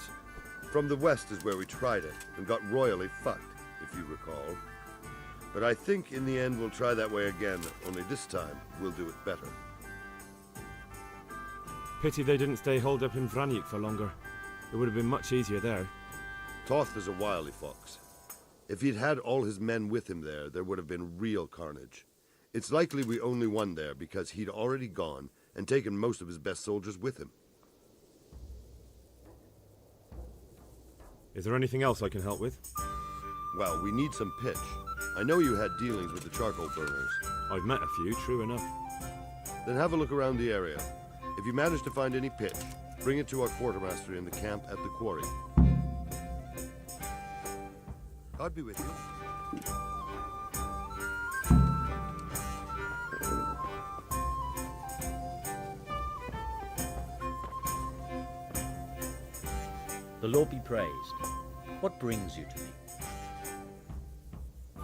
From the west is where we tried it, and got royally fucked, if you recall. But I think in the end we'll try that way again, only this time we'll do it better. Pity they didn't stay holed up in Vranyk for longer. It would have been much easier there. Toth is a wily fox. If he'd had all his men with him there would have been real carnage. It's likely we only won there because he'd already gone and taken most of his best soldiers with him. Is there anything else I can help with? Well, we need some pitch. I know you had dealings with the charcoal burners. I've met a few, true enough. Then have a look around the area. If you manage to find any pitch, bring it to our quartermaster in the camp at the quarry. God be with you. The Lord be praised. What brings you to me?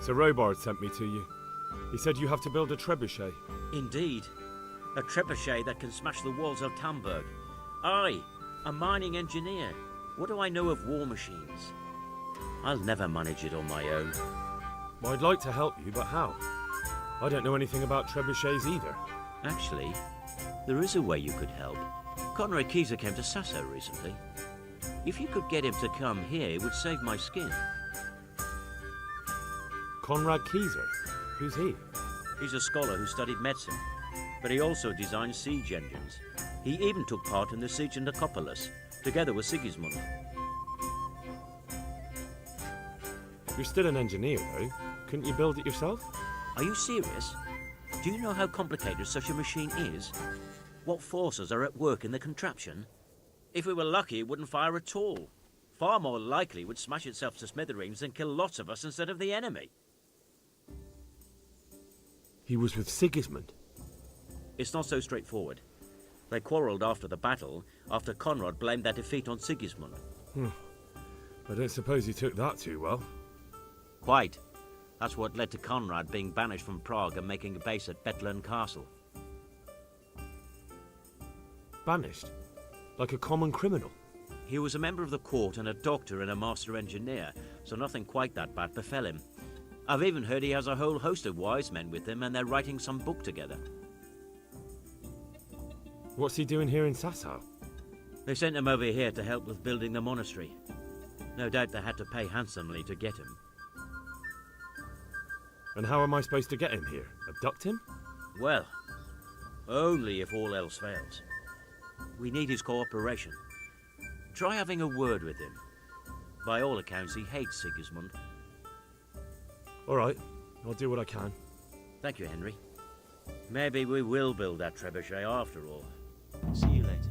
Sir Robard sent me to you. He said you have to build a trebuchet. Indeed. A trebuchet that can smash the walls of Talmberg. I, a mining engineer. What do I know of war machines? I'll never manage it on my own. Well, I'd like to help you, but how? I don't know anything about trebuchets either. Actually, there is a way you could help. Conrad Kieser came to Sasso recently. If you could get him to come here, it would save my skin. Conrad Kieser? Who's he? He's a scholar who studied medicine, but he also designed siege engines. He even took part in the siege of Nicopolis, together with Sigismund. You're still an engineer, though. Couldn't you build it yourself? Are you serious? Do you know how complicated such a machine is? What forces are at work in the contraption? If we were lucky, it wouldn't fire at all. Far more likely it would smash itself to smithereens and kill lots of us instead of the enemy. He was with Sigismund? It's not so straightforward. They quarrelled after the battle, after Conrad blamed their defeat on Sigismund. I don't suppose he took that too well. Quite. That's what led to Conrad being banished from Prague and making a base at Betlen Castle. Banished? Like a common criminal? He was a member of the court and a doctor and a master engineer, so nothing quite that bad befell him. I've even heard he has a whole host of wise men with him and they're writing some book together. What's he doing here in Sassau? They sent him over here to help with building the monastery. No doubt they had to pay handsomely to get him. And how am I supposed to get him here? Abduct him? Well, only if all else fails. We need his cooperation. Try having a word with him. By all accounts, he hates Sigismund. All right, I'll do what I can. Thank you, Henry. Maybe we will build that trebuchet after all. See you later.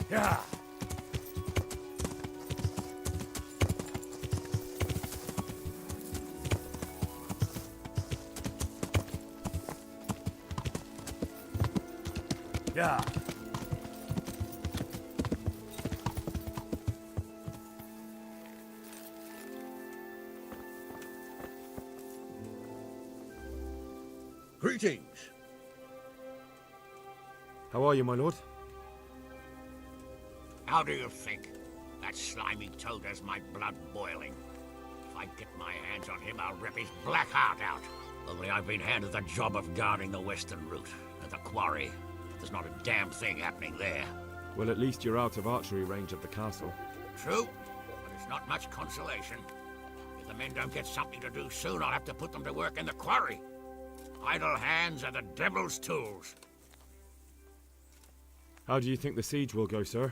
Yeah. Yeah. Greetings. How are you, my lord? How do you think? That slimy toad has my blood boiling. If I get my hands on him, I'll rip his black heart out. Only I've been handed the job of guarding the western route. At the quarry, there's not a damn thing happening there. Well, at least you're out of archery range of the castle. True, but it's not much consolation. If the men don't get something to do soon, I'll have to put them to work in the quarry. Idle hands are the devil's tools. How do you think the siege will go, sir?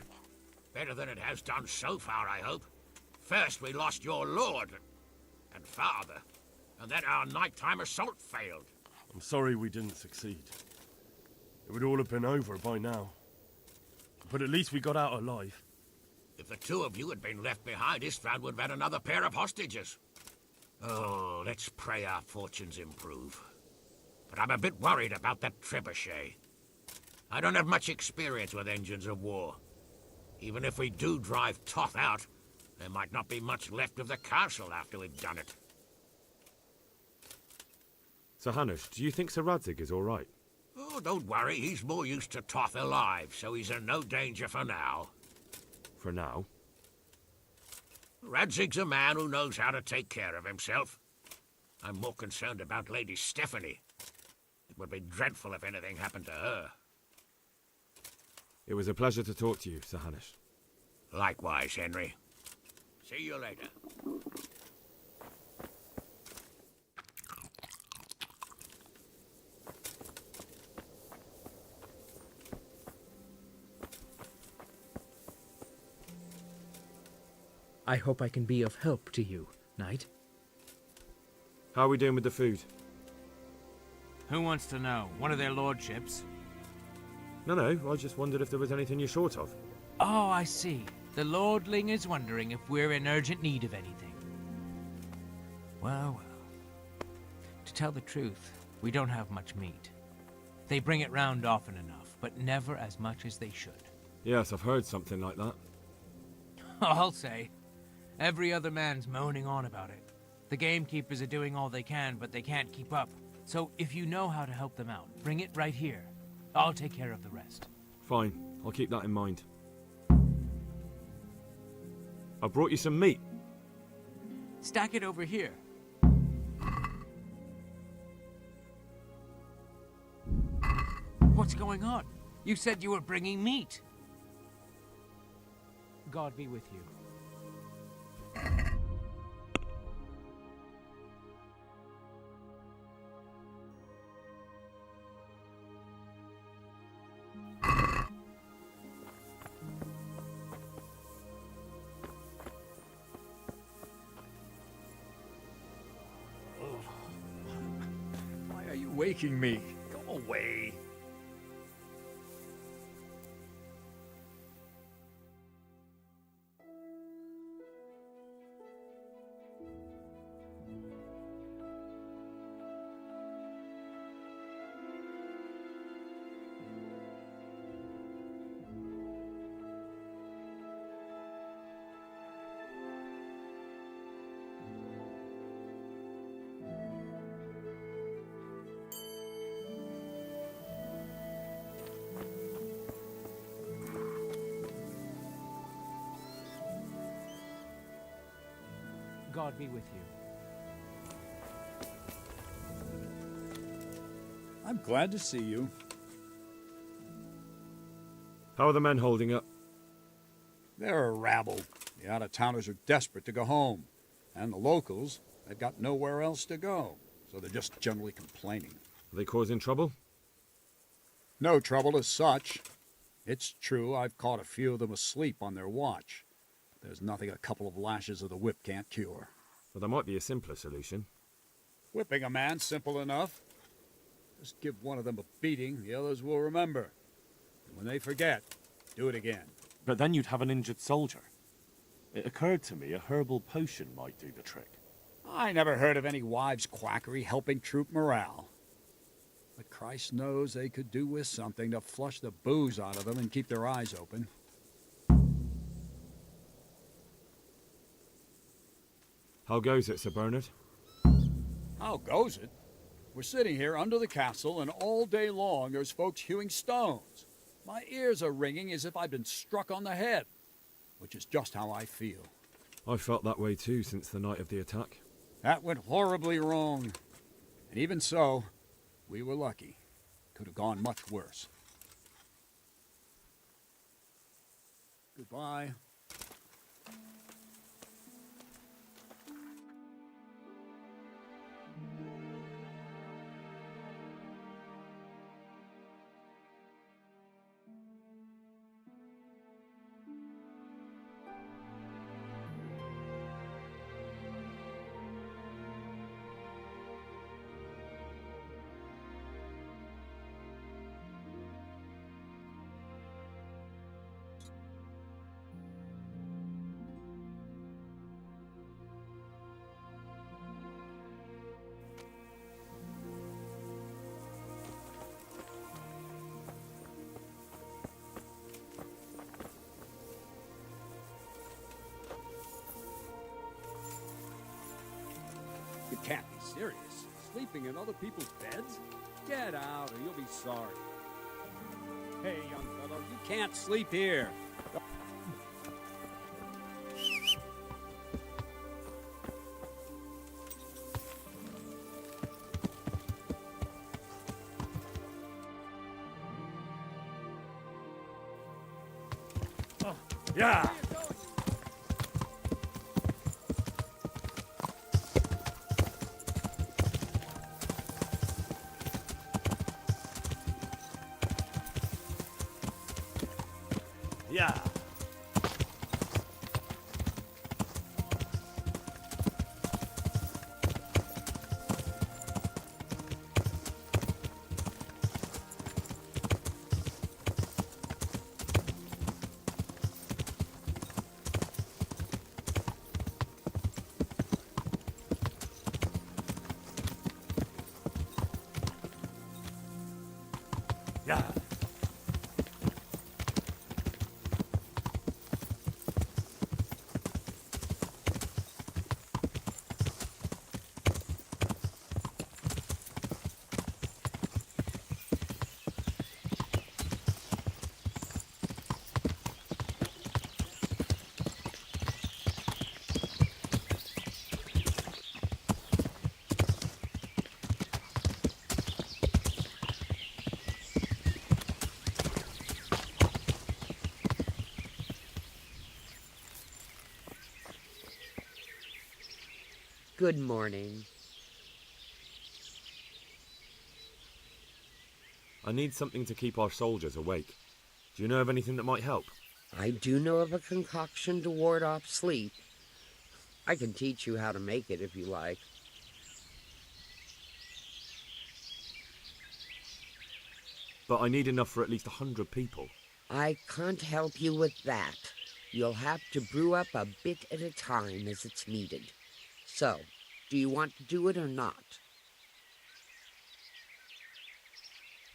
Better than it has done so far, I hope. First, we lost your lord and father, and then our nighttime assault failed. I'm sorry we didn't succeed. It would all have been over by now. But at least we got out alive. If the two of you had been left behind, Istvan would have had another pair of hostages. Oh, let's pray our fortunes improve. But I'm a bit worried about that trebuchet. I don't have much experience with engines of war. Even if we do drive Toth out, there might not be much left of the castle after we've done it. Sir Hanush, do you think Sir Radzig is all right? Oh, don't worry. He's more used to Toth alive, so he's in no danger for now. For now? Radzig's a man who knows how to take care of himself. I'm more concerned about Lady Stephanie. It would be dreadful if anything happened to her. It was a pleasure to talk to you, Sir Hanush. Likewise, Henry. See you later. I hope I can be of help to you, Knight. How are we doing with the food? Who wants to know? One of their lordships? No, I just wondered if there was anything you're short of. Oh, I see. The lordling is wondering if we're in urgent need of anything. Well. To tell the truth, we don't have much meat. They bring it round often enough, but never as much as they should. Yes, I've heard something like that. I'll say. Every other man's moaning on about it. The gamekeepers are doing all they can, but they can't keep up. So if you know how to help them out, bring it right here. I'll take care of the rest. Fine, I'll keep that in mind. I brought you some meat. Stack it over here. What's going on? You said you were bringing meat. God be with you. Why are you waking me? Go away. God be with you. I'm glad to see you. How are the men holding up? They're a rabble. The out-of-towners are desperate to go home. And the locals, they've got nowhere else to go. So they're just generally complaining. Are they causing trouble? No trouble as such. It's true I've caught a few of them asleep on their watch. There's nothing a couple of lashes of the whip can't cure. Well, there might be a simpler solution. Whipping a man's simple enough. Just give one of them a beating, the others will remember. And when they forget, do it again. But then you'd have an injured soldier. It occurred to me a herbal potion might do the trick. I never heard of any wives' quackery helping troop morale. But Christ knows they could do with something to flush the booze out of them and keep their eyes open. How goes it, Sir Bernard? How goes it? We're sitting here under the castle, and all day long there's folks hewing stones. My ears are ringing as if I'd been struck on the head, which is just how I feel. I felt that way too since the night of the attack. That went horribly wrong. And even so, we were lucky. Could have gone much worse. Goodbye. You can't be serious. Sleeping in other people's beds? Get out or you'll be sorry. Hey, young fellow, you can't sleep here. Yeah! Yeah. Yeah! Good morning. I need something to keep our soldiers awake. Do you know of anything that might help? I do know of a concoction to ward off sleep. I can teach you how to make it if you like. But I need enough for at least 100 people. I can't help you with that. You'll have to brew up a bit at a time as it's needed. So, do you want to do it or not?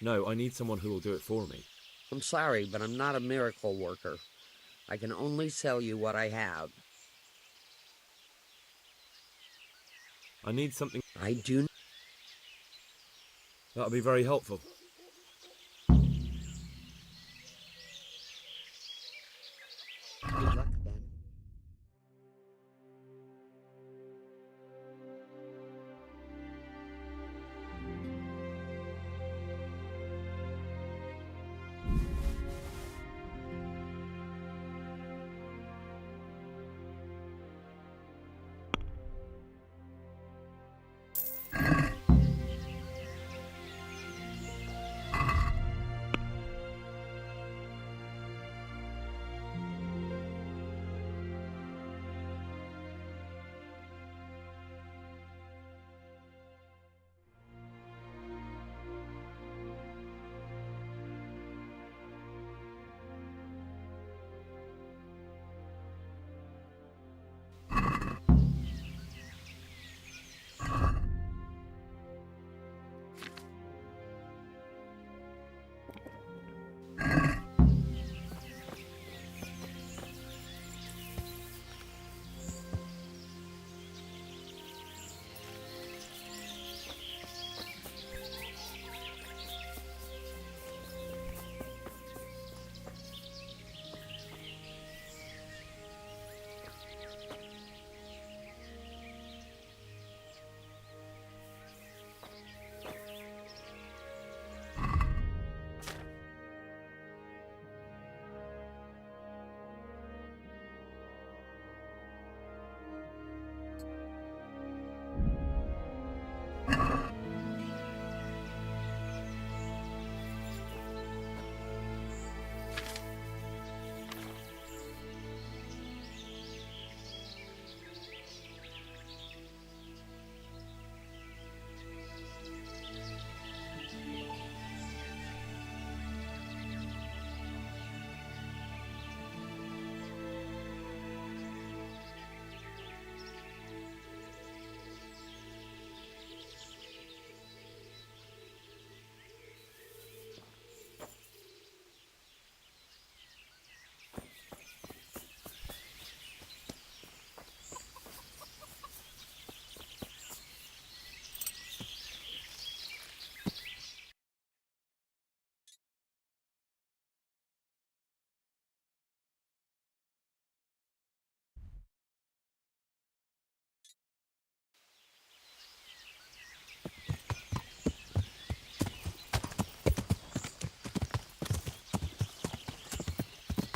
No, I need someone who will do it for me. I'm sorry, but I'm not a miracle worker. I can only sell you what I have. I need something... I do... That'll be very helpful. Good luck then.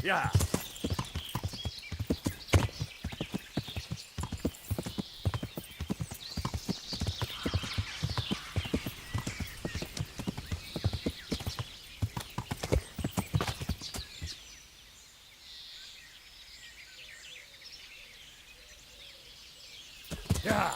Yeah. Yeah.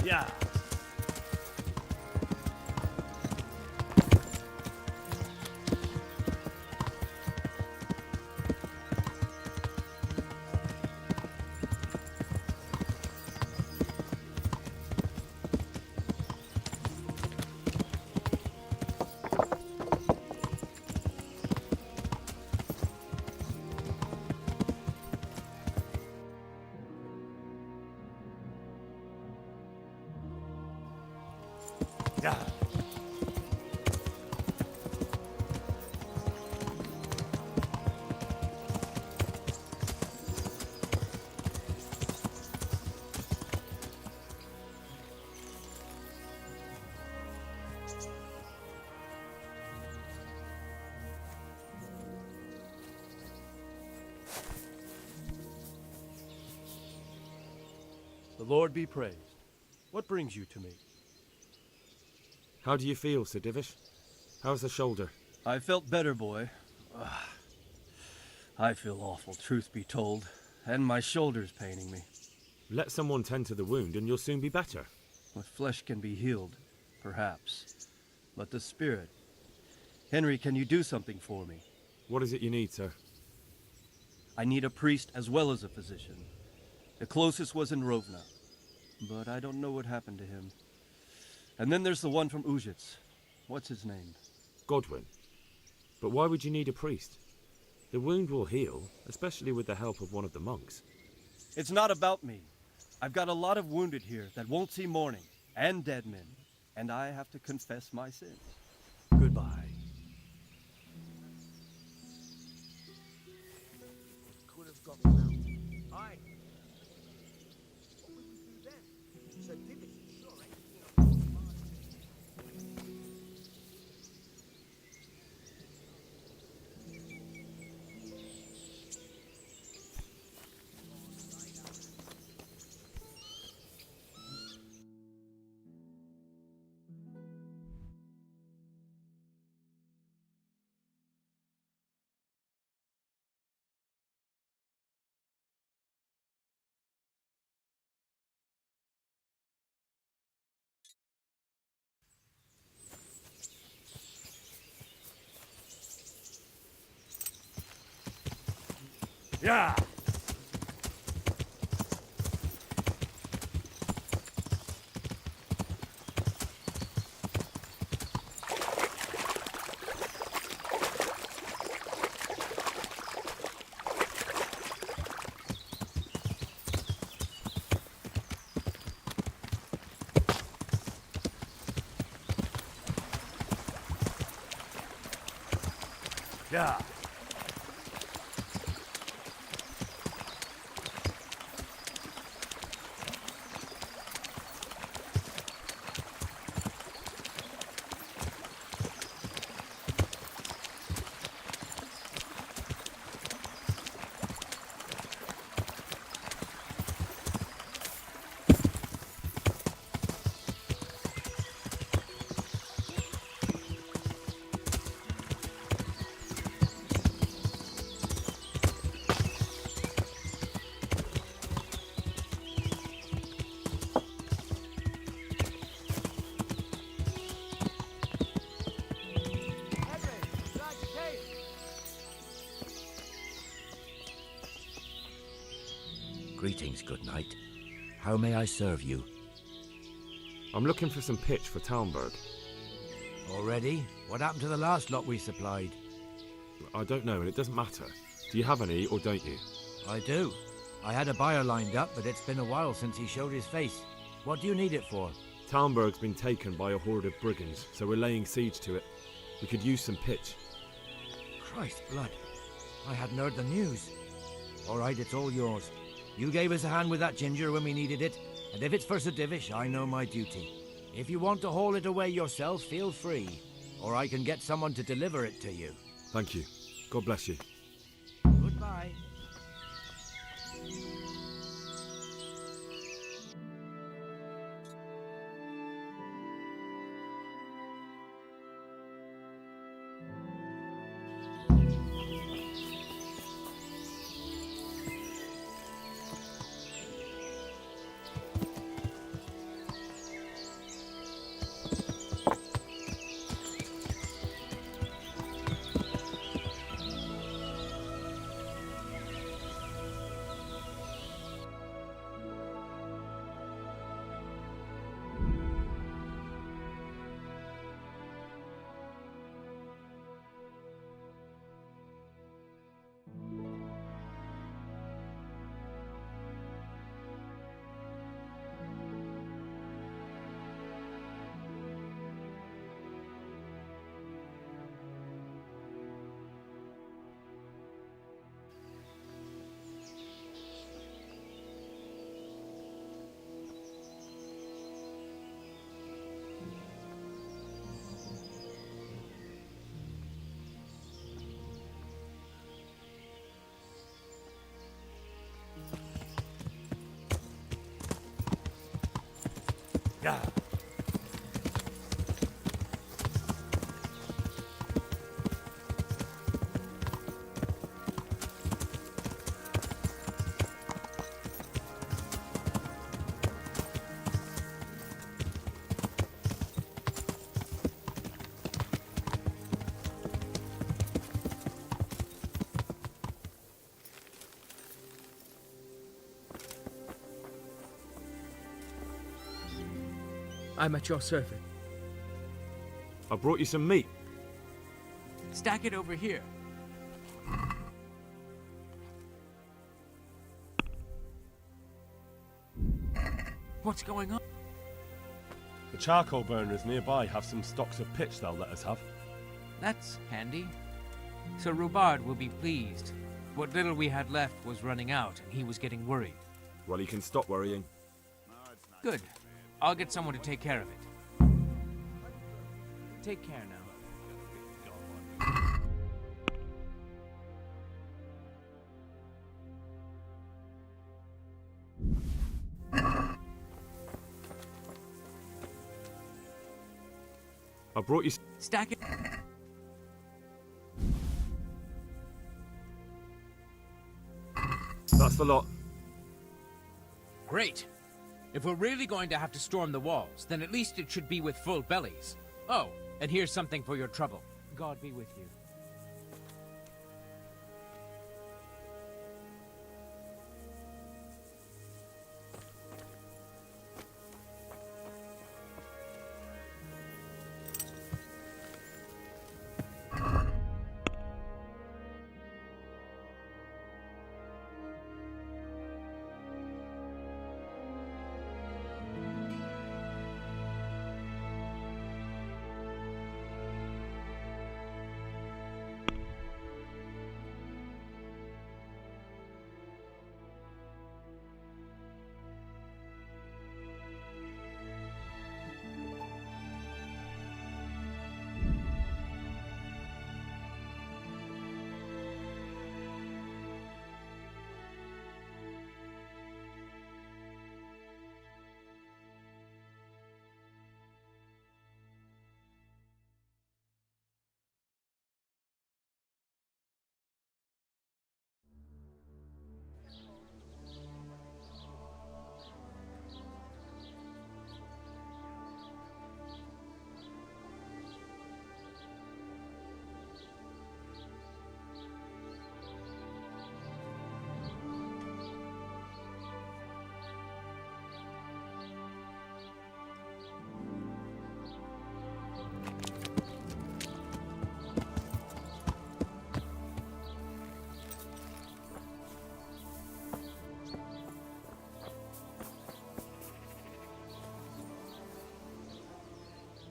Yeah. Yeah. The Lord be praised. What brings you to me? How do you feel, Sir Divish? How's the shoulder? I felt better, boy. I feel awful, truth be told, and my shoulder's paining me. Let someone tend to the wound and you'll soon be better. The flesh can be healed, perhaps. But the spirit... Henry, can you do something for me? What is it you need, sir? I need a priest as well as a physician. The closest was in Rovna, but I don't know what happened to him. And then there's the one from Ujits. What's his name? Godwin. But why would you need a priest? The wound will heal, especially with the help of one of the monks. It's not about me. I've got a lot of wounded here that won't see morning, and dead men. and I have to confess my sins. Goodbye. Could have got them out. Aye. What will we do then? Sir Divish is sure ain't keen on Yeah. Yeah. Greetings, good knight. How may I serve you? I'm looking for some pitch for Talmberg. Already? What happened to the last lot we supplied? I don't know, and it doesn't matter. Do you have any, or don't you? I do. I had a buyer lined up, but it's been a while since he showed his face. What do you need it for? Talmberg's been taken by a horde of brigands, so we're laying siege to it. We could use some pitch. Christ blood. I hadn't heard the news. All right, it's all yours. You gave us a hand with that ginger when we needed it, and if it's for Sir Divish, I know my duty. If you want to haul it away yourself, feel free, or I can get someone to deliver it to you. Thank you. God bless you. Goodbye. Yeah. I'm at your service. I brought you some meat. Stack it over here. What's going on? The charcoal burners nearby have some stocks of pitch they'll let us have. That's handy. Sir Rubard will be pleased. What little we had left was running out, and he was getting worried. Well, he can stop worrying. Good. I'll get someone to take care of it. Take care now. I brought you... Stack it. That's the lot. Great. If we're really going to have to storm the walls, then at least it should be with full bellies. Oh, and here's something for your trouble. God be with you.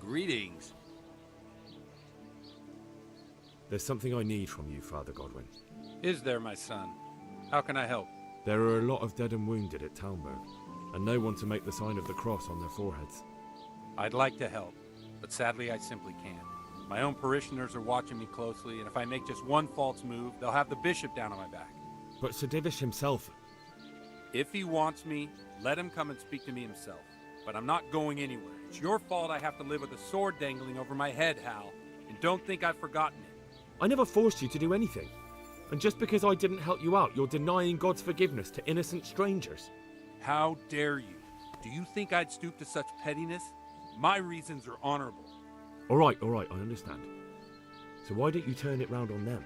Greetings. There's something I need from you, Father Godwin. Is there, my son? How can I help? There are a lot of dead and wounded at Talmberg, and no one to make the sign of the cross on their foreheads. I'd like to help, but sadly I simply can't. My own parishioners are watching me closely, and if I make just one false move, they'll have the bishop down on my back. But Sir Divish himself... If he wants me, let him come and speak to me himself. But I'm not going anywhere. It's your fault I have to live with a sword dangling over my head, Hal. And don't think I've forgotten it. I never forced you to do anything. And just because I didn't help you out, you're denying God's forgiveness to innocent strangers. How dare you? Do you think I'd stoop to such pettiness? My reasons are honorable. All right, I understand. So why don't you turn it round on them?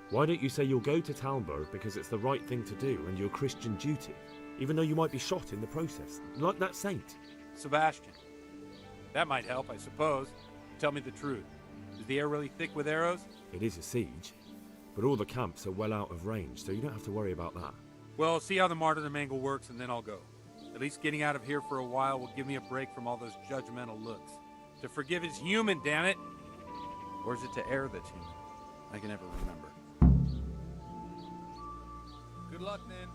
Why don't you say you'll go to Talmberg because it's the right thing to do and your Christian duty, even though you might be shot in the process, like that saint? Sebastian. That might help, I suppose. Tell me the truth. Is the air really thick with arrows? It is a siege, but all the camps are well out of range, so you don't have to worry about that. Well, see how the martyrdom angle works, and then I'll go. At least getting out of here for a while will give me a break from all those judgmental looks. To forgive is human, damn it! Or is it to err that's human? I can never remember. Good luck, then.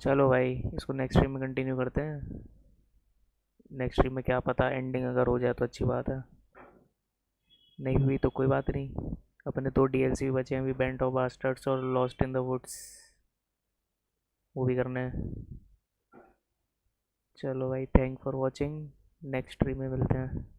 चलो भाई इसको next stream में continue करते हैं। Next stream में क्या पता ending अगर हो जाए तो अच्छी बात है, नहीं हुई तो कोई बात नहीं। अपने 2 DLC भी बचे हैं अभी, बैंड ऑफ बास्टर्ड्स और लॉस्ट इन द वुड्स, वो भी करने हैं। चलो भाई, thank for watching. Next tree में मिलते हैं।